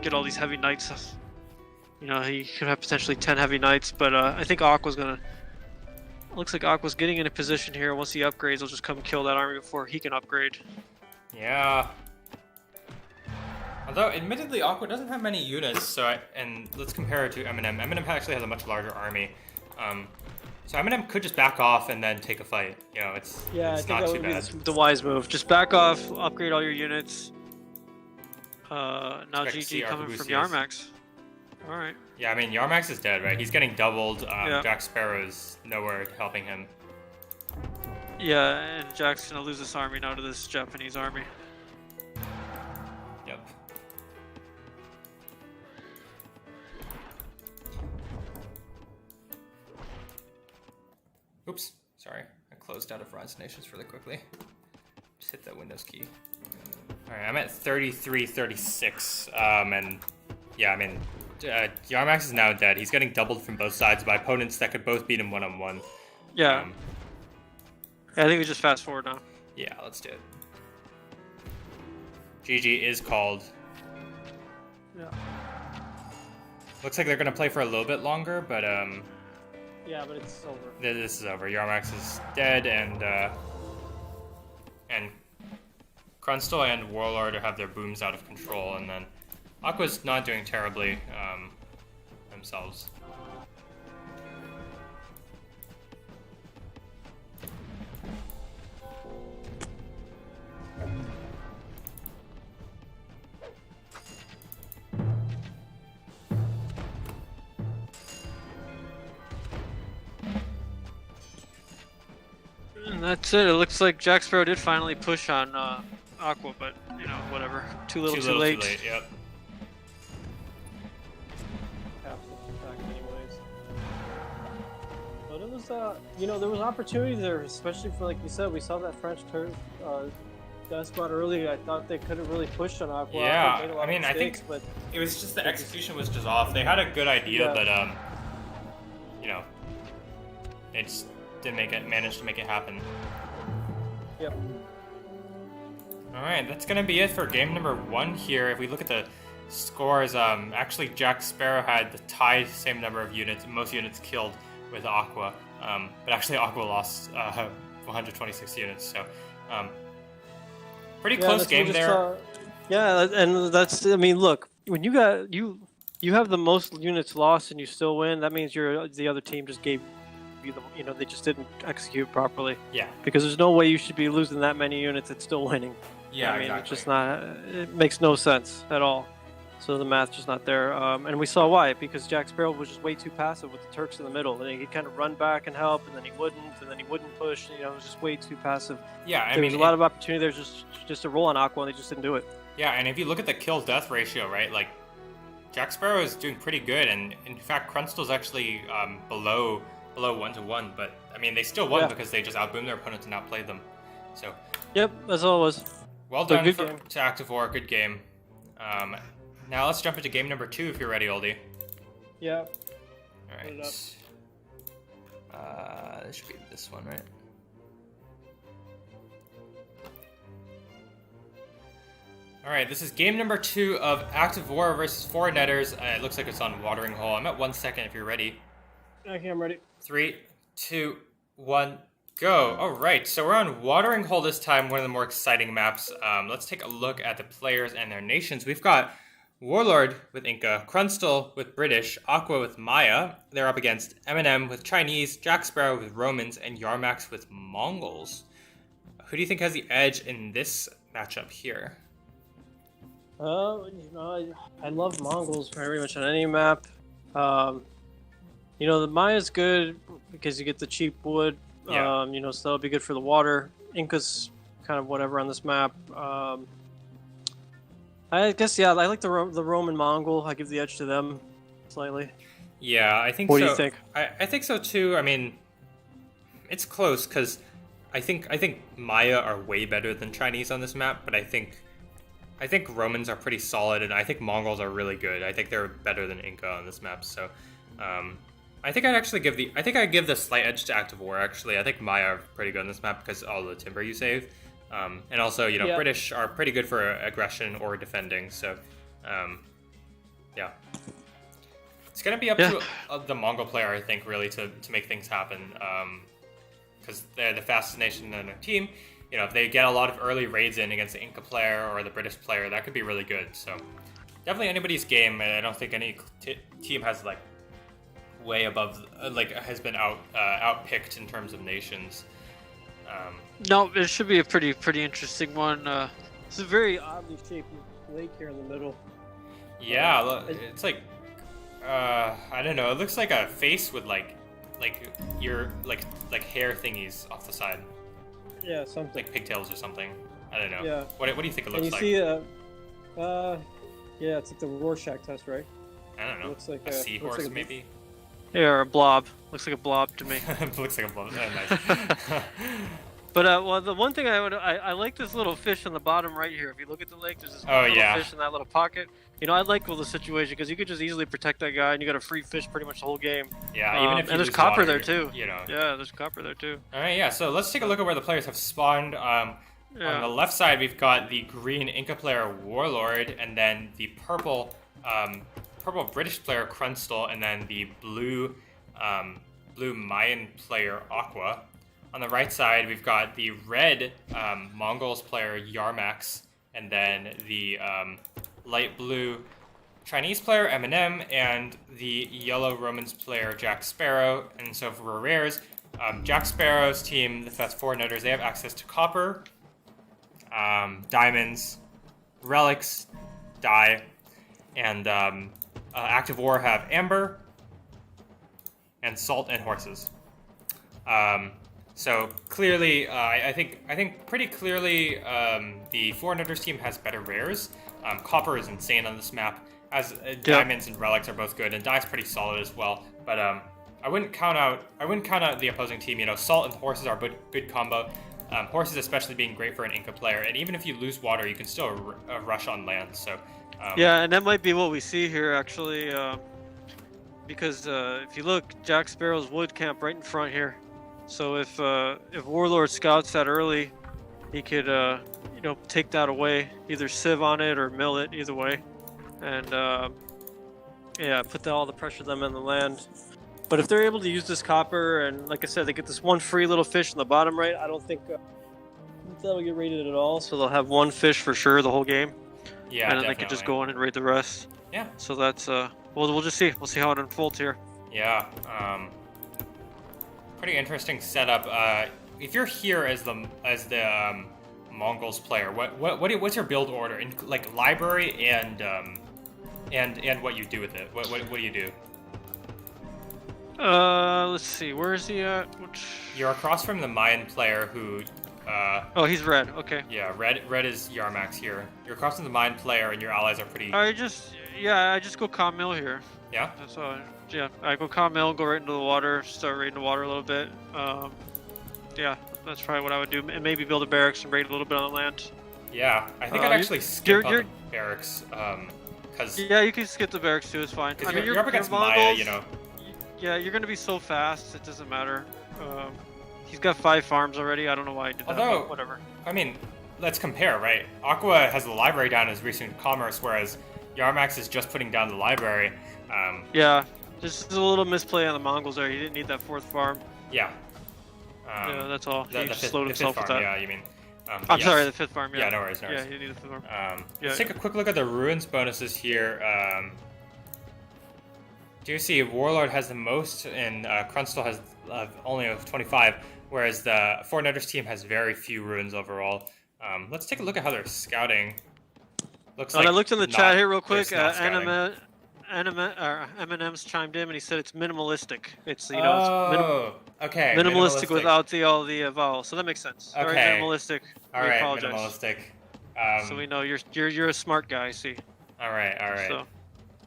Get all these heavy knights. He could have potentially 10 heavy knights, but I think Aqua's gonna. Looks like Aqua's getting in a position here. Once he upgrades, he'll just come and kill that army before he can upgrade. Yeah. Although, admittedly, Aqua doesn't have many units, and let's compare it to Eminem. Eminem actually has a much larger army. So Eminem could just back off and then take a fight. It's I think not that too would bad. be The wise move. Just back off, upgrade all your units. Now Expect to see GG coming from Arquebusiers. Yarmax. Alright. Yeah, I mean, Yarmax is dead, right? He's getting doubled. Yeah. Jack Sparrow's nowhere helping him. Yeah, and Jack's gonna lose this army now to this Japanese army. Yep. Oops, sorry. I closed out of France Nations really quickly. Just hit that Windows key. All right, I'm at 33-36. And yeah, I mean, Yarmax is now dead. He's getting doubled from both sides by opponents that could both beat him one-on-one. Yeah. I think we just fast forward now. Yeah, let's do it. GG is called. Yeah. Looks like they're gonna play for a little bit longer, but Yeah, but it's over. this is over. Yarmax is dead, and Krunstel and Warlord have their booms out of control, and then Aqua's not doing terribly themselves. And that's it. It looks like Jack Sparrow did finally push on Aqua, but you know, whatever. Too little, too late. Yep. Anyways. But it was, you know, there was opportunity there, especially for, like you said, we saw that French turf death spot earlier. I thought they could have really pushed on Aqua. Yeah, I mean, mistakes, I think but it was just the execution was just off. They had a good idea, but you know, they just didn't manage to make it happen. Yep. All right, that's gonna be it for game number 1 here. If we look at the scores, actually Jack Sparrow had the same number of units, most units killed with Aqua, but actually Aqua lost 126 units. So pretty close game there. Yeah, and that's, I mean, look, when you got you have the most units lost and you still win, that means the other team just gave you the, you know, they just didn't execute properly. Yeah. Because there's no way you should be losing that many units and still winning. Yeah, I mean, exactly. it's just not, it makes no sense at all. So the math's just not there. And we saw why, because Jack Sparrow was just way too passive with the Turks in the middle. And he'd kind of run back and help, and then he wouldn't push. You know, it was just way too passive. Yeah, I there mean, was a lot of opportunity there just to roll on Aqua, and they just didn't do it. Yeah, and if you look at the kill-death ratio, right, like, Jack Sparrow is doing pretty good, and in fact, Krunstel's actually below 1-to-1, but, I mean, they still won because they just outboomed their opponents and outplayed them. So. Yep, that's all it was. Well done to Active War, good game. Now let's jump into game number 2 if you're ready, Oldie. Yeah. Alright. This should be this one, right? Alright, this is game number 2 of Active War versus 4Netters. It looks like it's on Watering Hole. I'm at 1 second if you're ready. Okay, I'm ready. 3, 2, 1, go. Alright, so we're on Watering Hole this time, one of the more exciting maps. Let's take a look at the players and their nations. We've got Warlord with Inca, Krunstel with British, Aqua with Maya. They're up against M&M with Chinese, Jack Sparrow with Romans, and Yarmax with Mongols. Who do you think has the edge in this matchup here? You know, I love Mongols very much on any map. You know, the Maya's good because you get the cheap wood. Yeah. You know, so that'll be good for the water. Inca's kind of whatever on this map. I guess, yeah, I like the Roman Mongol. I give the edge to them slightly. Yeah, I think so. so. What do you think? I think so too. I mean, it's close because I think Maya are way better than Chinese on this map, but I think Romans are pretty solid, and I think Mongols are really good. I think they're better than Inca on this map. So, I think I'd give the slight edge to Active War. Actually, I think Maya are pretty good on this map because all the timber you save. And also, you know, British are pretty good for aggression or defending, so, yeah. It's going to be up to the Mongol player, I think, really, to make things happen, because they're the fastest nation in their team. You know, if they get a lot of early raids in against the Inca player or the British player, that could be really good, so definitely anybody's game, and I don't think any team has, like, way above, has been outpicked in terms of nations. No, it should be a pretty interesting one. It's a very oddly shaped lake here in the middle. Yeah, it's like, I don't know. It looks like a face with like hair thingies off the side. Yeah, something. Like pigtails or something. I don't know. Yeah. What do you think it looks like? And you see, yeah, it's like the Rorschach test, right? I don't know. It looks like a seahorse, maybe. Yeah, or a blob. Looks like a blob to me. Looks like a blob. Nice. But well, the one thing I like this little fish on the bottom right here. If you look at the lake, there's this Oh, little yeah. fish in that little pocket. You know, I like the situation because you could just easily protect that guy, and you got a free fish pretty much the whole game. Yeah, even if you and there's lose copper water, there too. You know. Yeah, there's copper there too. All right, yeah. So let's take a look at where the players have spawned. On the left side, we've got the green Inca player Warlord, and then the purple British player Crunstal, and then the blue Mayan player Aqua. On the right side, we've got the red Mongols player Yarmax, and then the light blue Chinese player Eminem, and the yellow Romans player Jack Sparrow. And so for rares, Jack Sparrow's team, that's 4Netters, they have access to copper, diamonds, relics, dye, and Active War have amber, and salt and horses. So clearly, I think pretty clearly, the 4Netters team has better rares. Copper is insane on this map, as diamonds and relics are both good, and dye's pretty solid as well. But I wouldn't count out the opposing team. You know, salt and horses are a good combo. Horses especially being great for an Inca player, and even if you lose water, you can still rush on land. So yeah, and that might be what we see here actually, because if you look, Jack Sparrow's wood camp right in front here. So if Warlord scouts that early, he could you know, take that away, either sieve on it or mill it, either way, and yeah, put all the pressure them in the land. But if they're able to use this copper, and like I said, they get this one free little fish in the bottom right, I don't think that'll get raided at all. So they'll have one fish for sure the whole game. Yeah, and then definitely. they could just go in and raid the rest. Yeah. So that's we'll just see. We'll see how it unfolds here. Yeah. Pretty interesting setup. If you're here as the Mongols player, what's your build order in like library and what you do with it? What do you do? Let's see. Where is he at? You're across from the Mayan player who. Oh, he's red. Okay. Yeah, red is Yarmax here. You're across from the Mayan player, and your allies are pretty. I just go calm mill here. Yeah. That's all. Yeah, I go calm mill, go right into the water, start raiding the water a little bit. Yeah, that's probably what I would do, and maybe build a barracks and raid a little bit on the land. Yeah, I think I'd actually skip on the barracks, because. Yeah, you can skip the barracks too. It's fine. I mean, you're up against Maya, you know. Yeah, you're gonna be so fast. It doesn't matter. He's got 5 farms already. I don't know why he did that, but whatever. I mean, let's compare, right? Aqua has the library down as recent commerce, whereas Yarmax is just putting down the library. Yeah, just a little misplay on the Mongols there. He didn't need that 4th farm. Yeah. Yeah, that's all. He just slowed the himself fifth with farm, that. Yeah, you mean. I'm sorry, the 5th farm. Yeah, yeah, no worries. Yeah, he needed the 5th farm. Let's take a quick look at the ruins bonuses here. Do you see Warlord has the most, and Crunstal has only 25, whereas the 4Netters team has very few ruins overall. Let's take a look at how they're scouting. Looks like I looked in the chat here real quick. Scouting. Eminem's chimed in and he said it's minimalistic. It's it's okay. minimalistic without all the vowels, so that makes sense. Okay. All right, minimalistic. All we right, apologize. minimalistic. So we know you're a smart guy. I see. All right. So,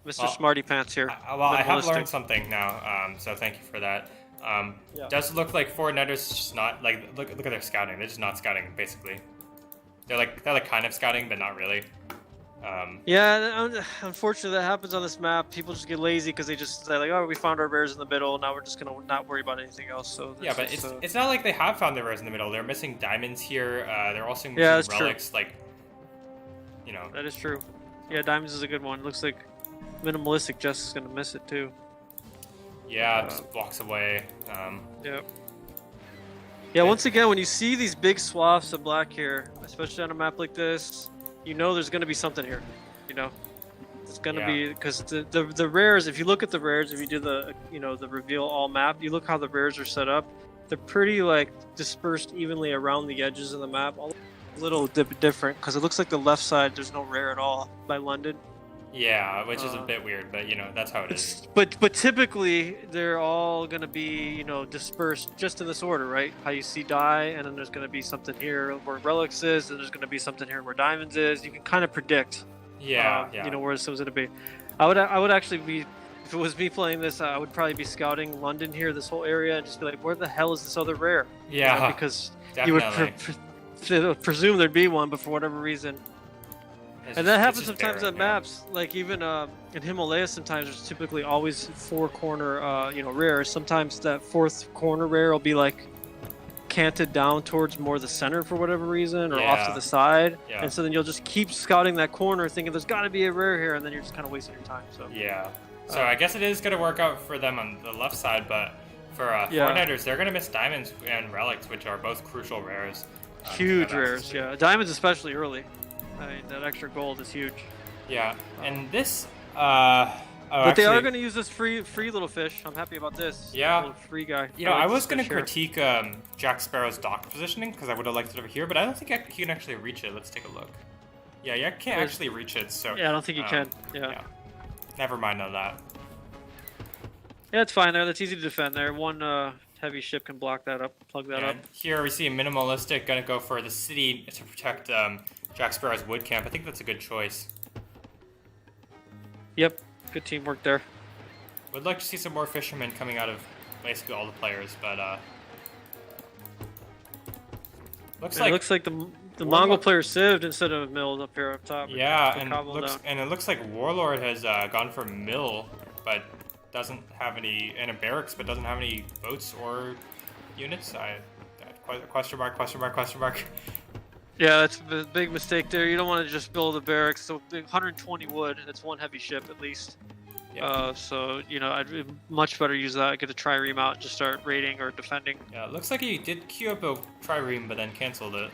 Mr. Smarty Pants here. I have learned something now. So thank you for that. Does look like 4Netters just not like look at their scouting. They're just not scouting basically. They're like kind of scouting, but not really. Yeah, unfortunately that happens on this map. People just get lazy because they just say like, oh, we found our bears in the middle. Now we're just gonna not worry about anything else. So yeah, but it's not like they have found their bears in the middle. They're missing diamonds here. They're also missing relics. True. Like, you know. That is true. Yeah, diamonds is a good one. Looks like minimalistic Jess is gonna miss it too. Yeah, just walks away. Yep. Yeah, once again, when you see these big swaths of black here, especially on a map like this, you know there's going to be something here. You know, it's going to be because the rares. If you look at the rares, if you do the the reveal all map, you look how the rares are set up. They're pretty like dispersed evenly around the edges of the map. A little different because it looks like the left side there's no rare at all by London. Yeah, which is a bit weird, but that's how it is. But typically they're all gonna be dispersed just in this order, right? How you see dye, and then there's gonna be something here where relics is, and there's gonna be something here where diamonds is. You can kind of predict. Yeah. Where this was gonna be. I would actually be if it was me playing this, I would probably be scouting London here, this whole area, and just be like, where the hell is this other rare? Yeah, You know, because you definitely. would presume there'd be one, but for whatever reason. It's And that just- happens it's just sometimes barren, on yeah. maps, like even in Himalaya. Sometimes there's typically always four corner, rares. Sometimes that fourth corner rare will be like canted down towards more the center for whatever reason, or off to Yeah. the side. Yeah. And so then you'll just keep scouting that corner, thinking there's got to be a rare here, and then you're just kind of wasting your time. So Yeah. So I guess it is going to work out for them on the left side, but for Yeah. 4Netters, they're going to miss diamonds and relics, which are both crucial rares. to huge have access rares, to. yeah. Diamonds especially early. I mean, that extra gold is huge. Yeah, and this. But they are going to use this free little fish. I'm happy about this. Yeah. Little free guy. You know, like I this was going to fish here. critique Jack Sparrow's dock positioning because I would have liked it over here, but I don't think he can actually reach it. Let's take a look. Yeah, you can't There's- actually reach it, so. Yeah, I don't think you can. Yeah. Never mind on that. Yeah, it's fine there. That's easy to defend there. One heavy ship can block that up, plug that up. And here we see Minimalistic going to go for the city to protect Jack Sparrow's wood camp. I think that's a good choice. Yep, good teamwork there. Would like to see some more fishermen coming out of basically all the players, but looks And like it looks like the Warlock- Mongol player sieved instead of milled up here up top. yeah, The and cobbled down. it looks like Warlord has gone for mill, but doesn't have any, and a barracks, but doesn't have any boats or units. Question mark. Yeah, that's a big mistake there. You don't want to just build a barracks. So 120 wood, that's one heavy ship at least. Yeah. So, I'd much better use that. Get the trireme out and just start raiding or defending. Yeah, it looks like he did queue up a trireme, but then canceled it.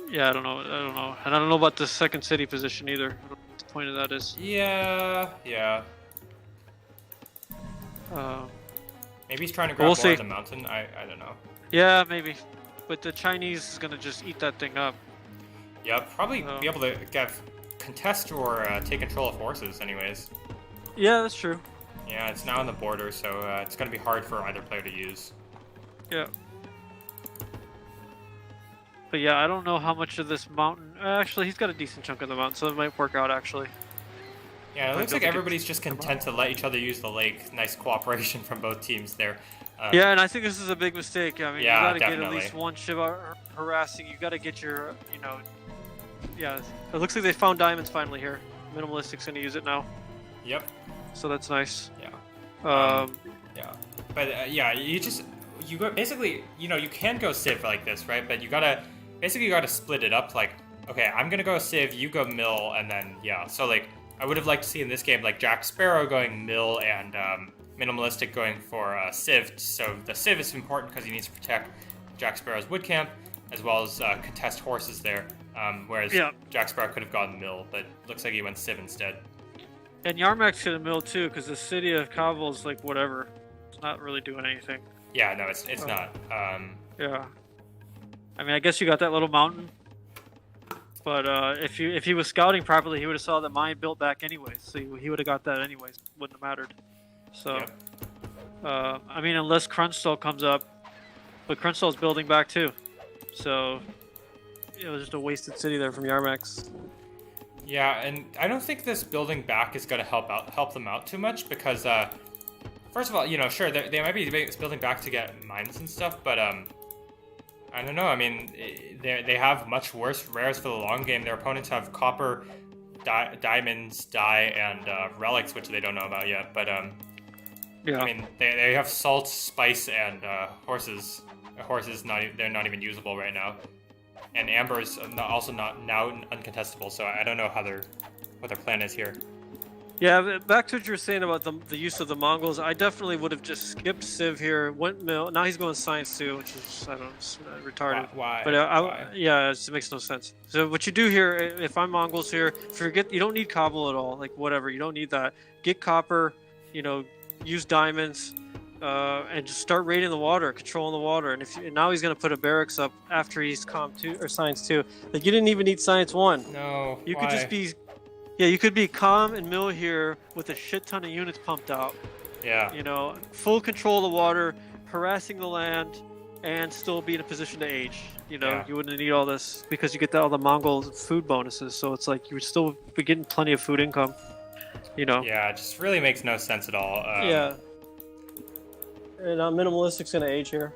Yeah, I don't know. And I don't know about the second city position either. I don't know what the point of that is. Yeah. Maybe he's trying to grab We'll more see. of the mountain. I don't know. Yeah, maybe. But the Chinese is going to just eat that thing up. Yeah, probably Oh. be able to contest or take control of horses anyways. Yeah, that's true. Yeah, it's now on the border, so it's going to be hard for either player to use. Yeah. But yeah, I don't know how much of this mountain... Actually, he's got a decent chunk of the mountain, so it might work out, actually. Yeah, it I looks don't like think everybody's just content to let each other use the lake. Nice cooperation from both teams there. Yeah, and I think this is a big mistake. I mean, Yeah, you gotta get at definitely. least one ship out harassing. You gotta get your, Yeah, it looks like they found diamonds finally here. Minimalistic's gonna use it now, Yep. so that's nice. Yeah. Yeah. But basically, you can go civ like this, right? But you gotta split it up. Like, okay, I'm gonna go civ, you go mill, and then yeah. So like, I would have liked to see in this game like Jack Sparrow going mill and Minimalistic going for civ. So the civ is important because he needs to protect Jack Sparrow's wood camp as well as contest horses there. Whereas Yeah. Jack Sparrow could have gone mill, but looks like he went civ instead. And Yarmak's gonna mill too, because the city of Kabul's like whatever. It's not really doing anything. Yeah, no, it's Oh. not. Yeah. I mean, I guess you got that little mountain. But if he was scouting properly, he would have saw that mine built back anyways. So he would have got that anyways. Wouldn't have mattered. So, Yep. I mean, unless Crunchstall comes up, but Crunchstall's building back too. So, it was just a wasted city there from Yarmax. Yeah, and I don't think this building back is going to help them out too much because, first of all, sure they might be building back to get mines and stuff, but I don't know. I mean, they have much worse rares for the long game. Their opponents have copper, diamonds, dye, and relics, which they don't know about yet. But Yeah. I mean, they have salt, spice, and horses. Horses they're not even usable right now. And amber's also not now uncontestable, so I don't know what their plan is here. Yeah, but back to what you were saying about the use of the Mongols. I definitely would have just skipped Civ here, went mill. Now he's going science too, which is, I don't know, it's, retarded. Why? But Why? yeah, it makes no sense. So what you do here, if I'm Mongols here, you don't need cobble at all. Like whatever, you don't need that. Get copper, use diamonds, and just start raiding the water, controlling the water. And now he's gonna put a barracks up after he's Comm 2 or Science 2. Like you didn't even need Science 1. No. You why? could just be, yeah, you could be calm and mill here with a shit ton of units pumped out. Yeah. Full control of the water, harassing the land, and still be in a position to age. Yeah. You wouldn't need all this because you get all the Mongol food bonuses. So it's like you would still be getting plenty of food income. You know. Yeah, it just really makes no sense at all. Yeah. And minimalistic's gonna age here.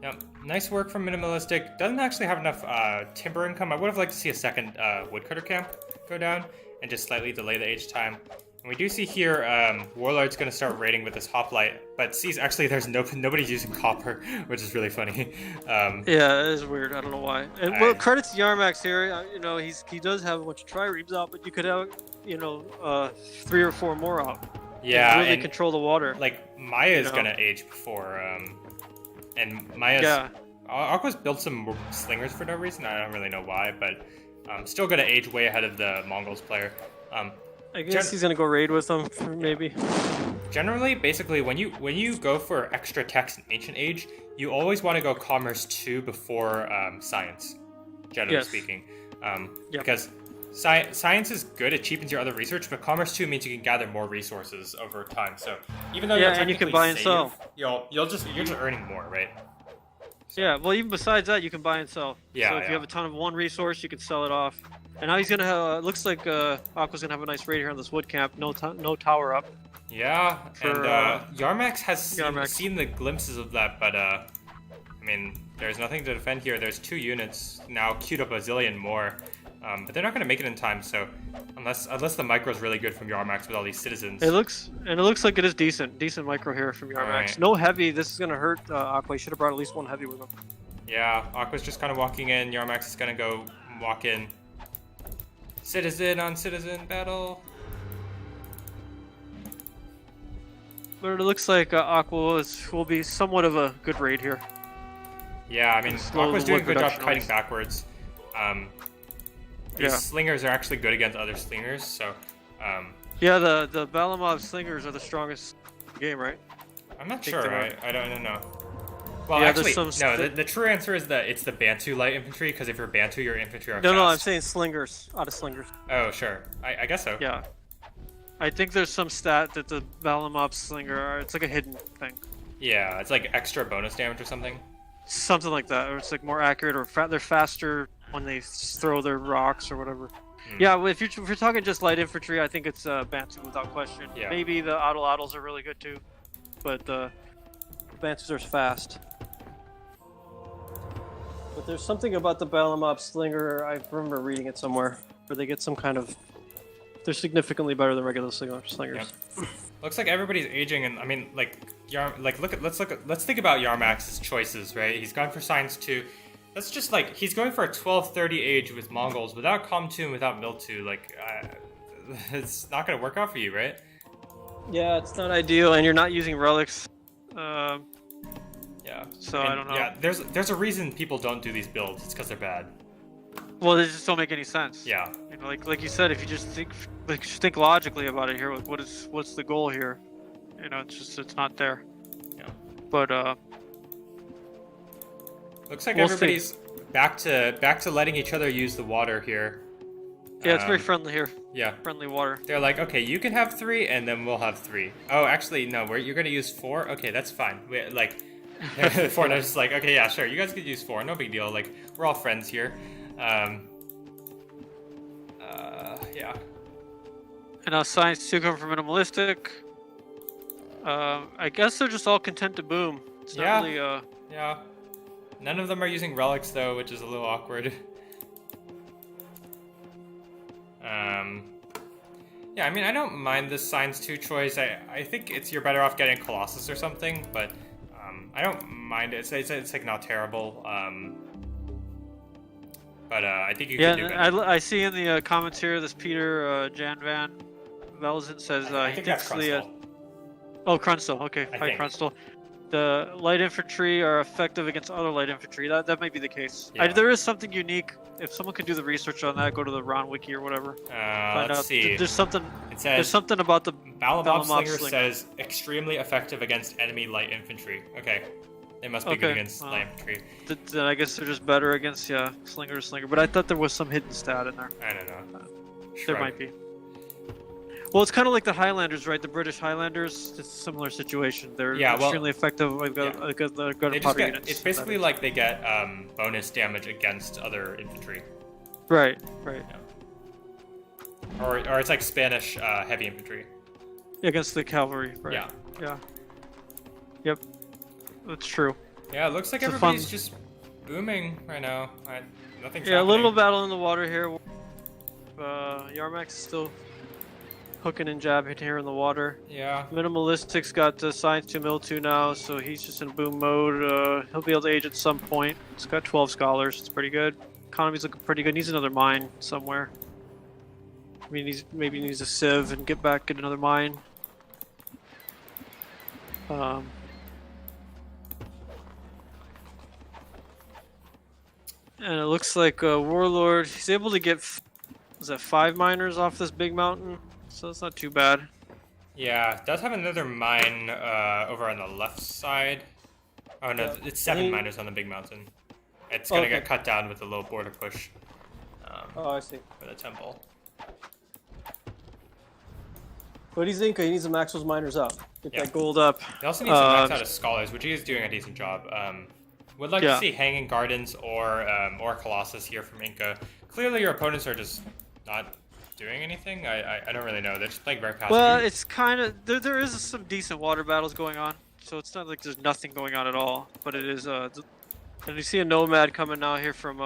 Yep. Nice work from Minimalistic. Doesn't actually have enough timber income. I would have liked to see a second woodcutter camp go down and just slightly delay the age time. And we do see here Warlord's going to start raiding with this hoplite, but sees actually there's nobody's using copper, which is really funny. Yeah, it is weird. I don't know why. And well, credits to Yarmax here. You know, he does have a bunch of triremes out, but you could have 3 or 4 more out. Yeah, and really and, control the water. Like Maya is going to age before. And Maya's Aqua's built some slingers for no reason. I don't really know why, but still gonna age way ahead of the Mongols player. I guess he's gonna go raid with them, maybe. Generally, basically, when you go for extra text in Ancient Age, you always want to go Commerce 2 before Science. Generally speaking, because science is good; it cheapens your other research, but Commerce 2 means you can gather more resources over time. So even though and you can buy and sell, you're just earning more, right? Yeah, well, even besides that, you can buy and sell. Yeah. So if you have a ton of one resource, you can sell it off. And now he's gonna have. Looks like Aqua's gonna have a nice raid here on this wood camp. No tower up. Yeah, and Yarmax has Yarmax. seen the glimpses of that, but I mean, there's nothing to defend here. There's 2 units now queued up a zillion more. But they're not going to make it in time, so unless the micro is really good from Yarmax with all these citizens. It looks like it is decent micro here from Yarmax. Right. No heavy. This is going to hurt Aqua. He should have brought at least 1 heavy with him. Yeah, Aqua's just kind of walking in. Yarmax is going to go walk in. Citizen on citizen battle. But it looks like Aqua will be somewhat of a good raid here. Yeah, I mean, Aqua's doing a good job kiting backwards. These slingers are actually good against other slingers, so... yeah, the Balamov slingers are the strongest in the game, right? I'm not sure, I don't know. Well, yeah, actually, no, the true answer is that it's the Bantu light infantry, because if you're Bantu, your infantry are fast. No, I'm saying slingers, out of slingers. Oh, sure. I guess so. Yeah. I think there's some stat that the Balamov slinger, it's like a hidden thing. Yeah, it's like extra bonus damage or something. Something like that, or it's like more accurate, or they're faster when they throw their rocks or whatever. Yeah, well, if you're talking just light infantry, I think it's Bantu without question. Yeah. Maybe the Adals are really good too, but the Bantus are fast. But there's something about the Balamov slinger, I remember reading it somewhere, where they get some kind of... They're significantly better than regular slingers. Yep. Looks like everybody's aging, and I mean, let's think about Yarmax's choices, right? He's gone for Science 2. That's just like he's going for a 1230 age with Mongols without Com 2 and without Mil 2. Like, it's not gonna work out for you, right? Yeah, it's not ideal, and you're not using relics. Yeah. So I don't know. Yeah, there's a reason people don't do these builds. It's because they're bad. Well, they just don't make any sense. Yeah. You know, like you said, if you just think logically about it here, what's the goal here? You know, it's not there. Yeah. But looks like everybody's back to letting each other use the water here. Yeah, it's very friendly here. Yeah. Friendly water. They're like, okay, you can have 3, and then we'll have 3. Oh, actually, no, you're gonna use 4. Okay, that's fine. 4Netters is like, okay, yeah, sure, you guys could use 4. No big deal. Like, we're all friends here. Yeah. And now Science 2 coming from Minimalistic. I guess they're just all content to boom. It's not really, Yeah. None of them are using relics, though, which is a little awkward. Yeah, I mean, I don't mind this Science 2 choice. I think you're better off getting Colossus or something, but I don't mind it. It's like not terrible. But I think you can do better. I see in the comments here, this Peter Jan Van Velzen says I think that's Krunstal. Oh, Krunstal. Okay, I hi think. Krunstal. The light infantry are effective against other light infantry. That might be the case. Yeah. There is something unique. If someone could do the research on that, go to the Ron Wiki or whatever. Let's see. There's something. It says, there's something about the Balamov Slinger says extremely effective against enemy light infantry. Okay. They must be good against light infantry. Then I guess they're just better against slinger. But I thought there was some hidden stat in there. I don't know. There might be. Well, it's kind of like the Highlanders, right? The British Highlanders. It's a similar situation. They're extremely effective against the gunpowder units. It's basically like they get bonus damage against other infantry. Right. Yeah. or it's like Spanish heavy infantry. Against the cavalry, right? Yeah. Yeah. Yep. That's true. Yeah, it looks like It's a everybody's fun- just booming right now. Nothing's Yeah, a happening. little battle in the water here. Yarmax is still hooking and jabbing here in the water. Yeah. Minimalistic's got Science 2 Mill 2 now, so he's just in boom mode. He'll be able to age at some point. He's got 12 scholars. It's pretty good. Economy's looking pretty good. Needs another mine somewhere. I mean, maybe needs a sieve and get another mine. And it looks like Warlord, he's able to get, was that 5 miners off this big mountain? So it's not too bad. Yeah, it does have another mine over on the left side. Oh no, it's 7 miners on the big mountain. It's gonna get cut down with a little border push. Oh, I see. For the temple. But he's Inca. He needs to max those miners up. Get that gold up. He also needs to max out his scholars, which he is doing a decent job. Would like to see Hanging Gardens or Colossus here from Inca. Clearly, your opponents are just not doing anything. I don't really know. They're just playing very passive. Well, it's kind of there is some decent water battles going on, so it's not like there's nothing going on at all. But it is and you see a nomad coming now here from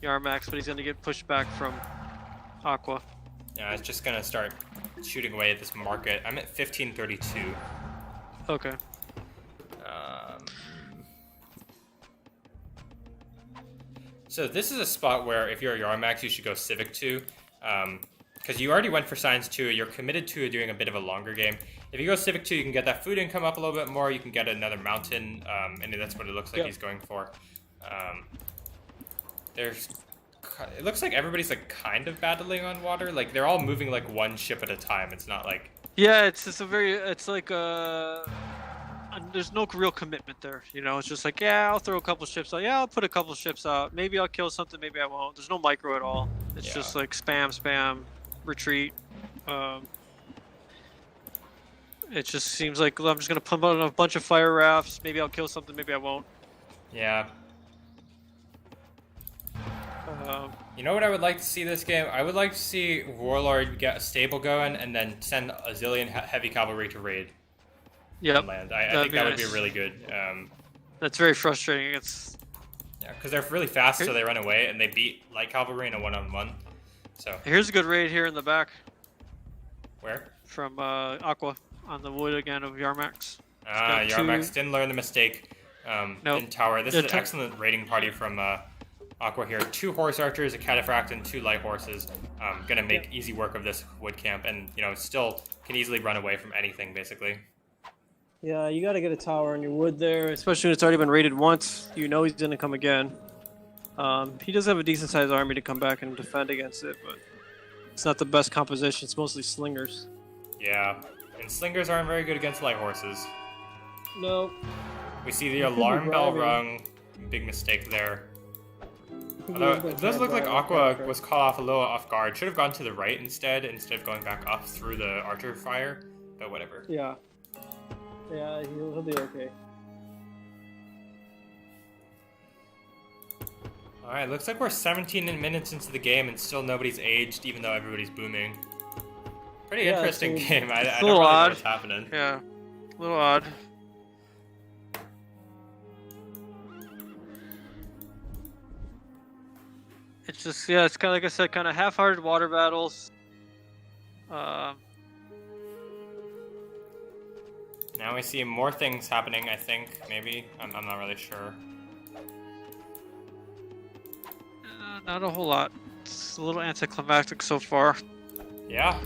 Yarmax, but he's gonna get pushed back from Aqua. Yeah, it's just gonna start shooting away at this market. I'm at 1532. Okay. So this is a spot where if you're a Yarmax, you should go Civic 2. Because you already went for Science 2, you're committed to doing a bit of a longer game. If you go Civic 2, you can get that food income up a little bit more, you can get another mountain, and that's what it looks like he's going for. It looks like everybody's like kind of battling on water. Like they're all moving like one ship at a time. It's not like... Yeah, it's just it's like there's no real commitment there, you know. It's just like, yeah, I'll throw a couple ships out. Yeah, I'll put a couple ships out. Maybe I'll kill something, maybe I won't. There's no micro at all. It's just like spam, retreat. It just seems like I'm just gonna pump out a bunch of fire rafts. Maybe I'll kill something, maybe I won't. Yeah. You know what I would like to see this game? I would like to see Warlord get a stable going and then send a zillion heavy cavalry to raid. Yep. Land. I think that would be really good. That's very frustrating. Yeah, because they're really fast, so they run away and they beat light cavalry in a one-on-one. So here's a good raid here in the back. Where? From Aqua on the wood again of Yarmax. Yarmax didn't learn the mistake. Nope. In tower. This is an excellent raiding party from Aqua here. 2 horse archers, a cataphract, and 2 light horses. Gonna make easy work of this wood camp, and still can easily run away from anything basically. Yeah, you gotta get a tower in your wood there, especially when it's already been raided once. You know he's gonna come again. He does have a decent sized army to come back and defend against it, but it's not the best composition. It's mostly slingers. Yeah, and slingers aren't very good against light horses. No. We see the alarm bell rung. Big mistake there. Although it does look like Aqua was caught off a little off guard. Should have gone to the right instead of going back up through the archer fire. But whatever. Yeah. Yeah, he'll be okay. Alright, looks like we're 17 minutes into the game and still nobody's aged, even though everybody's booming. Pretty interesting game. I don't really know what's happening. Yeah, a little odd. It's just, it's kind of like I said, kind of half-hearted water battles. Now we see more things happening, I think, maybe. I'm not really sure. Not a whole lot. It's a little anticlimactic so far. Yeah.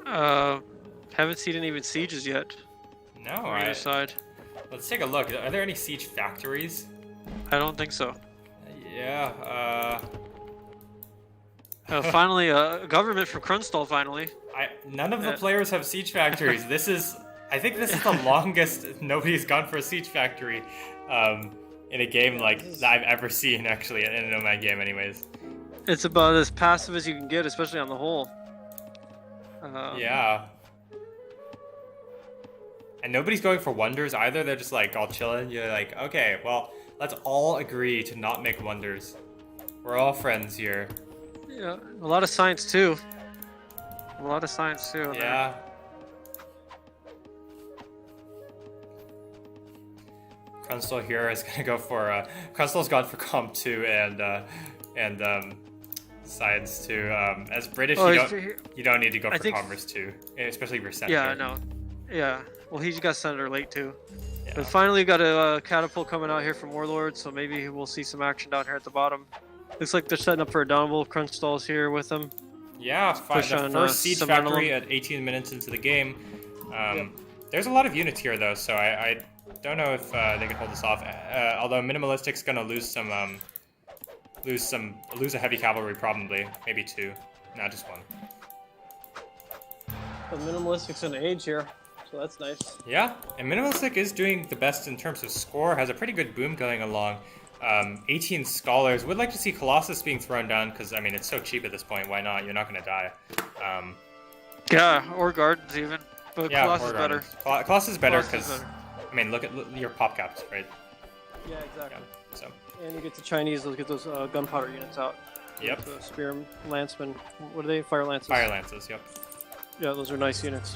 Haven't seen any even sieges yet. No, on either side. Let's take a look. Are there any siege factories? I don't think so. Yeah, finally, a government from Krunstall, finally. None of the players have siege factories. I think this is the longest nobody's gone for a siege factory in a game that I've ever seen, actually, in a Nomad game anyways. It's about as passive as you can get, especially on the whole. Yeah. And nobody's going for wonders either. They're just like all chilling. You're like, okay, well, let's all agree to not make wonders. We're all friends here. Yeah, a lot of science too. A lot of science too. Man. Yeah. Krunstall here is gonna go for Krunstall's gone for Comp 2 and Science 2. As British, you don't need to go for Commerce 2, especially if you're Senator. Yeah, I know. Yeah. Well, he got Senator late too. Yeah. But finally got a catapult coming out here from Warlord, so maybe we'll see some action down here at the bottom. Looks like they're setting up for a downable. Krunstall's here with them. Yeah, the first siege factory at 18 minutes into the game. There's a lot of units here though, so I don't know if they can hold this off. Although Minimalistic's gonna lose a heavy cavalry probably, maybe 2, not just 1. But Minimalistic's an age here, so that's nice. Yeah, and Minimalistic is doing the best in terms of score. Has a pretty good boom going along. 18 scholars. Would like to see Colossus being thrown down because I mean it's so cheap at this point. Why not? You're not gonna die. Yeah, or Gardens even. But yeah, Colossus is better. Colossus is better because I mean look at your pop caps, right? Yeah, exactly. Yeah, so. And you get the Chinese, they'll get those gunpowder units out. Yep. The spear lancemen. What are they? Fire lances. Fire lances. Yep. Yeah, those are nice units.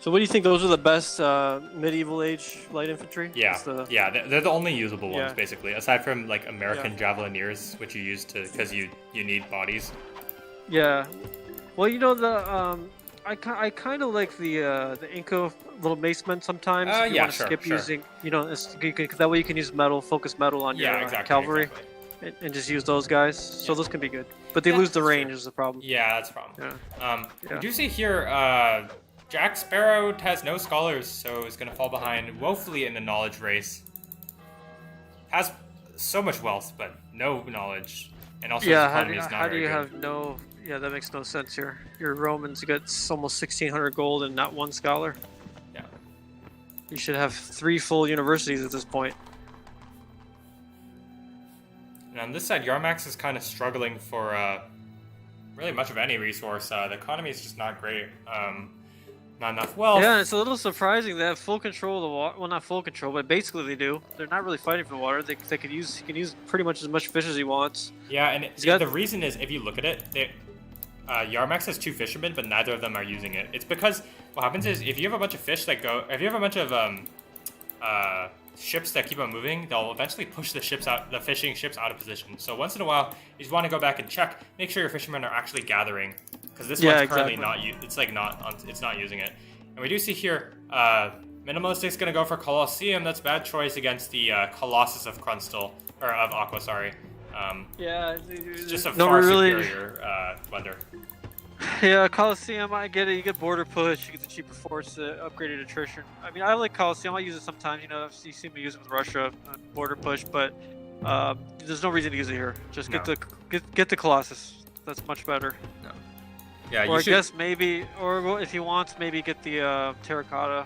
So what do you think? Those are the best medieval age light infantry? Yeah, they're the only usable ones basically, aside from like American Javelineers, which you use because you need bodies. Yeah, well, you know I kind of like the Inca little macemen sometimes. If you want to skip using, that way you can use focus metal on your cavalry, and just use those guys. So those can be good, but they lose the range is the problem. Yeah, that's the problem. We do see here. Jack Sparrow has no scholars, so is going to fall behind woefully in the knowledge race. Has so much wealth, but no knowledge, and also his economy is not how do you very have good. no? Yeah, that makes no sense here. Your Romans get almost 1,600 gold and not 1 scholar. Yeah. You should have 3 full universities at this point. And on this side, Yarmax is kind of struggling for really much of any resource. The economy is just not great. Not enough wealth. Yeah, it's a little surprising they have full control of the water. Well, not full control, but basically they do. They're not really fighting for the water. He can use pretty much as much fish as he wants. Yeah, and the reason is, if you look at it, Yarmax has 2 fishermen, but neither of them are using it. It's because what happens is, if you have a bunch of fish that go, if you have a bunch of ships that keep on moving, they'll eventually push the fishing ships out of position. So once in a while, you just want to go back and check, make sure your fishermen are actually gathering, because this one's currently not. It's not using it. And we do see here, Minimalistic's gonna go for Colosseum. That's a bad choice against the Colossus of Krunstall or of Aqua. Sorry. It's just a far superior wonder. Yeah, Coliseum, I get it. You get border push, you get the cheaper force, upgraded attrition. I mean, I like Coliseum. I use it sometimes. You see me use it with Russia, border push, but there's no reason to use it here. Just get the Colossus. That's much better. No. Yeah, or I guess maybe, or if he wants, maybe get the terracotta.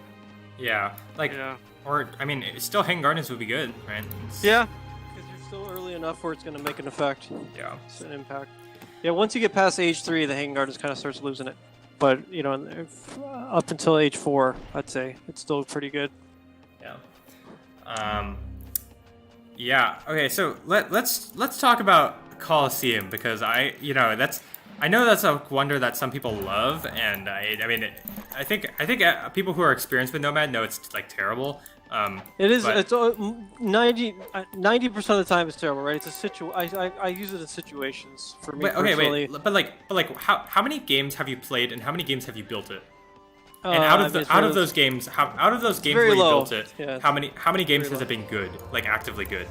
Yeah, or I mean, still Hanging Gardens would be good, right? Yeah, because you're still early enough where it's going to make an effect. Yeah, it's an impact. Yeah, once you get past age 3, the Hanging Gardens kind of starts losing it. But up until age 4, I'd say it's still pretty good. Yeah. Yeah. Okay. So let's talk about Colosseum, because I know that's a wonder that some people love, and I think people who are experienced with Nomad know it's like terrible. It is. It's 90% of the time it's terrible, right? It's I use it in situations for me. Personally. But how many games have you played, and how many games have you built it? And out of those games where you built it, how many games has it been good, like actively good?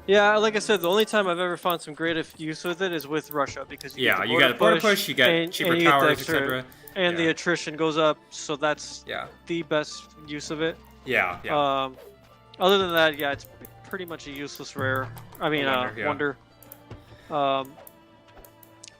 Yeah, like I said, the only time I've ever found some great use with it is with Russia, because you get a border push, you get cheaper towers, etc. And the attrition goes up, so that's the best use of it. Yeah. Other than that, it's pretty much a useless rare. I mean, wonder.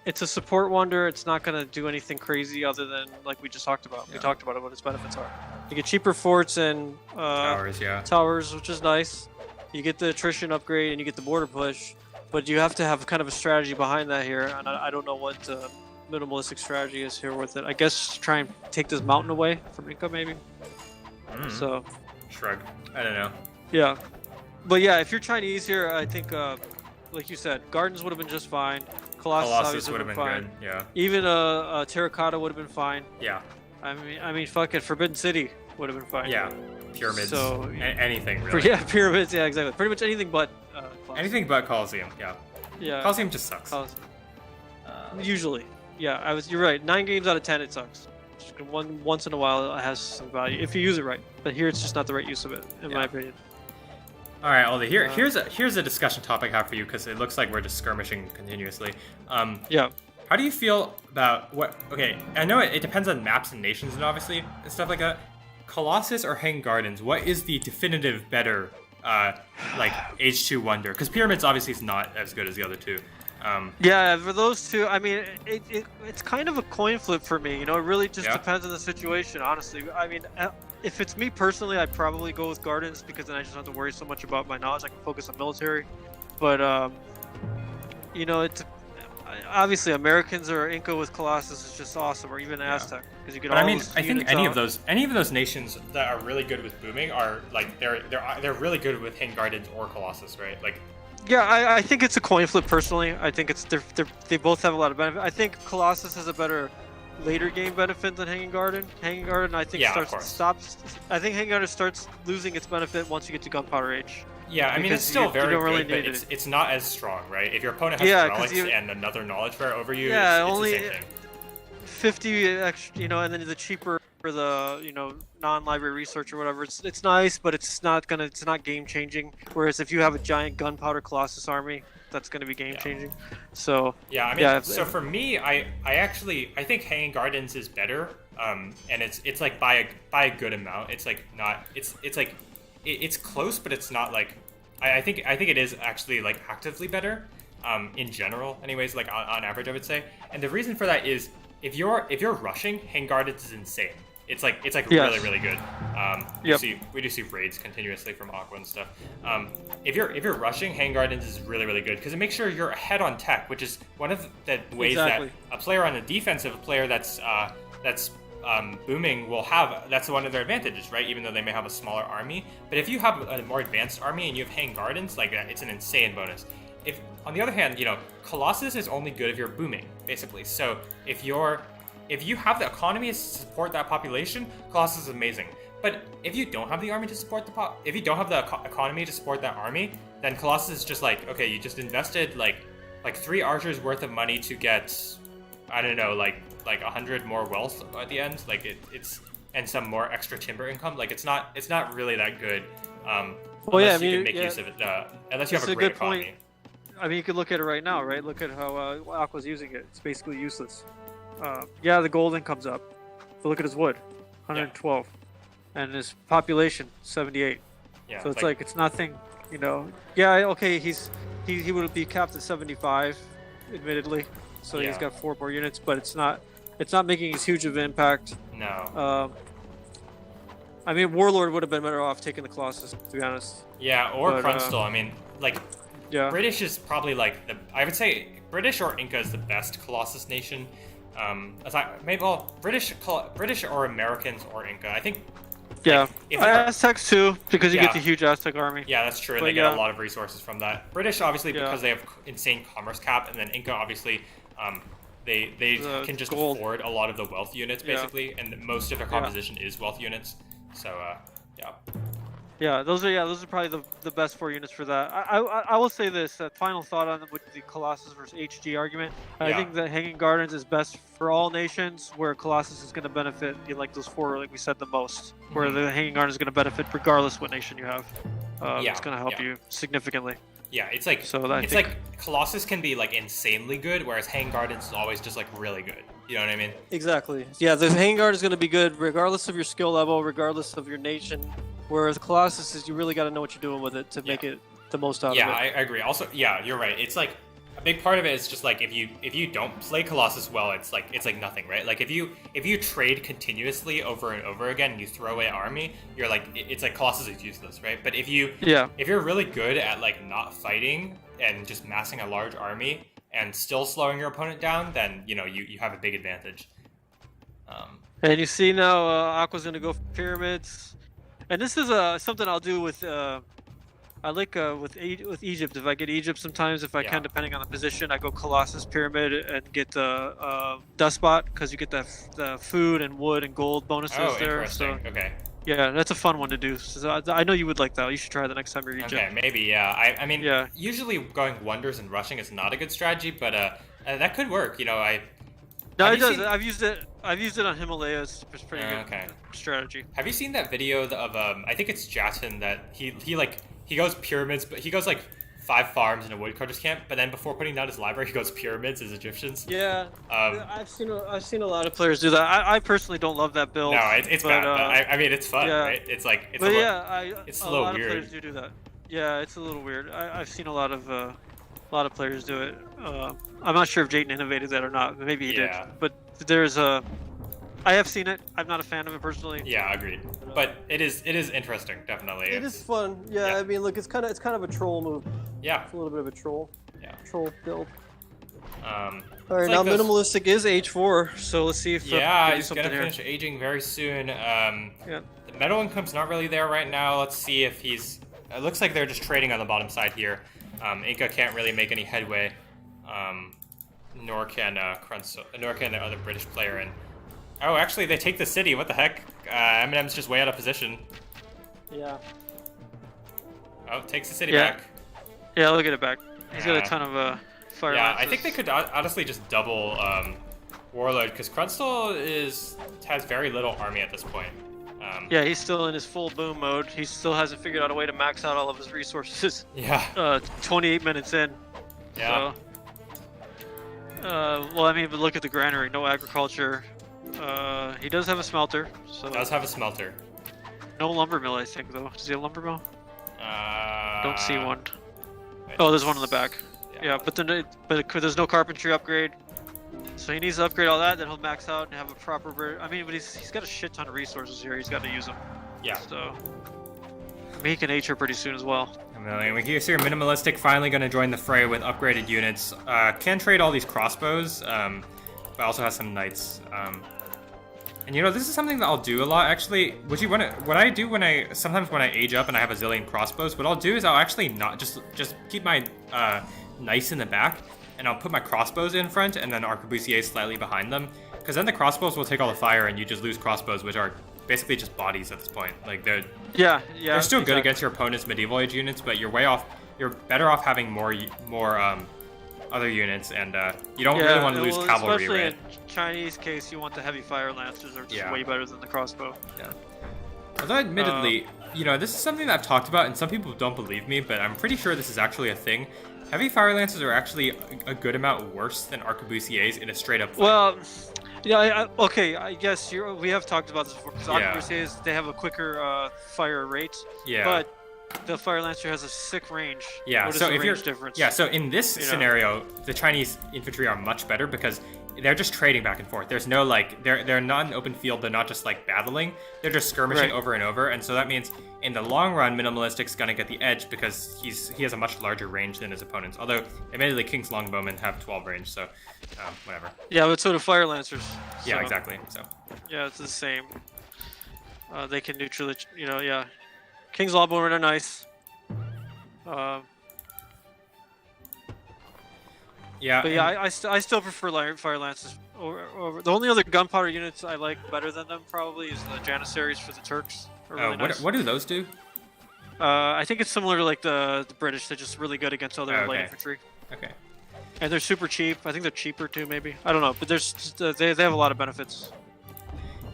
It's a support wonder. It's not going to do anything crazy other than, like we just talked about. We talked about what its benefits are. You get cheaper forts and towers, which is nice. You get the attrition upgrade and you get the border push, but you have to have kind of a strategy behind that here. And I don't know what minimalistic strategy is here with it. I guess try and take this mountain away from Inca, maybe. So shrug. I don't know. Yeah, but if you're Chinese here, I think like you said, Gardens would have been just fine. Colossus Colossus would have been good. fine. Yeah. Even a Terracotta would have been fine. Yeah. I mean, fucking Forbidden City would have been fine. Yeah. Pyramids. So anything really. yeah, pyramids. Yeah, exactly. Pretty much anything but. Colossus. Anything but Colosseum. Yeah. Yeah. Colosseum just sucks. Usually, yeah. You're right. 9 games out of 10, it sucks. Just once in a while, it has some value if you use it right. But here, it's just not the right use of it, in my opinion. All right, Aldi. Here's a discussion topic I have for you because it looks like we're just skirmishing continuously. Yeah. How do you feel about what? Okay, I know it depends on maps and nations and obviously and stuff like that. Colossus or Hanged Gardens? What is the definitive better, like H2 wonder? Because Pyramids obviously is not as good as the other two. Yeah, for those two, I mean, it's kind of a coin flip for me. You know, it really just depends on the situation, honestly. I mean, if it's me personally, I'd probably go with Gardens because then I just don't have to worry so much about my knowledge. I can focus on military. But, you know, it's obviously Americans or Inca with Colossus is just awesome, or even Aztec because you get all. I mean, those I think units any out. of those nations that are really good with booming are like they're really good with Hanged Gardens or Colossus, right? Like. Yeah, I think it's a coin flip personally. I think they both have a lot of benefit. I think Colossus has a better later game benefit than Hanging Garden. Hanging Garden, I think, I think Hanging Garden starts losing its benefit once you get to Gunpowder Age. Yeah, I mean it's still very good, but it's not as strong, right? If your opponent has relics and another knowledge bearer over you, it's only the same thing. 50 extra, you know, and then the cheaper for the, you know, non-library research or whatever. It's nice, but it's not game changing. Whereas if you have a giant Gunpowder Colossus army, that's gonna be game changing. So yeah, I mean, so for me, I think Hanging Gardens is better, and it's like by a good amount. It's like not it's close, but it's not like I think it is actually like actively better, in general. Anyways, like on average, I would say. And the reason for that is if you're rushing, Hanged Gardens is insane. It's really, really good. We do see raids continuously from Aqua and stuff. If you're rushing, Hanged Gardens is really, really good because it makes sure you're ahead on tech, which is one of the ways that a player on the defensive, a player that's booming will have. That's one of their advantages, right? Even though they may have a smaller army, but if you have a more advanced army and you have Hanged Gardens, like that, it's an insane bonus. If on the other hand, you know, Colossus is only good if you're booming, basically. So if you have the economy to support that population, Colossus is amazing. But if you don't have the army to support if you don't have the economy to support that army, then Colossus is just like, okay, you just invested like 3 archers worth of money to get, I don't know, like 100 more wealth at the end. Like it's and some more extra timber income. Like it's not really that good. Unless you can make use of it. Unless you have a great economy. Point. I mean, you could look at it right now, right? Look at how Aqua's using it. It's basically useless. Yeah, the golden comes up. But look at his wood, 112, and his population, 78. Yeah, so it's like it's nothing, you know. Yeah, okay, he would be capped at 75, admittedly. So he's got 4 more units, but it's not making as huge of an impact. No. I mean, Warlord would have been better off taking the Colossus, to be honest. Yeah, or Krunstall. I mean, like. Yeah. British is probably like I would say British or Inca is the best Colossus nation. British or Americans or Inca. I think. Yeah. Aztecs too, because you get the huge Aztec army. Yeah, that's true. And they get a lot of resources from that. British obviously because they have insane commerce cap, and then Inca obviously, they can just afford a lot of the wealth units basically, and most of their composition is wealth units. So yeah. Yeah, those are probably the best 4 units for that. I will say this, final thought on with the Colossus versus HG argument. I think that Hanging Gardens is best for all nations, where Colossus is going to benefit like those 4, like we said, the most. Where the Hanging Gardens is going to benefit regardless what nation you have. It's going to help you significantly. Yeah, it's like Colossus can be like insanely good, whereas Hanging Gardens is always just like really good. You know what I mean? Exactly. Yeah, the Hanging Garden is going to be good regardless of your skill level, regardless of your nation. Whereas Colossus is you really got to know what you're doing with it to make it the most out of it. Yeah, I agree. Also, yeah, you're right. It's like a big part of it is just like if you don't play Colossus well, it's like nothing, right? Like if you trade continuously over and over again and you throw away army, you're like it's like Colossus is useless, right? But if you're really good at like not fighting and just massing a large army and still slowing your opponent down, then you know you have a big advantage. And you see now Aqua's going to go for pyramids. And this is something I'll do with I like with Egypt. If I get Egypt, sometimes if I can, depending on the position, I go Colossus Pyramid and get the Dust Spot because you get the food and wood and gold bonuses there. Interesting. So Okay. yeah, that's a fun one to do. So I know you would like that. You should try that next time you're Egypt. Okay, maybe. Yeah. I mean, usually going wonders and rushing is not a good strategy, but that could work. You know, No, it does. I've used it on Himalayas. It's pretty good strategy. Have you seen that video of I think it's Jatin that he goes pyramids, but he goes like 5 farms in a woodcutter's camp, but then before putting down his library, he goes pyramids as Egyptians. Yeah. I've seen a lot of players do that. I personally don't love that build. No, it's bad. But I mean, it's fun, right? It's like it's a little weird. Of players do that. Yeah, it's a little weird. I've seen a lot of players do it. I'm not sure if Jayden innovated that or not. Maybe he did. But there's I have seen it. I'm not a fan of it personally. Yeah, agreed. But it is interesting, definitely. It is fun. Yeah, I mean, look, it's kind of a troll move. Yeah. It's a little bit of a troll. Yeah. Troll build. All right, now minimalistic is age 4, so let's see if he's gonna finish aging very soon. The metal income's not really there right now. Let's see if he's. It looks like they're just trading on the bottom side here. Inca can't really make any headway. Nor can the other British player. And oh, actually, they take the city. What the heck? Eminem's just way out of position. Yeah. Oh, takes the city back. Yeah, look at it back. He's got a ton of fire. Yeah, lances. I think they could honestly just double Warlord because Krunstall has very little army at this point. Yeah, he's still in his full boom mode. He still hasn't figured out a way to max out all of his resources. Yeah. 28 minutes in. Yeah. So, well, I mean, but look at the granary. No agriculture. He does have a smelter. So does have a smelter. No lumber mill, I think, though. Does he have a lumber mill? Don't see one. Oh, there's one in the back. Yeah, but there's no carpentry upgrade. So he needs to upgrade all that, then he'll max out and have a proper... I mean, but he's got a shit ton of resources here. He's got to use them. Yeah. So... he can nature pretty soon as well. We hear Minimalistic finally going to join the fray with upgraded units. Can trade all these crossbows, but also has some knights. And you know, this is something that I'll do a lot, actually. What I do sometimes when I age up and I have a zillion crossbows, what I'll do is I'll actually not just keep my knights in the back, and I'll put my crossbows in front, and then arquebusiers slightly behind them. Because then the crossbows will take all the fire, and you just lose crossbows, which are basically just bodies at this point. Like they're still good against your opponent's medieval age units, but you're way off. You're better off having more other units, and you don't really want to lose cavalry, especially right? in Chinese case, you want the heavy fire lancers are just way better than the crossbow. Yeah. Although admittedly, you know, this is something that I've talked about, and some people don't believe me, but I'm pretty sure this is actually a thing. Heavy fire lancers are actually a good amount worse than arquebusiers in a straight up fight. Well, yeah, I guess we have talked about this before, because arquebusiers, they have a quicker fire rate. Yeah. But the fire lancer has a sick range. Yeah. What is so the if range difference? Yeah. So in this scenario, the Chinese infantry are much better because they're just trading back and forth. There's no they're not in open field. They're not just like battling. They're just skirmishing over and over. And so that means in the long run, Minimalistic's gonna get the edge because he has a much larger range than his opponents. Although admittedly, King's Longbowmen have 12 range, so whatever. Yeah, but so do fire lancers. Yeah, exactly. So. Yeah, it's the same. They can neutrally, King's Longbowmen are nice. I still prefer fire lances over the only other gunpowder units I like better than them probably is the Janissaries for the Turks. Really nice. What do those do? I think it's similar to like the British. They're just really good against other light infantry. Okay. And they're super cheap. I think they're cheaper too, maybe. I don't know, but they have a lot of benefits.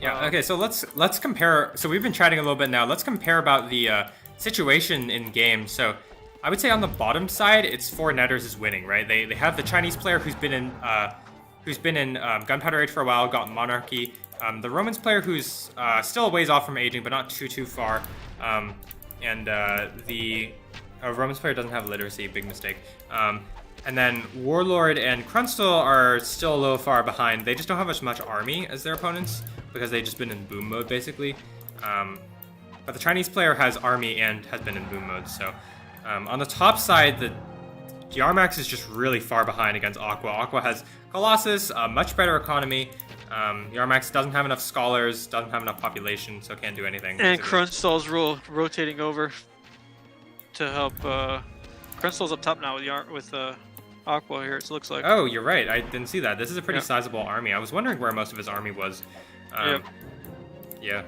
Yeah. Okay. So let's compare. So we've been chatting a little bit now. Let's compare about the situation in game. So I would say on the bottom side, it's 4Netters is winning, right? They have the Chinese player who's been in Gunpowder Age for a while, got Monarchy. The Romans player who's still a ways off from aging, but not too far. And the Romans player doesn't have literacy, big mistake. And then Warlord and Krunstall are still a little far behind. They just don't have as much army as their opponents because they've just been in boom mode, basically. But the Chinese player has army and has been in boom mode, so... on the top side, the Yarmax is just really far behind against Aqua. Aqua has Colossus, a much better economy. Yarmax doesn't have enough scholars, doesn't have enough population, so can't do anything. And Krunstall's rotating over to help. Crystal's up top now with Aqua here. It looks like. Oh, you're right. I didn't see that. This is a pretty Yeah. sizable army. I was wondering where most of his army was. Yep. Yeah.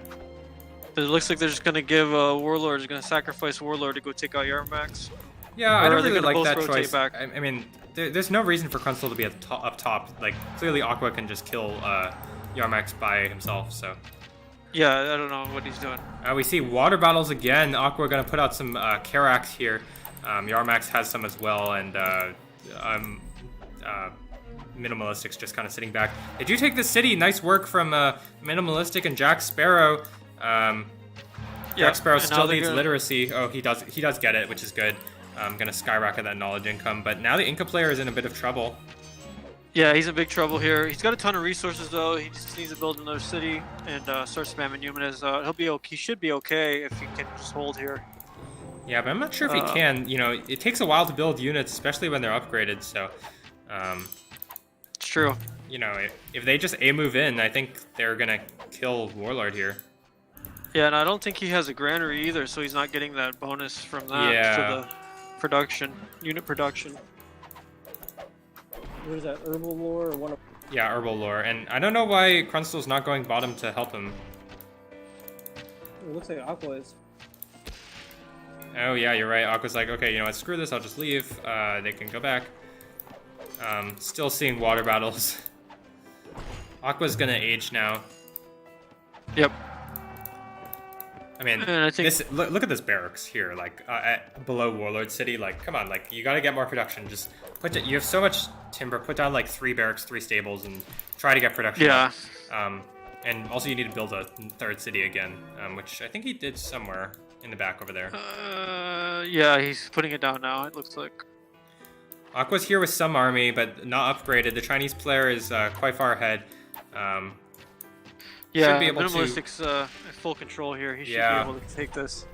But it looks like they're just gonna give Warlord. Is gonna sacrifice Warlord to go take out Yarmax. Yeah, I Or are don't they really gonna like both that rotate choice. back? I mean, there's no reason for Crunstall to be up top. Like, clearly Aqua can just kill Yarmax by himself, so. Yeah, I don't know what he's doing. We see water battles again. Aqua gonna put out some Karax here. Yarmax has some as well, and Minimalistic's just kind of sitting back. They do take the city. Nice work from Minimalistic and Jack Sparrow. Jack Sparrow and now still they're needs gonna- literacy. Oh, he does get it, which is good. Gonna skyrocket that knowledge income. But now the Inca player is in a bit of trouble. Yeah, he's in big trouble here. He's got a ton of resources though. He just needs to build another city and start spamming Numinous. He'll be okay. He should be okay if he can just hold here. Yeah, but I'm not sure if he can. You know, it takes a while to build units, especially when they're upgraded. So, It's true. you know, if they just A-move in, I think they're gonna kill Warlord here. Yeah, and I don't think he has a granary either, so he's not getting that bonus from that Yeah. to the production, unit production. What is that, herbal lore or one of... Yeah, herbal lore, and I don't know why Crunstall's not going bottom to help him. It looks like Aqua is. Oh yeah, you're right. Aqua's like, okay, you know what, screw this, I'll just leave. They can go back. Still seeing water battles. Aqua's gonna age now. Yep. I mean, And I think- look at this barracks here, like below Warlord City. Like, come on, like you gotta get more production. Just you have so much timber. Put down like 3 barracks, 3 stables, and try to get production. Yeah. up. And also you need to build a 3rd city again, which I think he did somewhere in the back over there. Yeah, he's putting it down now. It looks like. Aqua's here with some army, but not upgraded. The Chinese player is quite far ahead. Yeah, should be able to. Minimalistic's in full control here. He should Yeah. be able to take this.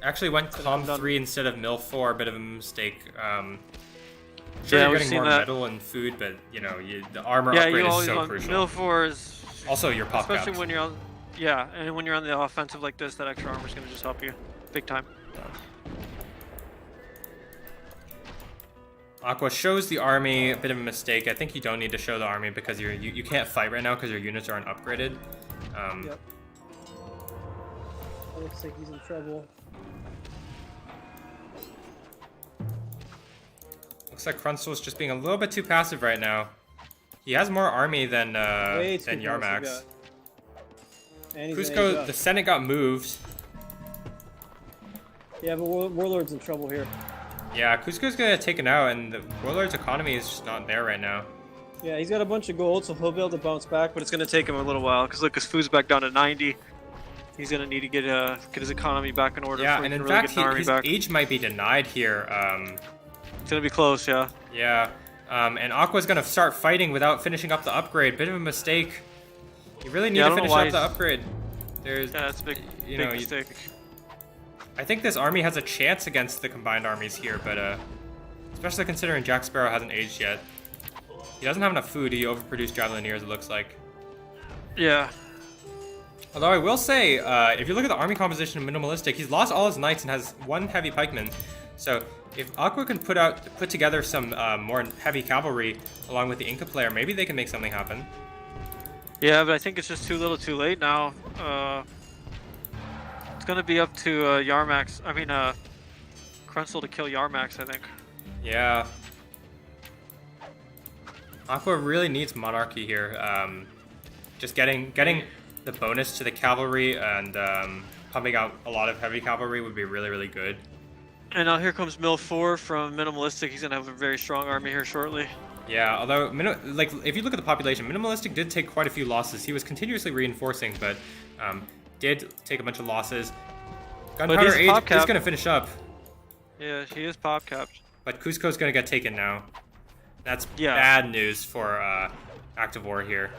Actually went Calm 3 instead of Mill 4, a bit of a mistake. Sure, Yeah, you're we've getting seen more that. metal and food, but you know, the armor Yeah, upgrade you is always so want crucial. Mill 4 is Also, your pop especially caps. when you're on. Yeah, and when you're on the offensive like this, that extra armor is gonna just help you big time. Aqua shows the army, a bit of a mistake. I think you don't need to show the army because you can't fight right now because your units aren't upgraded. Yep. It looks like he's in trouble. Looks like Crunstall's just being a little bit too passive right now. He has more army than Way too Yarmax. passive, yeah. And he's an Cusco, age the up. Senate got moved. Yeah, but Warlord's in trouble here. Yeah, Cusco's gonna get taken out, and the Warlord's economy is just not there right now. Yeah, he's got a bunch of gold, so he'll be able to bounce back, but it's going to take him a little while, because look, his food's back down to 90. He's going to need to get his economy back in order. Yeah, before and he in can really fact, get an army his back. age might be denied here. It's going to be close, yeah. Yeah, and Aqua's gonna start fighting without finishing up the upgrade. Bit of a mistake. You really need Yeah, I to don't know finish why up the he's- upgrade. There's, Yeah, it's a big, You big know, mistake. I think this army has a chance against the combined armies here, but especially considering Jack Sparrow hasn't aged yet. He doesn't have enough food. He overproduced Javelineers, it looks like. Yeah. Although I will say, if you look at the army composition of Minimalistic, he's lost all his knights and has 1 heavy pikeman. So if Aqua can put together some more heavy cavalry along with the Inca player, maybe they can make something happen. Yeah, but I think it's just too little too late now. It's going to be up to Yarmax, Crunstall to kill Yarmax, I think. Yeah. Aqua really needs Monarchy here. Just getting the bonus to the cavalry and pumping out a lot of heavy cavalry would be really, really good. And now here comes Mill 4 from Minimalistic. He's going to have a very strong army here shortly. Yeah, although, if you look at the population, Minimalistic did take quite a few losses. He was continuously reinforcing, but did take a bunch of losses. Gunpowder he's Age pop is capped. going to finish up, Yeah, he is pop capped. but Cusco's going to get taken now. That's Yeah. bad news for Active War here.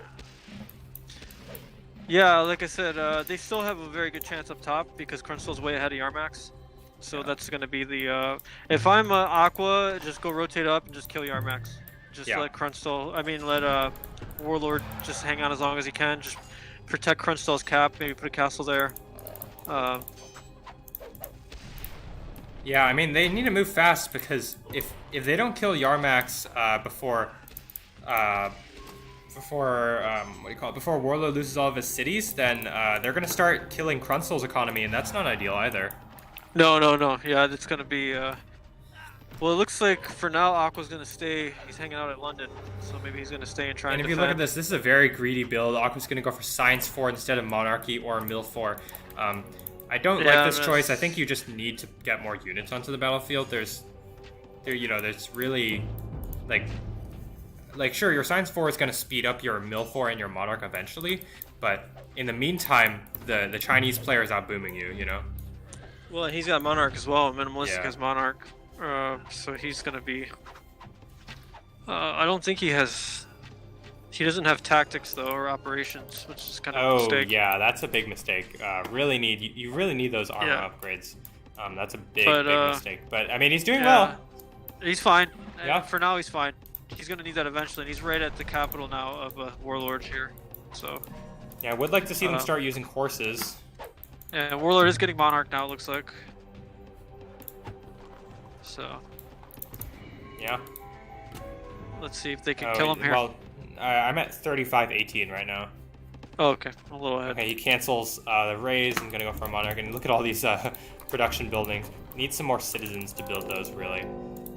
Yeah, like I said, they still have a very good chance up top because Crunstall's way ahead of Yarmax. So that's going to be the... if I'm Aqua, just go rotate up and just kill Yarmax. Just Yeah. let let Warlord just hang on as long as he can. Just protect Crunstall's cap, maybe put a castle there. Yeah, I mean they need to move fast because if they don't kill Yarmax before Warlord loses all of his cities, then they're gonna start killing Krunsel's economy, and that's not ideal either. No. Yeah, it's gonna be. Well, it looks like for now Aqua's gonna stay. He's hanging out at London, so maybe he's gonna stay and try And and if you defend. look at this is a very greedy build. Aqua's gonna go for Science 4 instead of Monarchy or Mill 4. I don't like this choice. I think you just need to get more units onto the battlefield. There's really like sure, your Science 4 is going to speed up your Mill 4 and your Monarch eventually, but in the meantime, the Chinese player is out booming you, you know? Well, he's got Monarch as well. Minimalistic Yeah. has Monarch, so he's gonna be. I don't think he has. He doesn't have tactics though, or operations, which is kind of a mistake. Yeah, that's a big mistake. You really need those armor upgrades. That's a big mistake. But I mean, he's doing well. He's fine. Yeah. For now, he's fine. He's gonna need that eventually, and he's right at the capital now of Warlord here. So. Yeah, I would like to see them start using horses. And Warlord is getting Monarch now, it looks like. So. Yeah. Let's see if they can kill him here. Well, I'm at 35-18 right now. Oh, okay. A little ahead. Okay, he cancels the raise. I'm gonna go for a Monarch, and look at all these production buildings. Need some more citizens to build those, really.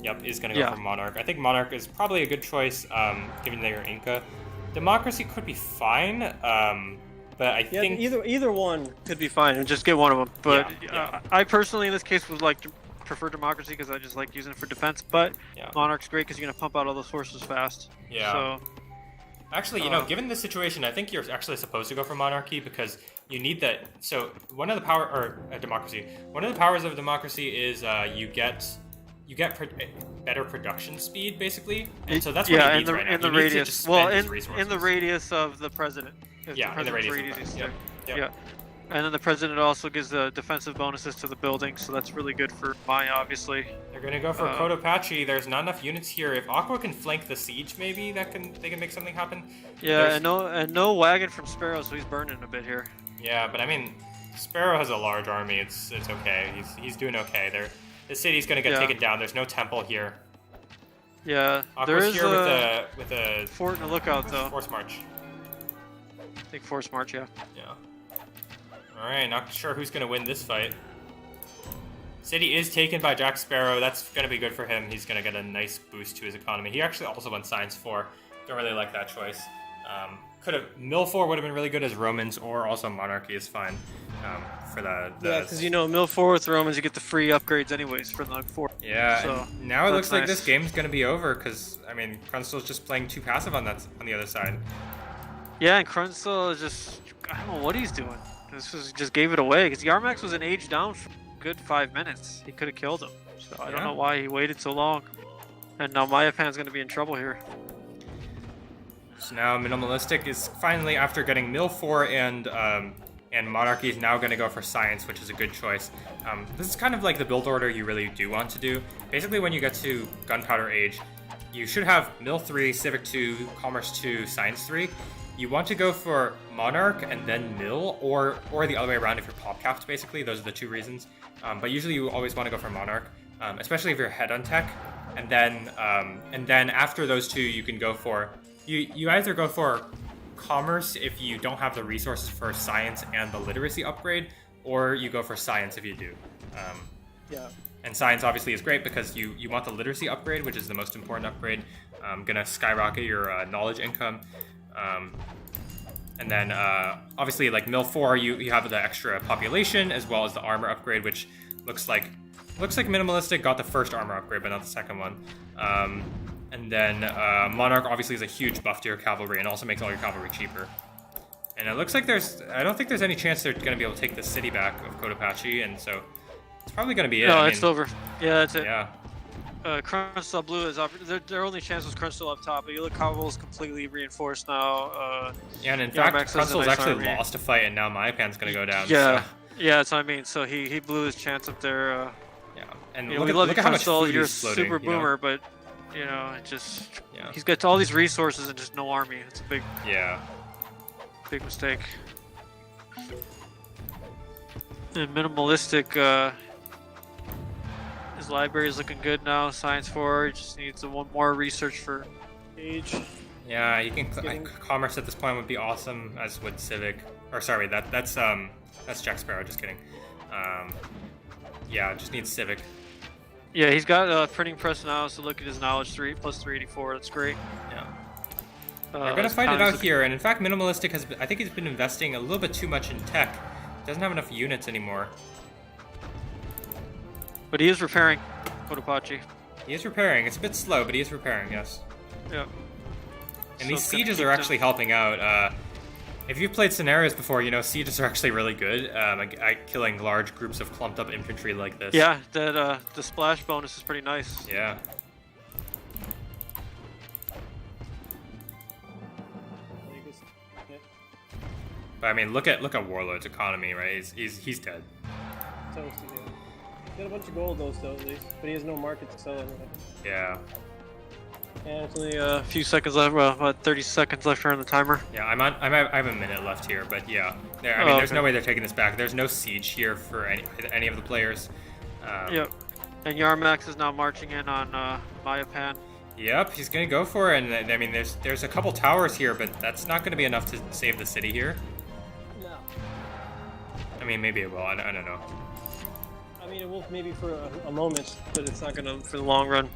Yep, he's gonna go for Monarch. I think Monarch is probably a good choice, given that you're Inca. Democracy could be fine, but I think either one. Could be fine, and just get one of them. But Yeah. I personally, in this case, would like to prefer Democracy because I just like using it for defense. But Monarch's great because you're gonna pump out all those forces fast. Yeah. So. Actually, you know, given this situation, I think you're actually supposed to go for Monarchy because you need that. So one of the democracy. One of the powers of democracy is you get better production speed, basically, and so that's what he needs right now. In the radius. Well, in the radius of the president. If Yeah, the in the radius. is Yep. Yeah. And then the president also gives the defensive bonuses to the building, so that's really good for Maya, obviously. They're gonna go for Cotopaxi. There's not enough units here. If Aqua can flank the siege, maybe they can make something happen. Yeah, and no wagon from Sparrow, so he's burning a bit here. Yeah, but I mean, Sparrow has a large army. It's okay. He's doing okay. The city's gonna get taken down. There's no temple here. Yeah, Aqua's there is here with a fort and a lookout though. Force march. I think force march, yeah. Yeah. Alright, not sure who's going to win this fight. City is taken by Jack Sparrow. That's going to be good for him. He's going to get a nice boost to his economy. He actually also went Science 4. Don't really like that choice. Mill 4 would have been really good as Romans, or also Monarchy is fine for the... Yeah, because Mill 4 with Romans, you get the free upgrades anyways for the 4. Yeah, so now it looks like this game's going to be over because, I mean, Krunsel's just playing too passive on the other side. Yeah, and Krunsel is just... I don't know what he's doing. Just gave it away because Yarmax was an age down for a good 5 minutes. He could have killed him. So I don't know why he waited so long. And now Mayapan's going to be in trouble here. So now Minimalistic is finally, after getting Mill 4 and Monarchy, is now going to go for Science, which is a good choice. This is kind of like the build order you really do want to do. Basically, when you get to Gunpowder Age, you should have Mill 3, Civic 2, Commerce 2, Science 3. You want to go for Monarch and then Mill, or the other way around if you're pop-capped, basically. Those are the two reasons. But usually you always want to go for Monarch, especially if you're ahead on tech. And then after those two, you can go for... You either go for Commerce if you don't have the resources for Science and the Literacy upgrade, or you go for Science if you do. And Science obviously is great because you want the Literacy upgrade, which is the most important upgrade. Gonna skyrocket your knowledge income. And then obviously like Mill 4 you have the extra population as well as the armor upgrade, which looks like Minimalistic got the first armor upgrade but not the second one. And then Monarch obviously is a huge buff to your cavalry and also makes all your cavalry cheaper. And it looks like I don't think there's any chance they're going to be able to take the city back of Cotopaxi, and so it's probably going to be it. No, it's over. Yeah, that's it. Yeah. Krunstall Blue is up. Their only chance was Krunstall up top, but you look, Cavalry is completely reinforced now. Yeah, and in fact, Krunstall's nice actually army. lost a fight, and now Mayapan's going to go down. Yeah, so. yeah, that's what I mean. So he blew his chance up there. Yeah, and we love you, how much Krunstall. food You're a he's floating, super boomer, but it just Yeah. he's got all these resources and just no army. It's a big mistake. And Minimalistic. His library is looking good now. Science 4. He just needs one more research for age. Yeah, you can commerce at this point would be awesome, as would civic. Or sorry, that's Jack Sparrow. Just kidding. Yeah, just needs civic. Yeah, he's got a printing press now, so look at his knowledge, 3 plus 384. That's great. Yeah. We're gonna find it times out here, and in fact, Minimalistic I think he's been investing a little bit too much in tech. Doesn't have enough units anymore. But he is repairing Cotopaxi. He is repairing. It's a bit slow, but he is repairing. Yes. Yeah. And So these it's gonna sieges keep are them- actually helping out. If you've played scenarios before, you know sieges are actually really good at killing large groups of clumped up infantry like this. Yeah, that the splash bonus is pretty nice. Yeah. But I mean, look at Warlord's economy, right? He's dead. Toasty, yeah. He's got a bunch of gold though, still at least, but he has no market to sell anything. Yeah. And It's only a few seconds left. Well, about 30 seconds left on the timer. Yeah, I have a minute left here, but yeah. I mean, there's no way they're taking this back. There's no siege here for any of the players. Yep. And Yarmax is now marching in on Mayapan. Yep, he's gonna go for it, and I mean, there's a couple towers here, but that's not gonna be enough to save the city here. no. I mean, maybe it will. I don't know. I mean, it will maybe for a moment, but it's not gonna. For the long run.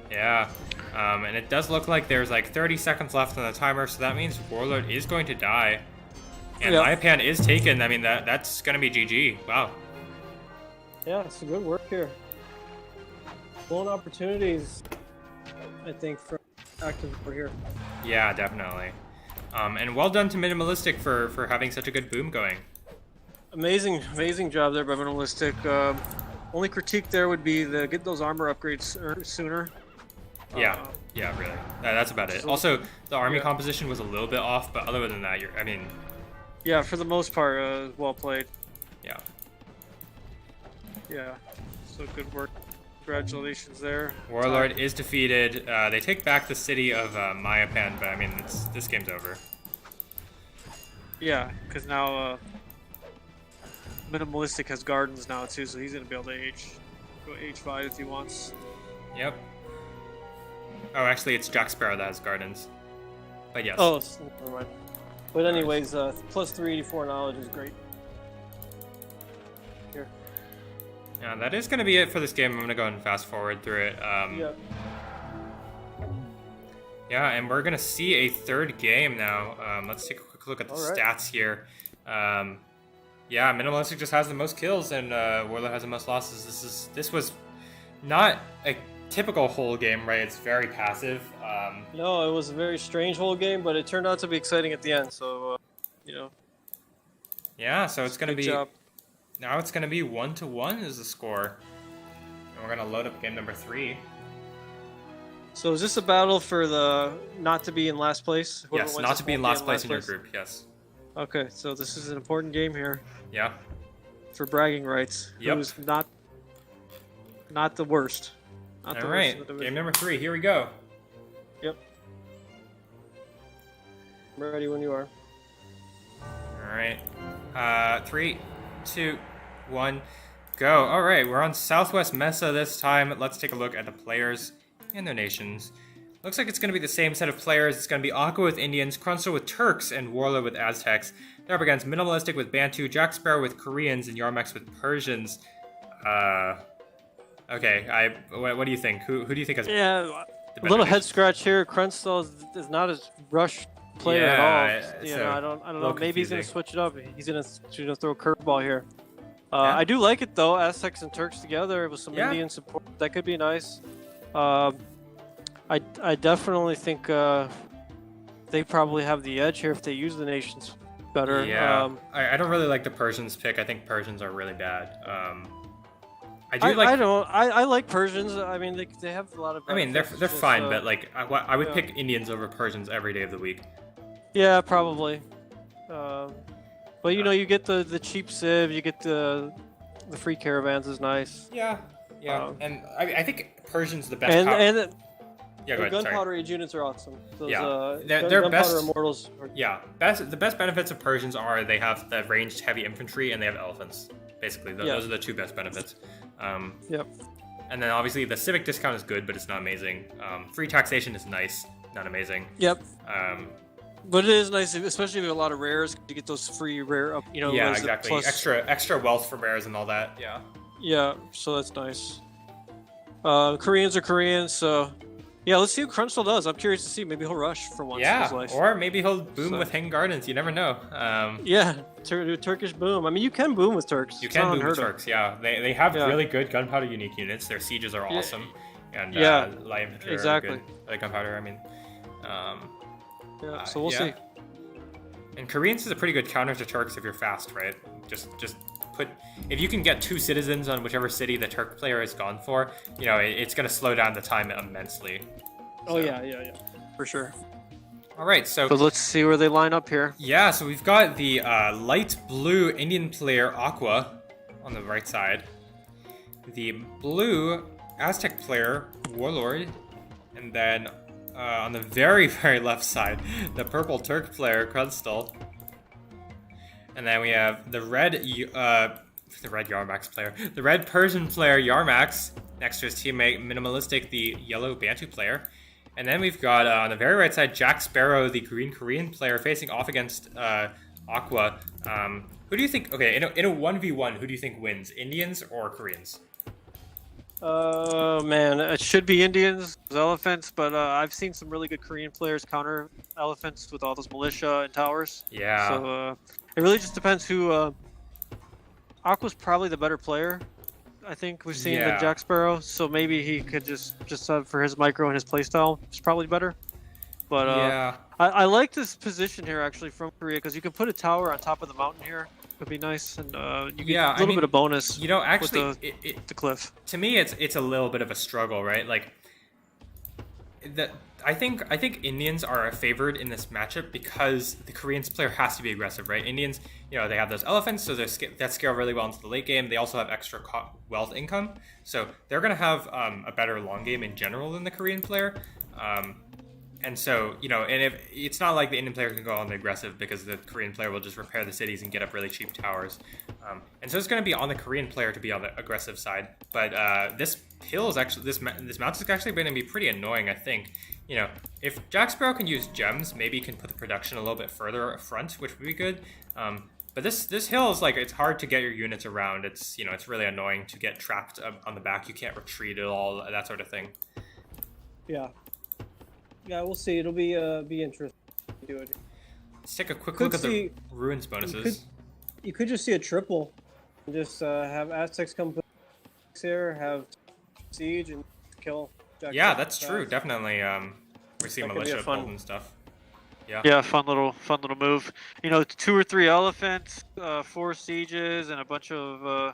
Yeah, and it does look like there's like 30 seconds left on the timer, so that means Warlord is going to die. And Yep. Mayapan is taken. I mean, that's gonna be GG. Wow. Yeah, it's good work here. Blown opportunities, I think, for active over here. Yeah, definitely. And well done to Minimalistic for having such a good boom going. Amazing job there by Minimalistic. Only critique there would be get those armor upgrades sooner. Yeah, yeah, really. That's about it. So- Also, the army yeah. composition was a little bit off, but other than that, I mean, Yeah, for the most part, well played. yeah. Yeah. So good work. Congratulations there. Warlord is defeated. They take back the city of Mayapan, but I mean, this game's over. Yeah, because now Minimalistic has gardens now too, so he's gonna be able to go H5 if he wants. Yep. Oh, actually, it's Jack Sparrow that has gardens. But yes. Oh, never mind. But anyways, plus 384 knowledge is great. Here. Yeah, that is going to be it for this game. I'm going to go and fast forward through it. Yeah. Yeah, and we're going to see a third game now. Let's take a quick look at the All right. stats here. Yeah, Minimalistic just has the most kills, and Warlord has the most losses. This was not a typical whole game, right? It's very passive. No, it was a very strange whole game, but it turned out to be exciting at the end. So, you know. Yeah, so it's going to Good be... job. Now it's going to be 1-1 is the score. And we're going to load up game number 3. So is this a battle for the not to be in last place? Whoever Yes, wins not this to be in won't last place in your group, yes. Okay, so this is an important game here Yeah. for bragging rights. Yep. Who's not the worst. Not the All worst right, in the division. game number 3, here we go. Yep. I'm ready when you are. All right. 3, 2, 1, go. All right, we're on Southwest Mesa this time. Let's take a look at the players and their nations. Looks like it's going to be the same set of players. It's going to be Aqua with Indians, Krunzel with Turks, and Warlord with Aztecs. They're up against Minimalistic with Bantu, Jack Sparrow with Koreans, and Yarmax with Persians. Okay, what do you think? Who do you think has Yeah, the a little better head scratch here. Krenstall is not as rush player Yeah, at all. it's You know, I don't know. little Maybe he's gonna confusing. switch it up. He's gonna throw a curveball here. Yeah. I do like it though. Aztecs and Turks together with some Yeah. Indian support. That could be nice. I definitely think they probably have the edge here if they use the nations better. Yeah, I don't really like the Persians pick. I think Persians are really bad. I do I like. don't. I like Persians. I mean, they have a lot of. I mean, they're benefits, just, fine, but like I would yeah. pick Indians over Persians every day of the week. Yeah, probably. But you know, you get the cheap civ, you get the free caravans is nice. Yeah, yeah, Um, and I think Persians the best. And yeah, the go ahead. Sorry. gunpowder age units are awesome. Those, Yeah. They're gunpowder best- immortals. Yeah, the best benefits of Persians are they have the ranged heavy infantry and they have elephants. Basically, Yeah. those are the two best benefits. Yep. And then obviously the civic discount is good, but it's not amazing. Free taxation is nice, not amazing. Yep. Um, But it is nice, especially with a lot of rares, to get those free rare up. You know, yeah, what is it, exactly. plus- Extra wealth for rares and all that. Yeah. Yeah, so that's nice. Koreans are Koreans, so yeah. Let's see what Crunchstall does. I'm curious to see. Maybe he'll rush for once in his Yeah, life. or maybe he'll boom So- with Hanging Gardens. You never know. Yeah, Turkish boom. I mean, you can boom with Turks. You It's can not boom with unheard of. Turks, yeah. They have Yeah. really good gunpowder unique units. Their sieges are awesome. And Yeah, light infantry exactly. are good. Like gunpowder, I mean. Yeah, so we'll yeah. see. And Koreans is a pretty good counter to Turks if you're fast, right? Just put, if you can get 2 citizens on whichever city the Turk player has gone for, you know, it's going to slow down the time immensely. Oh yeah, for sure. All right, so But let's see where they line up here. yeah, so we've got the light blue Indian player Aqua on the right side, the blue Aztec player Warlord, and then on the very, very left side, the purple Turk player Crunchstall. And then we have the red Yarmax player, the red Persian player Yarmax, next to his teammate Minimalistic, the yellow Bantu player. And then we've got on the very right side, Jack Sparrow, the green Korean player, facing off against Aqua. Who do you think? Okay, in a 1v1, who do you think wins, Indians or Koreans? Oh man, it should be Indians, elephants, but I've seen some really good Korean players counter elephants with all those militia and towers. Yeah. So it really just depends who. Aqua's probably the better player. I think we've seen Yeah. than Jack Sparrow, so maybe he could just for his micro and his playstyle, it's probably better. But yeah. I like this position here actually from Korea because you can put a tower on top of the mountain here. Would be nice, and you get Yeah, a little bit of bonus You know, actually, with the cliff. to me, it's a little bit of a struggle, right? Like, I think Indians are favored in this matchup because the Koreans player has to be aggressive, right? Indians, you know, they have those elephants, so that scale really well into the late game. They also have extra wealth income, so they're gonna have a better long game in general than the Korean player. And so, you know, and if it's not like the Indian player can go on the aggressive because the Korean player will just repair the cities and get up really cheap towers. And so it's going to be on the Korean player to be on the aggressive side. But this hill is actually, this mount is actually going to be pretty annoying, I think. You know, if Jack Sparrow can use gems, maybe he can put the production a little bit further up front, which would be good. But this hill is like, it's hard to get your units around. It's, you know, it's really annoying to get trapped on the back. You can't retreat at all, that sort of thing. Yeah. Yeah, we'll see. It'll be interesting to do it. Let's take a quick Could look at see- the ruins bonuses. You could just see a triple, and just have Aztecs come put here, have siege, and kill. Jack Yeah, Sparrow that's true. fast. Definitely. We see That could be a militia fun- build and stuff. Yeah, fun little move. You know, 2 or 3 elephants, 4 sieges, and a bunch of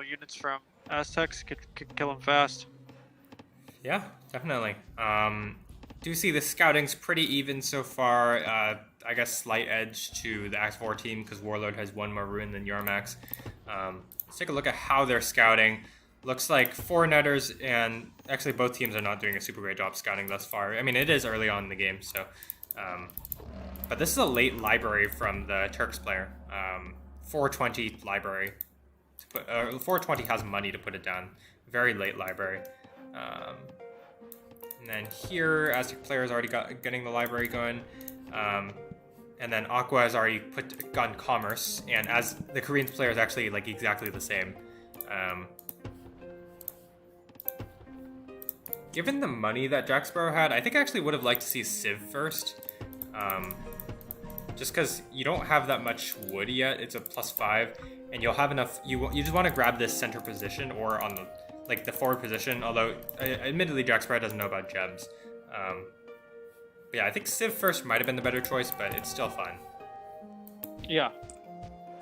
units from Aztecs could kill them fast. Yeah, definitely. Do see the scouting's pretty even so far. I guess slight edge to the Act 4 team because Warlord has 1 more ruin than Yarmax. Let's take a look at how they're scouting. Looks like 4Netters and actually both teams are not doing a super great job scouting thus far. I mean, it is early on in the game, so. But this is a late library from the Turks player. 420 library. 420 has money to put it down. Very late library. And then here, Aztec player has already getting the library going. And then Aqua has already gotten commerce, and as the Korean player is actually like exactly the same. Given the money that Jack Sparrow had, I think I actually would have liked to see Civ first. Just because you don't have that much wood yet, it's a +5, and you'll have enough. You just want to grab this center position or on the forward position. Although, admittedly, Jack Sparrow doesn't know about gems. But yeah, I think Civ first might have been the better choice, but it's still fine. Yeah.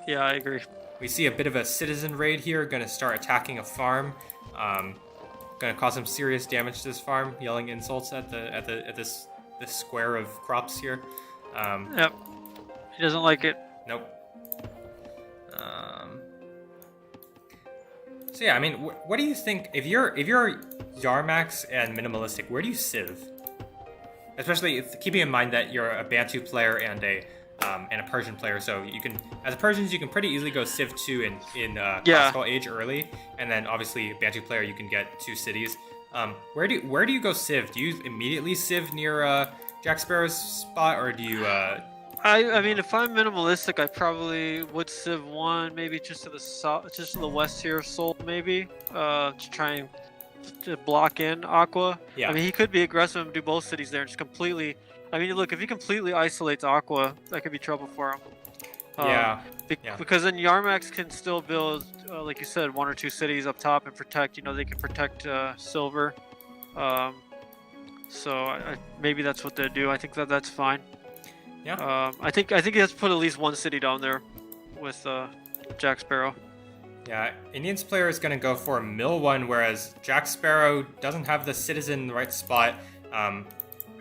Yeah, I agree. We see a bit of a citizen raid here, going to start attacking a farm. Going to cause some serious damage to this farm, yelling insults at this square of crops here. Yep. He doesn't like it. Nope. So yeah, I mean, what do you think if you're Yarmax and Minimalistic? Where do you civ? Especially keeping in mind that you're a Bantu player and a and a Persian player. So you can, as a Persians, you can pretty easily go Civ 2 in Classical Age early, and then obviously Bantu player you can get 2 cities. Where do you go Civ? Do you immediately Civ near Jack Sparrow's spot, or do you? I mean, if I'm minimalistic, I probably would Civ 1, maybe just to the south, just to the west here of Seoul, maybe, to try and to block in Aqua. Yeah. I mean, he could be aggressive and do both cities there and just completely. I mean, look, if he completely isolates Aqua, that could be trouble for him. Because then Yarmax can still build, like you said, 1 or 2 cities up top and protect. You know, they can protect Silver. So maybe that's what they do. I think that's fine. Yeah. I think he has to put at least 1 city down there with Jack Sparrow. Yeah, Indians player is going to go for Mill 1, whereas Jack Sparrow doesn't have the citizen in the right spot.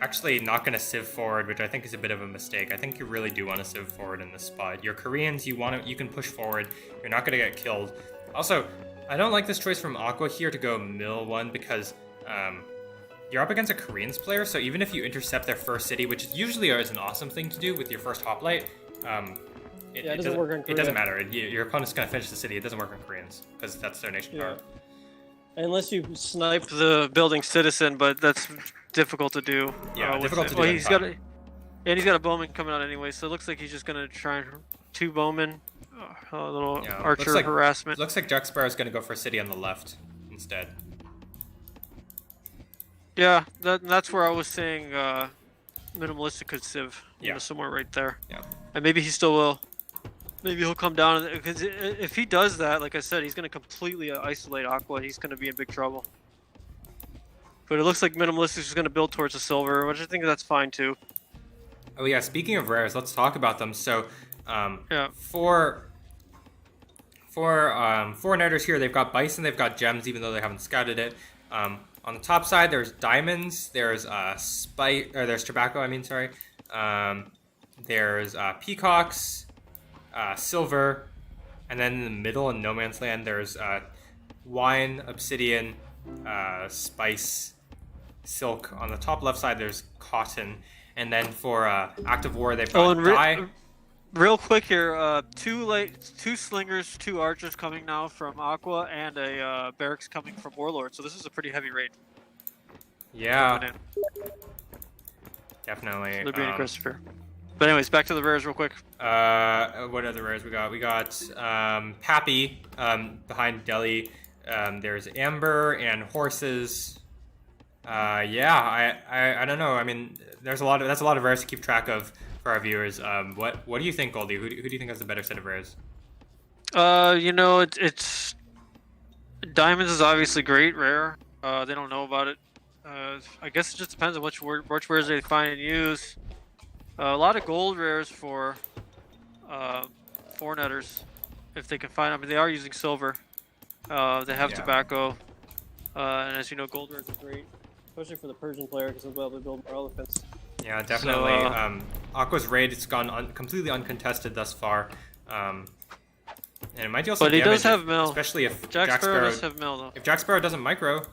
Actually not going to Civ forward, which I think is a bit of a mistake. I think you really do want to Civ forward in this spot. Your Koreans, you can push forward. You're not going to get killed. Also, I don't like this choice from Aqua here to go Mill 1 because you're up against a Koreans player, so even if you intercept their first city, which usually is an awesome thing to do with your first hoplite, it doesn't work in Korea. It doesn't matter. Your opponent's going to finish the city. It doesn't work on Koreans because that's their nation power. Unless you Snipe the building citizen, but that's difficult to do. Yeah, difficult to do. He's got a bowman coming out anyway, so it looks like he's just going to try and 2 bowmen, a little archer harassment. Looks like Jack Sparrow's going to go for a city on the left instead. Yeah, that's where I was saying minimalistic could Civ. Yeah. Somewhere right there. Yeah. And maybe he still will. Maybe he'll come down, because if he does that, like I said, he's going to completely isolate Aqua. He's going to be in big trouble. But it looks like minimalistic is going to build towards the silver, which I think that's fine too. Oh yeah, speaking of rares, let's talk about them. So, for 4Netters here, they've got Bison, they've got Gems, even though they haven't scouted it. On the top side, there's Diamonds, there's there's Tobacco, there's Peacocks, Silver, and then in the middle in No Man's Land, there's Wine, Obsidian, Spice, Silk. On the top left side, there's Cotton, and then for Active War, they've got Dye. Real quick here, 2 slingers, 2 archers coming now from Aqua, and a barracks coming from Warlord. So this is a pretty heavy raid. Yeah, definitely. They're being aggressive here. But anyways, back to the rares real quick. What other rares we got? We got Pappy behind Delhi. There's Amber and Horses. I don't know. I mean, that's a lot of rares to keep track of for our viewers. What do you think, Goldie? Who do you think has a better set of rares? It's Diamonds is obviously great rare. They don't know about it. I guess it just depends on which rares they find and use. A lot of gold rares for 4Netters, if they can find. I mean, they are using silver. They have tobacco, and as you know, gold rares are great, especially for the Persian player because they'll be able to build more elephants. Yeah, definitely. So, Aqua's raid, it's gone completely uncontested thus far. And it might deal some damage. But he does have mill. Especially if Jack Sparrow does have mill, though. If Jack Sparrow doesn't micro,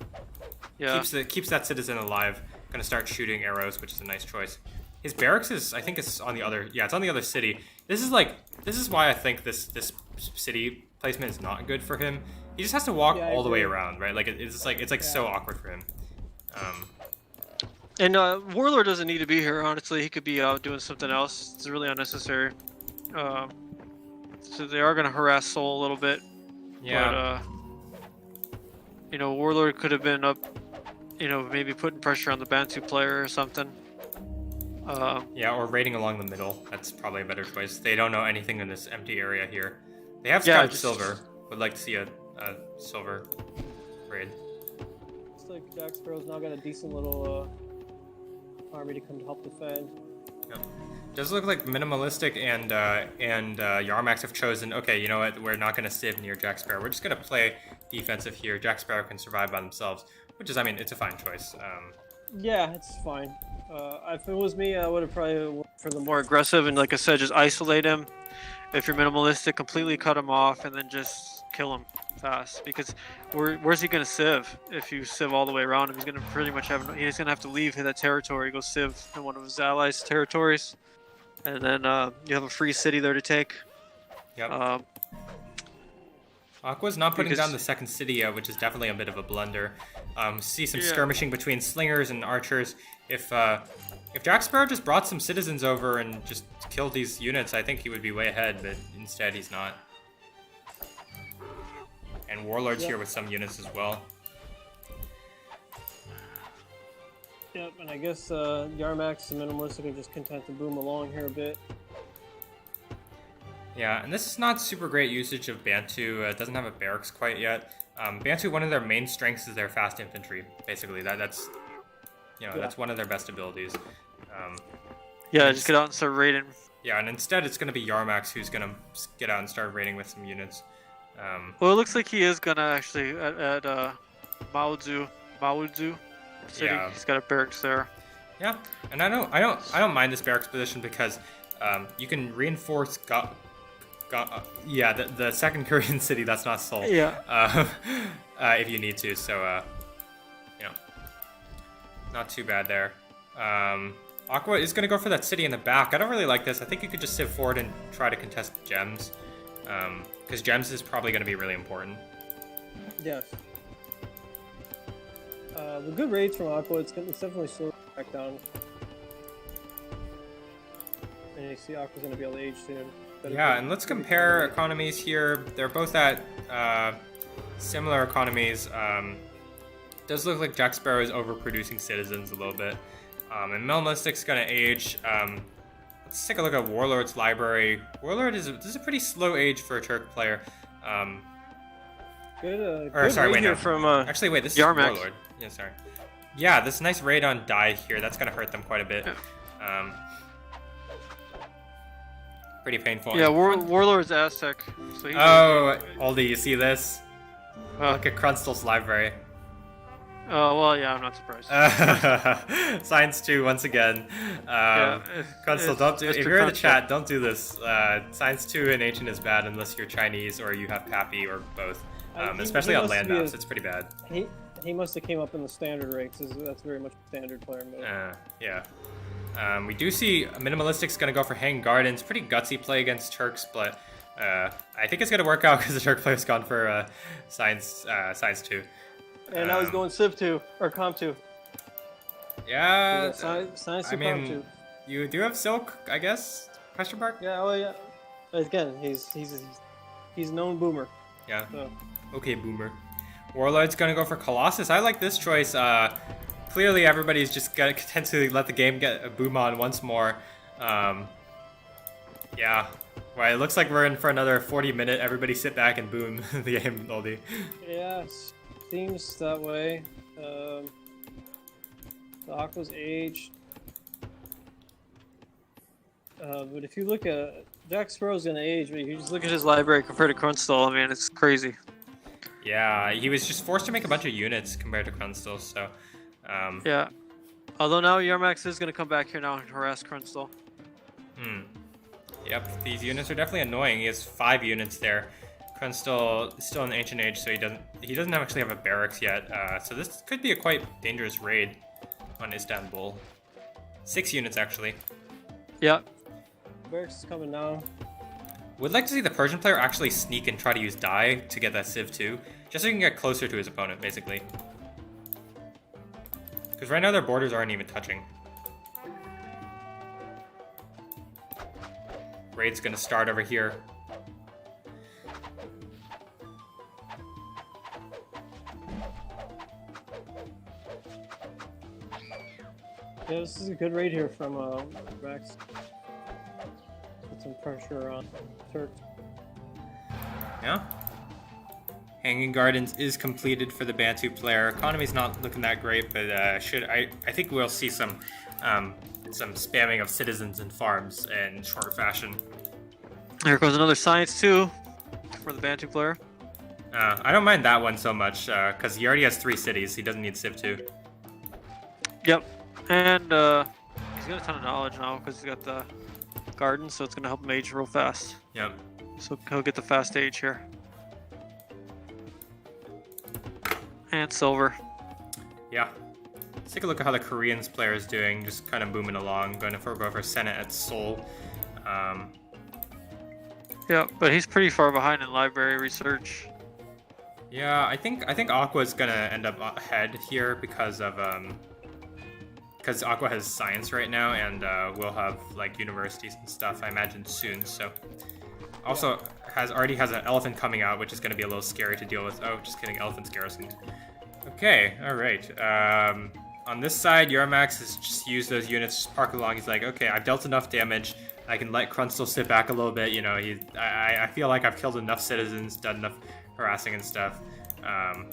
keeps that citizen alive. Going to start shooting arrows, which is a nice choice. His barracks is, I think, it's on the other. Yeah, it's on the other city. This is why I think this city placement is not good for him. He just has to walk all the way around, right? Like it's so awkward for him. And Warlord doesn't need to be here. Honestly, he could be out doing something else. It's really unnecessary. So they are going to harass Soul a little bit. Yeah. But Warlord could have been up. Maybe putting pressure on the Bantu player or something. Or raiding along the middle. That's probably a better choice. They don't know anything in this empty area here. They have scouted silver. Would like to see a silver raid. Looks like Jack Sparrow's now got a decent little army to come to help defend. Yeah. Does look like Minimalistic and Yarmax have chosen, okay, you know what, we're not going to Civ near Jack Sparrow. We're just going to play defensive here. Jack Sparrow can survive by themselves, which is, I mean, it's a fine choice. Yeah, it's fine. If it was me, I would have probably went for the more aggressive and, like I said, just isolate him. If you're minimalistic, completely cut him off and then just kill him fast. Because where's he going to Civ? If you Civ all the way around him, he's going to pretty much he's going to have to leave that territory, go Civ in one of his allies' territories. And then you have a free city there to take. Yep. Aqua's not putting because- down the second city yet, which is definitely a bit of a blunder. See some Yeah. skirmishing between slingers and archers. If Jack Sparrow just brought some citizens over and just killed these units, I think he would be way ahead, but instead he's not. And Warlord's here with some units as well. Yep, and I guess Yarmax and Minimalistic are just content to boom along here a bit. Yeah, and this is not super great usage of Bantu. It doesn't have a barracks quite yet. Bantu, one of their main strengths is their fast infantry. Basically, that's that's one of their best abilities. Yeah, just get out and start raiding. Yeah, and instead it's going to be Yarmax who's going to get out and start raiding with some units. Well, it looks like he is gonna actually at Maozu city. Yeah. He's got a barracks there. Yeah, and I don't mind this barracks position because you can reinforce the second Korean city that's not Seoul. Yeah. If you need to, so not too bad there. Aqua is gonna go for that city in the back. I don't really like this. I think you could just sit forward and try to contest gems, because gems is probably gonna be really important. Yes. The good raids from Aqua, it's definitely slowing back down. And you see Aqua's going to be able to age soon. Yeah, and let's compare economies here. They're both at similar economies. Does look like Jack Sparrow is overproducing citizens a little bit. And Minimalistic's going to age. Let's take a look at Warlord's library. Warlord is a pretty slow age for a Turk player. Good Wait, no. from Actually, wait, this is Yarmax. Warlord. Yeah, sorry. Yeah, this nice raid on Dai here. That's going to hurt them quite a bit. Yeah. Pretty painful. Yeah, Warlord's Aztec. So he's Oldie, you see this? Look at Krunstel's library. Oh, well, yeah, I'm not surprised. Science 2 once again. Krunstel, don't do. If you're in the chat, don't do this. Science 2 in Ancient is bad unless you're Chinese or you have Pappy or both. Especially on land maps, it's pretty bad. He must have came up in the standard ranks. That's very much standard player mode. Yeah. We do see Minimalistic's going to go for Hanging Gardens. Pretty gutsy play against Turks, but I think it's going to work out because the Turk player's gone for Science 2. And now he's going Civ 2, or Com 2. Yeah. Science 2, I Com mean, 2. you do have Silk, I guess? Question mark? Yeah, oh yeah. Again, he's a known boomer. Yeah. So. Okay, boomer. Warlord's gonna go for Colossus. I like this choice. Clearly, everybody's just gonna tend to let the game get a boom on once more. Yeah. Well, it looks like we're in for another 40-minute. Everybody sit back and boom the game, Oldie. Yeah, seems that way. The Aqua's aged. But if you look at Jack Sparrow's gonna age, but if you just look at his library compared to Krunstel, I mean, it's crazy. Yeah, he was just forced to make a bunch of units compared to Krunstel, so... Yeah. Although now Yarmax is going to come back here now and harass Krunstel. Yep, these units are definitely annoying. He has 5 units there. Krunstel is still in the Ancient Age, so he doesn't actually have a barracks yet. So this could be a quite dangerous raid on Istanbul. 6 units, actually. Yeah. Barracks is coming now. Would like to see the Persian player actually sneak and try to use Dai to get that Civ 2, just so he can get closer to his opponent, basically. Because right now their borders aren't even touching. Raid's gonna start over here. Yeah, this is a good raid here from Rex. Put some pressure on Turks. Yeah. Hanging Gardens is completed for the Bantu player. Economy's not looking that great, but I think we'll see some spamming of citizens and farms in short fashion. Here goes another Science 2 for the Bantu player. I don't mind that one so much, because he already has 3 cities. He doesn't need Civ 2. Yep. And he's got a ton of knowledge now because he's got the garden, so it's going to help him age real fast. Yep. So he'll get the fast age here. And silver. Yeah. Let's take a look at how the Koreans player is doing. Just kind of booming along. Going to go for Senate at Seoul. Yeah, but he's pretty far behind in library research. Yeah, I think Aqua's gonna end up ahead here because Aqua has science right now, and we'll have like universities and stuff, I imagine, soon. So also already has an elephant coming out, which is gonna be a little scary to deal with. Oh, just kidding, elephant's garrisoned. Okay, all right. On this side, Yarmax has just used those units, just park along. He's like, okay, I've dealt enough damage. I can let Krunstel sit back a little bit. You know, I feel like I've killed enough citizens, done enough harassing and stuff. Yeah.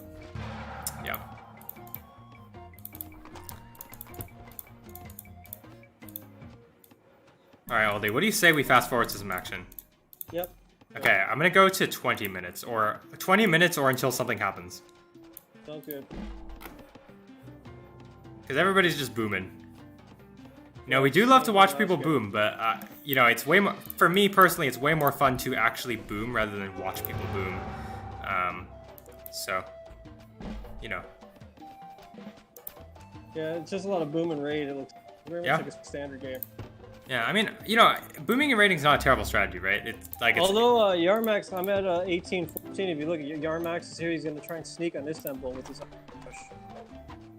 All right, Aldi, what do you say we fast forward to some action? Yep. Okay, I'm gonna go to 20 minutes or until something happens. Sounds good. Because everybody's just booming. You know, we do love to watch people boom, but you know, it's way more, for me personally, it's way more fun to actually boom rather than watch people boom. So, you know. Yeah, it's just a lot of boom and raid. It looks very much like a standard game. Yeah, I mean, you know, booming and raiding is not a terrible strategy, right? It's like although Yarmax, I'm at 18-14. If you look at Yarmax is here, he's going to try and sneak on Istanbul with his push.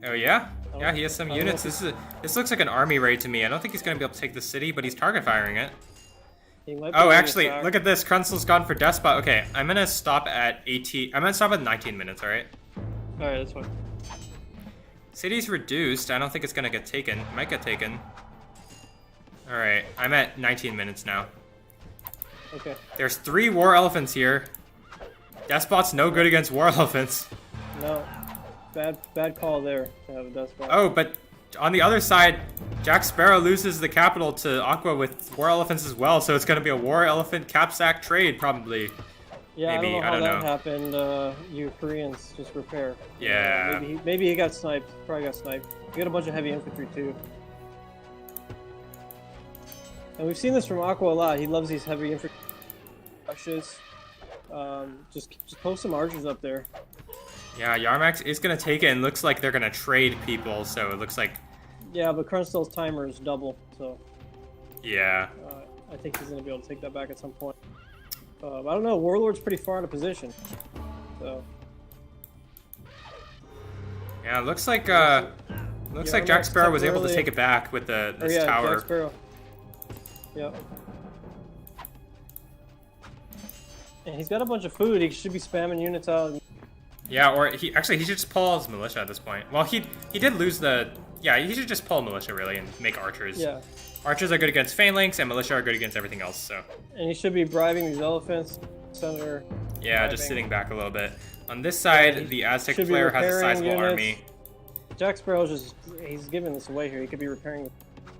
Oh yeah? Yeah, he has some units. This looks like an army raid to me. I don't think he's going to be able to take the city, but he's target firing it. Oh, actually, look at this. Krunstel's gone for Despot. Okay, I'm going to stop at 18. I'm going to stop at 19 minutes, alright? Alright, that's fine. City's reduced. I don't think it's going to get taken. It might get taken. Alright, I'm at 19 minutes now. Okay. There's 3 war elephants here. Despot's no good against war elephants. No. Bad call there to have a Despot. Oh, but on the other side, Jack Sparrow loses the capital to Aqua with war elephants as well, so it's going to be a war elephant capsack trade, probably. Yeah, maybe, I don't know how that happened. You Koreans just repair. Yeah. Maybe he got sniped. Probably got sniped. You got a bunch of heavy infantry, too. And we've seen this from Aqua a lot. He loves these heavy infantry rushes. Just post some archers up there. Yeah, Yarmax is going to take it, and looks like they're going to trade people, so it looks like... Yeah, but Krunstel's timer is double, so... Yeah. I think he's going to be able to take that back at some point. I don't know, Warlord's pretty far in a position, so... Yeah, it looks like Jack Sparrow was able to take it back with this tower. Jack Sparrow. Yep. And he's got a bunch of food. He should be spamming units out. Yeah, or he should just pull his militia at this point. Well, he did lose the... Yeah, he should just pull militia, really, and make archers. Yeah. Archers are good against phalanx, and militia are good against everything else, so... And he should be bribing these elephants. Senator... Yeah, bribing. Just sitting back a little bit. On this side, the Aztec player has a sizable army. Jack Sparrow's just... He's giving this away here. He could be repairing...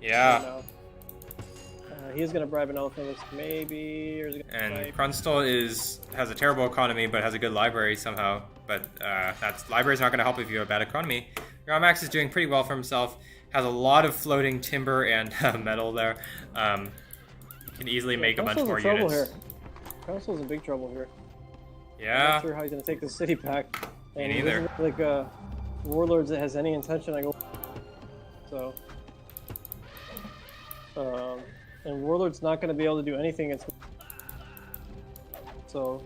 Yeah. He is going to bribe an elephant, maybe... Or is it and Krunstel has a terrible economy, but has a good library somehow. But library's not going to help if you have a bad economy. Yarmax is doing pretty well for himself. Has a lot of floating timber and metal there. Can easily make a bunch more units. Here. Krunstel's in big trouble here. Yeah. I'm not sure how he's going to take the city back. Me neither. Like Warlords that has any intention I go. So. And Warlord's not going to be able to do anything. So.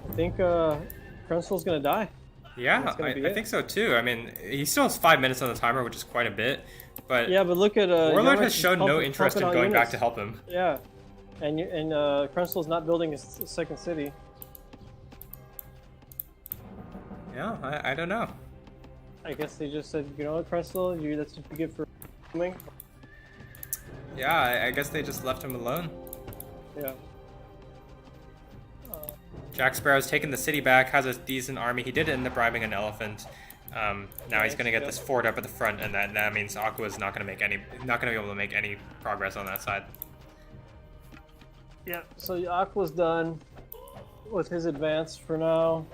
I think Krunstel's going to die. Yeah, I think so too. I mean, he still has 5 minutes on the timer, which is quite a bit. But yeah, but look at Warlord has shown no interest in going back to help him. Yeah, and Krunstel's not building his second city. Yeah, I don't know. I guess they just said, you know what, Krunstel, that's what you get for coming. Yeah, I guess they just left him alone. Yeah. Jack Sparrow's taken the city back, has a decent army. He did end up bribing an elephant. Now he's going to get this fort up at the front, and that means Aqua's not going to be able to make any progress on that side. Yeah. So Aqua's done with his advance for now.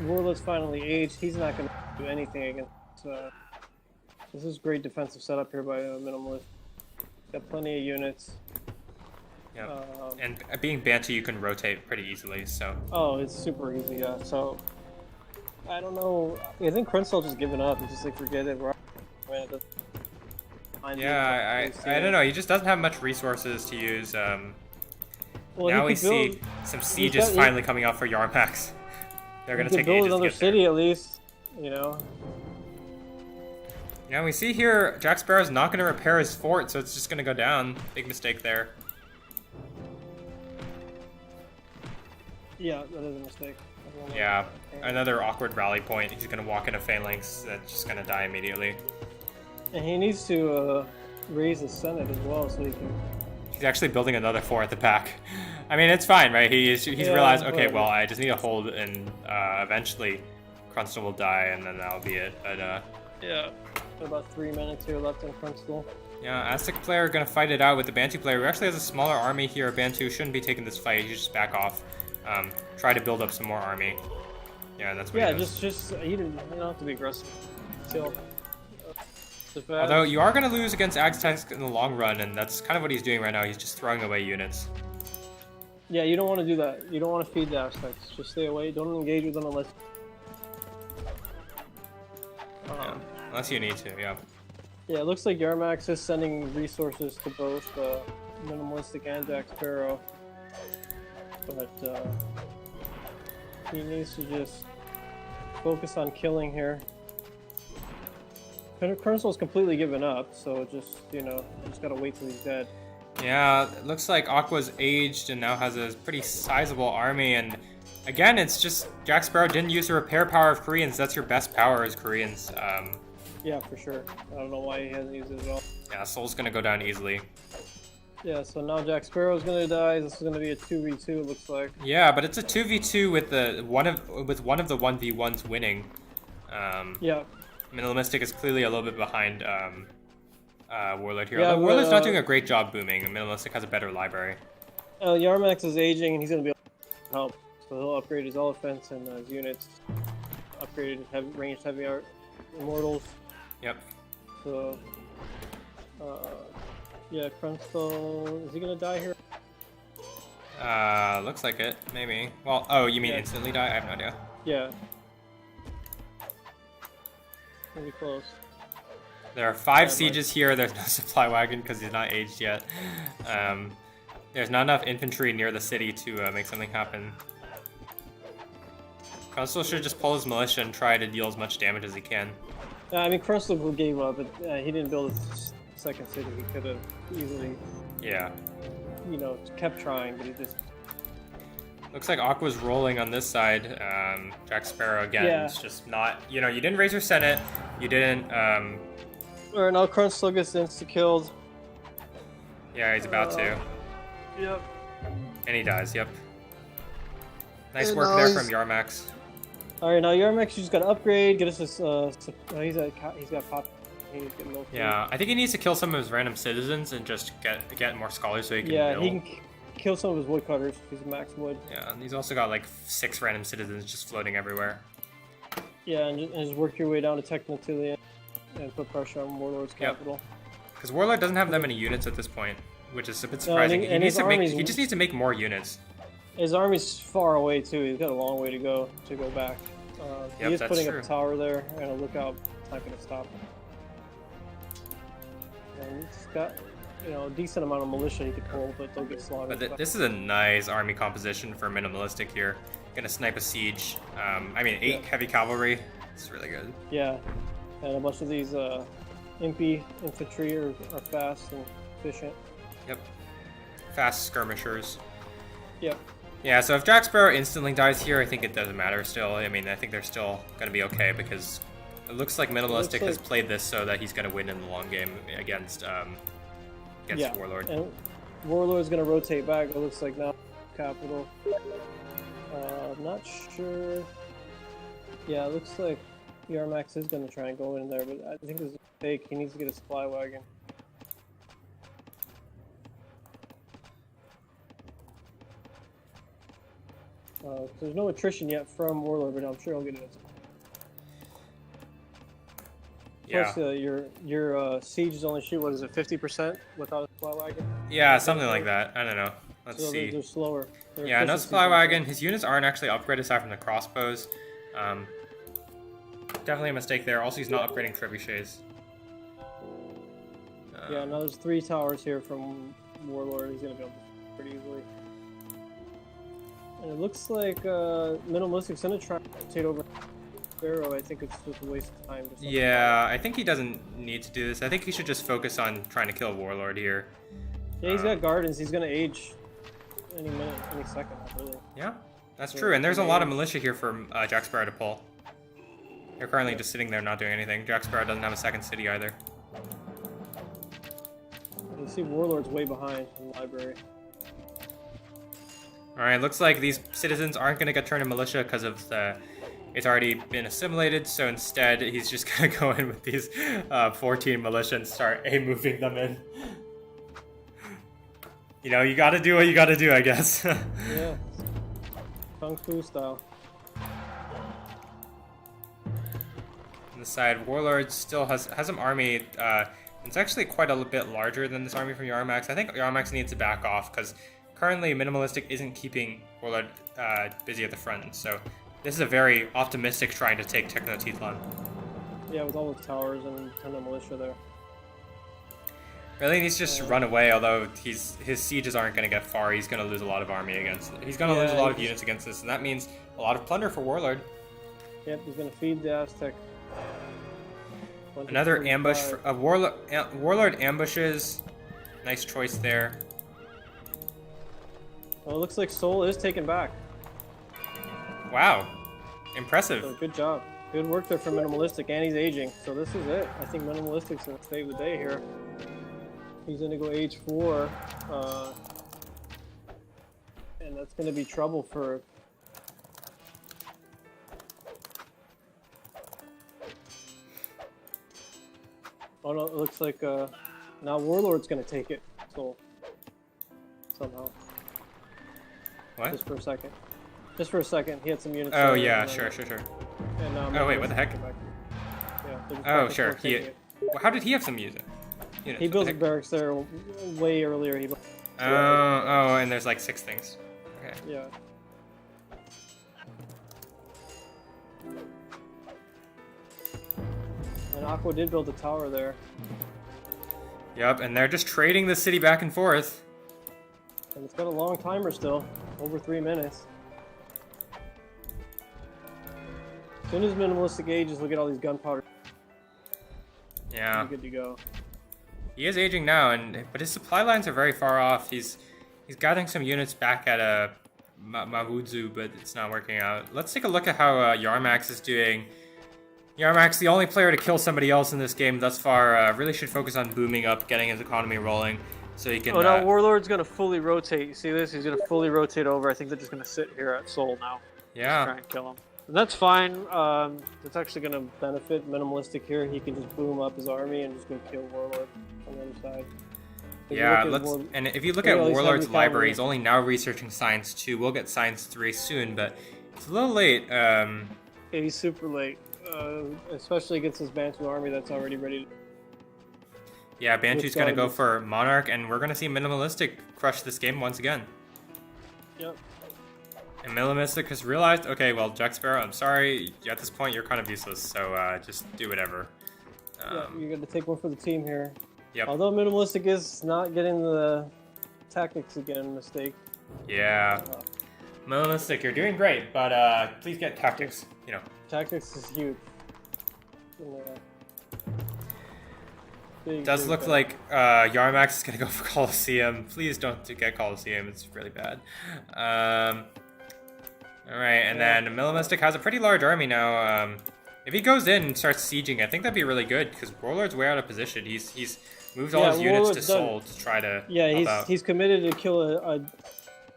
Warlord's finally aged. He's not going to do anything against. This is great defensive setup here by Minimalist. Got plenty of units. Yeah, and being Bantu, you can rotate pretty easily, so... Oh, it's super easy, yeah. So, I don't know. I think Cruncell just giving up. He's just like, forget it. Yeah, I don't know. He just doesn't have much resources to use. Well, now we he could build, see some sieges finally coming up for Yarmax. They're gonna take build ages to another get city there. at least. You know. Now we see here Jack Sparrow's not gonna repair his fort, so it's just gonna go down. Big mistake there. Yeah, that is a mistake. Yeah, another awkward rally point. He's gonna walk into phalanx that's just gonna die immediately. And he needs to raise the Senate as well, so he can. He's actually building another fort at the back. I mean, it's fine, right? He's realized, okay, whatever. well, I just need to hold, and eventually Crunston will die, and then that'll be it. But Yeah. About 3 minutes here left on Cruncell. yeah, Aztec player gonna fight it out with the Bantu player, who actually has a smaller army here. Bantu shouldn't be taking this fight. He should just back off. Try to build up some more army. Yeah, that's what he does. just you don't have to be aggressive. Chill. Although you are going to lose against Aztecs in the long run, and that's kind of what he's doing right now. He's just throwing away units. Yeah, you don't want to do that. You don't want to feed the Aztecs. Just stay away. Don't engage with them unless. Yeah, unless you need to, yeah. Yeah, it looks like Yarmax is sending resources to both Minimalistic and Jack Sparrow. But he needs to just focus on killing here. Cruncell's completely given up, so just, just gotta wait till he's dead. Yeah, it looks like Aqua's aged and now has a pretty sizable army, and again, it's just Jack Sparrow didn't use the repair power of Koreans. That's your best power as Koreans. Yeah, for sure. I don't know why he hasn't used it at all. Yeah, Soul's gonna go down easily. Yeah, so now Jack Sparrow's gonna die. This is gonna be a 2v2, it looks like. Yeah, but it's a 2v2 with one of the 1v1s winning. Yeah. Minimalistic is clearly a little bit behind Warlord here. Yeah, Although Warlord's not doing a great job booming. Minimalistic has a better library. Yarmax is aging, and he's gonna be able to help. So he'll upgrade his elephants and his units. Upgraded ranged heavy art immortals. Yep. So, yeah, Cruncell, is he gonna die here? Looks like it. Maybe. Well, oh, you mean Yeah. instantly die? I have no idea. Yeah. Pretty close. There are 5 Yeah, sieges here. There's no supply wagon because he's not aged yet. There's not enough infantry near the city to make something happen. Cruncell should just pull his militia and try to deal as much damage as he can. I mean, Cruncell gave up, but he didn't build his second city. He could have easily, Yeah. kept trying, but he just. Looks like Aqua's rolling on this side. Jack Sparrow again. Yeah. It's just not. You didn't raise your Senate. You didn't. Alright, now Cruncell gets insta-killed. Yeah, he's about to. Yep. And he dies. Yep. Nice And work now there he's- from Yarmax. Alright, now Yarmax, you just gotta upgrade, get us this, he's got pop, he needs to get milk. Yeah, I think he needs to kill some of his random citizens and just get more scholars so he can Yeah, build. he can kill some of his woodcutters, he's max wood. Yeah, and he's also got like 6 random citizens just floating everywhere. Yeah, and just work your way down to Technotilia and put pressure on Warlord's Yep. capital. Because Warlord doesn't have that many units at this point, which is a bit No, and surprising. and his army's- He just needs to make more units. His army's far away too, he's got a long way to go back. Yep, He is that's putting true. up a tower there, and a lookout, it's not gonna stop him. And he's got, a decent amount of militia he could pull, but they'll get slaughtered. But this is a nice army composition for Minimalistic here. Gonna snipe a siege. 8 Yeah. heavy cavalry. It's really good. Yeah, and a bunch of these infantry are fast and efficient. Yep. Fast skirmishers. Yep. Yeah, so if Jack Sparrow instantly dies here, I think it doesn't matter still. I mean, I think they're still going to be okay because it looks like Minimalistic has played this so that he's going to win in the long game against Warlord. And Warlord's going to rotate back, it looks like now. Capital. I'm not sure. Yeah, it looks like Yarmax is going to try and go in there, but I think this is a mistake. He needs to get a supply wagon. There's no attrition yet from Warlord, but I'm sure he'll get it. Yeah. Plus, your siege only shoot, what is it, 50% without a supply wagon? Yeah, something like that. I don't know. Let's So see. they're slower. Their Yeah, no efficiency's supply not wagon. His units aren't actually upgraded aside from the crossbows. definitely a mistake there. Also, he's not upgrading trebuchets. Yeah, now there's 3 towers here from Warlord. He's gonna be able to pretty easily. And it looks like Minimalistic's gonna try to rotate over Pharaoh. I think it's just a waste of time. Yeah, I think he doesn't need to do this. I think he should just focus on trying to kill Warlord here. Yeah, he's got gardens. He's gonna age any minute, any second, really. Yeah, that's true. And there's a lot of militia here for Jack Sparrow to pull. They're currently just sitting there not doing anything. Jack Sparrow doesn't have a second city either. You see Warlord's way behind in the library. Alright, looks like these citizens aren't going to get turned into militia because of the... It's already been assimilated, so instead he's just going to go in with these 14 militia and start moving them in. You know, you gotta do what you gotta do, I guess. Yeah. Kung Fu style. On the side, Warlord still has some army. It's actually quite a bit larger than this army from Yarmax. I think Yarmax needs to back off because currently Minimalistic isn't keeping Warlord busy at the front. So this is a very optimistic trying to take Tenochtitlan. Yeah, with all the towers and a ton of militia there. Really needs to just run away, although his sieges aren't going to get far. He's going to lose a lot of army against it. He's going to lose a lot of units against this, and that means a lot of plunder for Warlord. Yep, he's going to feed the Aztec. Another ambush. Warlord ambushes. Nice choice there. Well, it looks like Seoul is taken back. Wow. Impressive. So good job. Good work there for Minimalistic, and he's aging. So this is it. I think Minimalistic's going to save the day here. He's going to go age 4. And that's going to be trouble for... Oh no, it looks like now Warlord's going to take it. So somehow. What? Just for a second. Just for a second. He had some units. Oh yeah, sure. And now Oh wait, what the heck? Yeah, Oh sure. How did he have some units? He built a barracks there way earlier. Oh, and there's like 6 things. Okay. Yeah. And Aqua did build a tower there. Yep, and they're just trading the city back and forth. And it's got a long timer still, over 3 minutes. As soon as Minimalistic ages, look at all these gunpowder. Yeah. Good to go. He is aging now, but his supply lines are very far off. He's gathering some units back at Mahudzu, but it's not working out. Let's take a look at how Yarmax is doing. Yarmax, the only player to kill somebody else in this game thus far, really should focus on booming up, getting his economy rolling, so he can... Oh, now Warlord's going to fully rotate. You see this? He's going to fully rotate over. I think they're just going to sit here at Seoul now. Yeah. Try and kill him. And that's fine. That's actually going to benefit Minimalistic here. He can just boom up his army and just go kill Warlord on the other side. Yeah, and if you look at Warlord's library, he's only now researching Science 2. We'll get Science 3 soon, but it's a little late. Yeah, he's super late. Especially against this Bantu army that's already ready to... Yeah, Bantu's going to go for Monarch, and we're going to see Minimalistic crush this game once again. Yep. And Minimalistic has realized, okay, well, Jack Sparrow, I'm sorry, at this point you're kind of useless, so just do whatever. Yeah, you're going to take one for the team here. Yep. Although Minimalistic is not getting the tactics again mistake. Yeah. Minimalistic, you're doing great, but please get tactics, you know. Tactics is huge. It does look like Yarmax is going to go for Colosseum. Please don't get Colosseum, it's really bad. Alright, and then Minimalistic has a pretty large army now. If he goes in and starts sieging, I think that'd be really good, because Warlord's way out of position. He's moved all his units to Seoul to try to help out. He's committed to kill a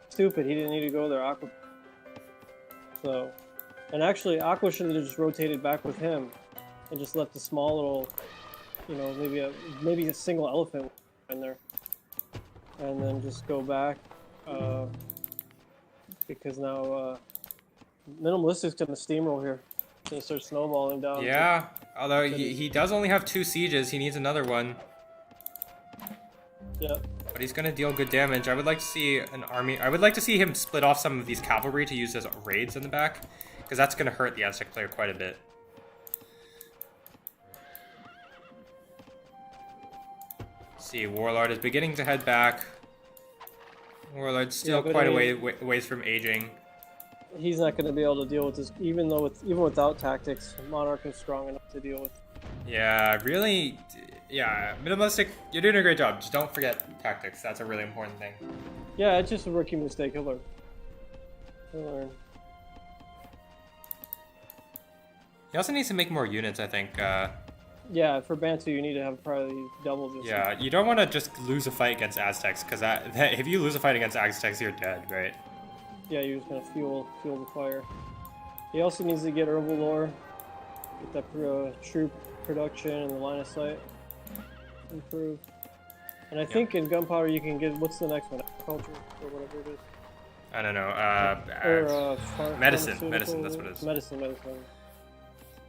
stupid. He didn't need to go there. Aqua. So, and actually, Aqua should have just rotated back with him, and just left a small little, you know, maybe a single elephant in there, and then just go back, because now Minimalistic's gonna steamroll here. He's gonna start snowballing down. Yeah, although he does only have 2 sieges. He needs another one. Yeah. But he's going to deal good damage. I would like to see an army... I would like to see him split off some of these cavalry to use as raids in the back, because that's going to hurt the Aztec player quite a bit. see, Warlord is beginning to head back. Warlord's still but quite I a mean- ways from aging. He's not going to be able to deal with this, even without tactics. Monarch is strong enough to deal with. Yeah, really. Yeah, minimalistic. You're doing a great job. Just don't forget tactics. That's a really important thing. Yeah, it's just a rookie mistake. He'll learn. He'll learn. He also needs to make more units, I think. Yeah, for Bantu, you need to have probably double this. Yeah, you don't want to just lose a fight against Aztecs, because if you lose a fight against Aztecs, you're dead, right? Yeah, you're just gonna fuel the fire. He also needs to get herbal lore, get that troop production and the line of sight improved. And I think in gunpowder you can get, what's the next one? Agriculture or whatever it is. I don't know. Medicine. Medicine. That's what it is. Medicine.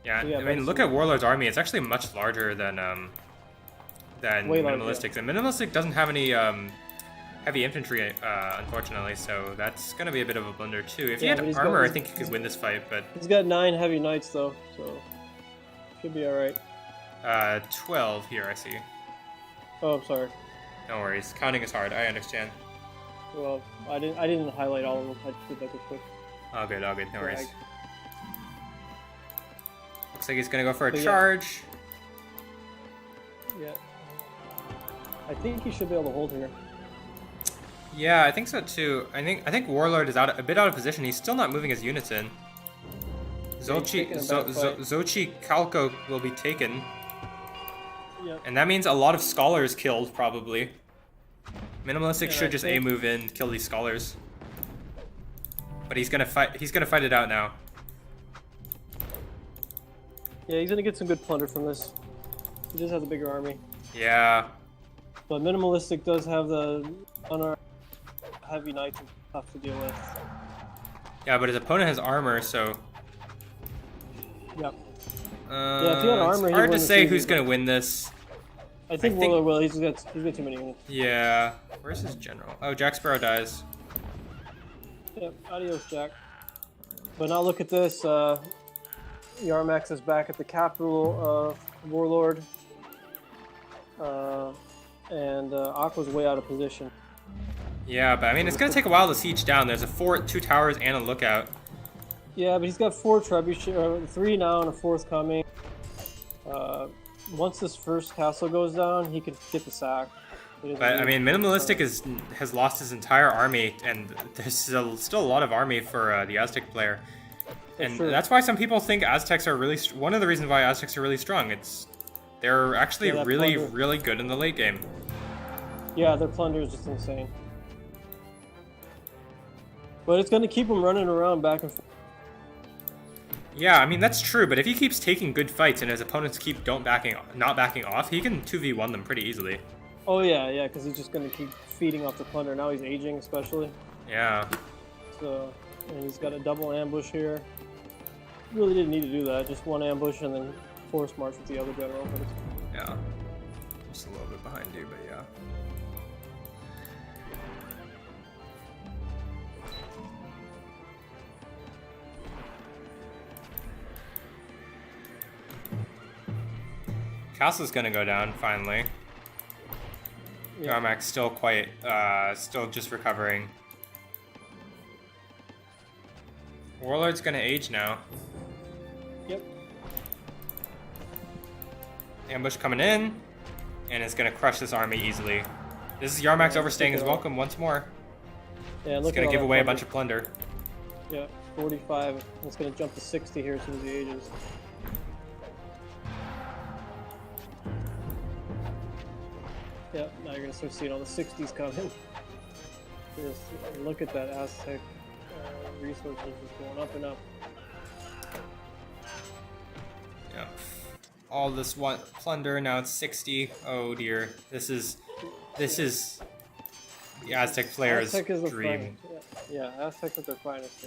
Yeah, So yeah, I mean, medicine. look at Warlord's army. It's actually much larger than Way larger, Minimalistic's. And Minimalistic doesn't have any heavy infantry, unfortunately, so that's gonna be a bit of a blunder too. If he Yeah, had but he's armor, got- I think he could win this fight, but He's got 9 heavy knights though, so should be alright. 12 here, I see. Oh, I'm sorry. No worries. Counting is hard. I understand. Well, I didn't highlight all of them. I just did like a quick All good. No worries. drag. Looks like he's gonna go for a But yeah. charge. Yeah. I think he should be able to hold here. Yeah, I think so too. I think Warlord is a bit out of position. He's still not moving his units in. taking a back fight. Zochi Calco will be taken, Yep. and that means a lot of scholars killed probably. Minimalistic And should I just think- move in, kill these scholars. But he's gonna fight. He's gonna fight it out now. Yeah, he's gonna get some good plunder from this. He just has a bigger army. Yeah. But Minimalistic does have the unarmed heavy knights and stuff to deal with. Yeah, but his opponent has armor, so. Yep. if he had armor, it's he'd hard win to this say easy, who's but- gonna win this. I think think- Warlord will. He's got too many units. Yeah. Where's his general? Oh, Jack Sparrow dies. Yep. Adios, Jack. But now look at this. Yarmax is back at the capital of Warlord. And Aqua's way out of position. Yeah, but I mean, it's gonna take a while to siege down. There's a fort, 2 towers, and a lookout. Yeah, but he's got 4 trebuchet, 3 now and a 4th coming. Once this first castle goes down, he could get the sack. But I mean, Minimalistic has lost his entire army, and there's still a lot of army for the Aztec player. And true. that's why some people think Aztecs are really. One of the reasons why Aztecs are really strong. They're actually Yeah, that really, plunder. really good in the late game. Yeah, their plunder is just insane. But it's going to keep him running around back and forth. Yeah, I mean that's true. But if he keeps taking good fights and his opponents not backing off, he can 2v1 them pretty easily. Oh yeah, because he's just going to keep feeding off the plunder. Now he's aging, especially. Yeah. So, and he's got a double ambush here. Really didn't need to do that. Just one ambush and then force march with the other general. But it's, Yeah. Just a little bit behind you, but yeah. Castle's gonna go down finally. yeah. Yarmak's still still just recovering. Warlord's gonna age now. Yep. Ambush coming in, and it's gonna crush this army easily. This is Yarmak's overstaying his welcome once more. Yeah, It's look gonna at all give that away a plunder. bunch of plunder. Yeah, 45. It's going to jump to 60 here as soon as he ages. Yep, now you're going to start seeing all the 60s coming. Just look at that Aztec resources just going up and up. Yeah. All this one plunder, now it's 60. Oh dear. This is the Aztec player's Aztec is the dream. finest. Yeah, Aztec is their finest.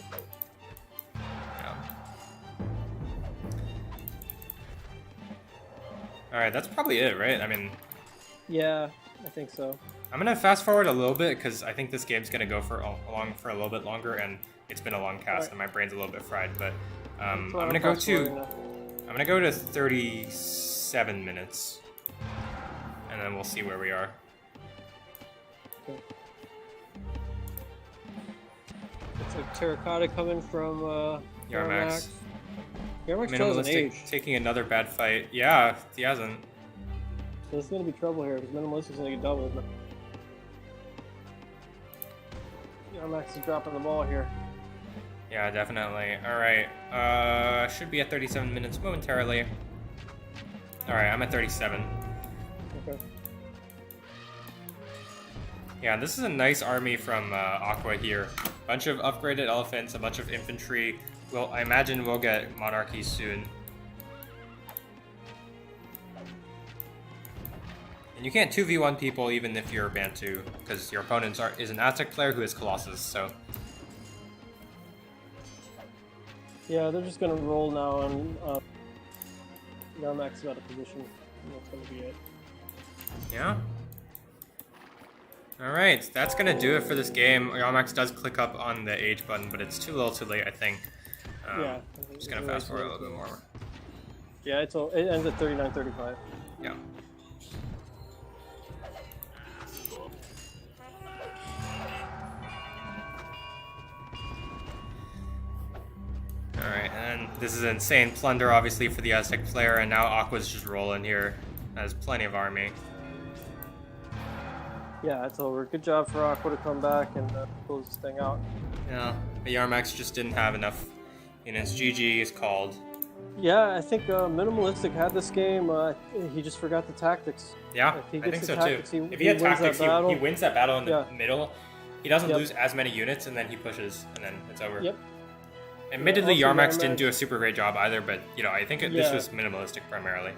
Yeah. Alright, that's probably it, right? I mean, Yeah, I think so. I'm gonna fast forward a little bit because I think this game's gonna go for a little bit longer, and it's been a long cast, Alright. and my brain's a little bit fried. But I'm So gonna go fast forwarding to now. I'm gonna go to 37 minutes, and then we'll see where we are. Okay. It's like terracotta coming from Yarmax. Yarmax still hasn't Minimalistic aged. taking another bad fight. Yeah, he hasn't. So there's gonna be trouble here because Minimalistic's gonna get doubled. Yarmax is dropping the ball here. Yeah, definitely. Alright. Should be at 37 minutes momentarily. Alright, I'm at 37. Okay. Yeah, this is a nice army from Aqua here. Bunch of upgraded elephants, a bunch of infantry. Well, I imagine we'll get monarchies soon. And you can't 2v1 people even if you're Bantu, because your opponent is an Aztec player who is Colossus, so... Yeah, they're just gonna roll now and Yarmax is out of position. And that's gonna be it. Yeah. Alright, that's gonna do it for this game. Yarmax does click up on the age button, but it's too little too late, I think. Yeah. Just gonna fast forward a little bit more. Yeah, it ends at 39:35. Yeah. Alright, and this is insane plunder, obviously, for the Aztec player, and now Aqua's just rolling here. Has plenty of army. Yeah, it's over. Good job for Aqua to come back and close this thing out. Yeah, but Yarmax just didn't have enough units. GG is called. Yeah, I think Minimalistic had this game. He just forgot the tactics. Yeah, If he I gets think the so tactics, too. he If he had wins that tactics, he battle. wins that battle in the Yeah. middle. He doesn't Yep. lose as many units, and then he pushes, and then it's over. Yep. Admittedly, Yeah, also Yarmax Yarmax- didn't do a super great job either, but you know, I think this Yeah. was minimalistic primarily.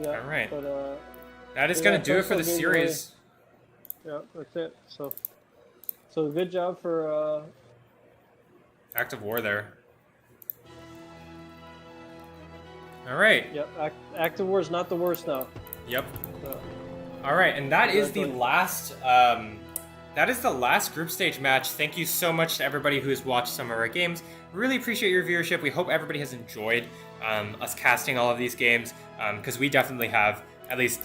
Yeah. All right. But That is yeah, gonna do it first for the one being series. yeah, that's it. So good job for Act of War there. All right. Yep. Active War is not the worst now. Yep. So, All right, and that is the Congratulations. last. That is the last group stage match. Thank you so much to everybody who has watched some of our games. Really appreciate your viewership. We hope everybody has enjoyed us casting all of these games, because we definitely have at least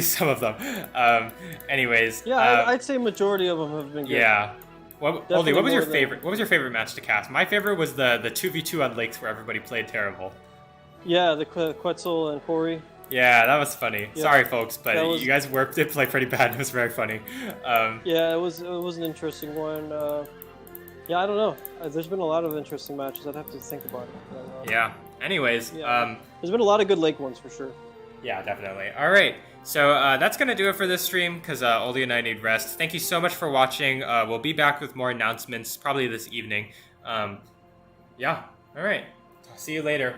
some of them. Anyways. yeah, I'd say majority of them have been good. Yeah. Definitely Oldie, what was your more than- favorite? What was your favorite match to cast? My favorite was the 2v2 on lakes where everybody played terrible. Yeah, the Quetzal and Corey. Yeah, that was funny. Yeah. Sorry, folks, but That was- you guys did play pretty bad. It was very funny. Yeah, it was an interesting one. Yeah, I don't know. There's been a lot of interesting matches. I'd have to think about it. But, Yeah. Anyways, Yeah. There's been a lot of good lake ones for sure. yeah, definitely. All right. So that's going to do it for this stream because Oldie and I need rest. Thank you so much for watching. We'll be back with more announcements probably this evening. Yeah. All right. See you later.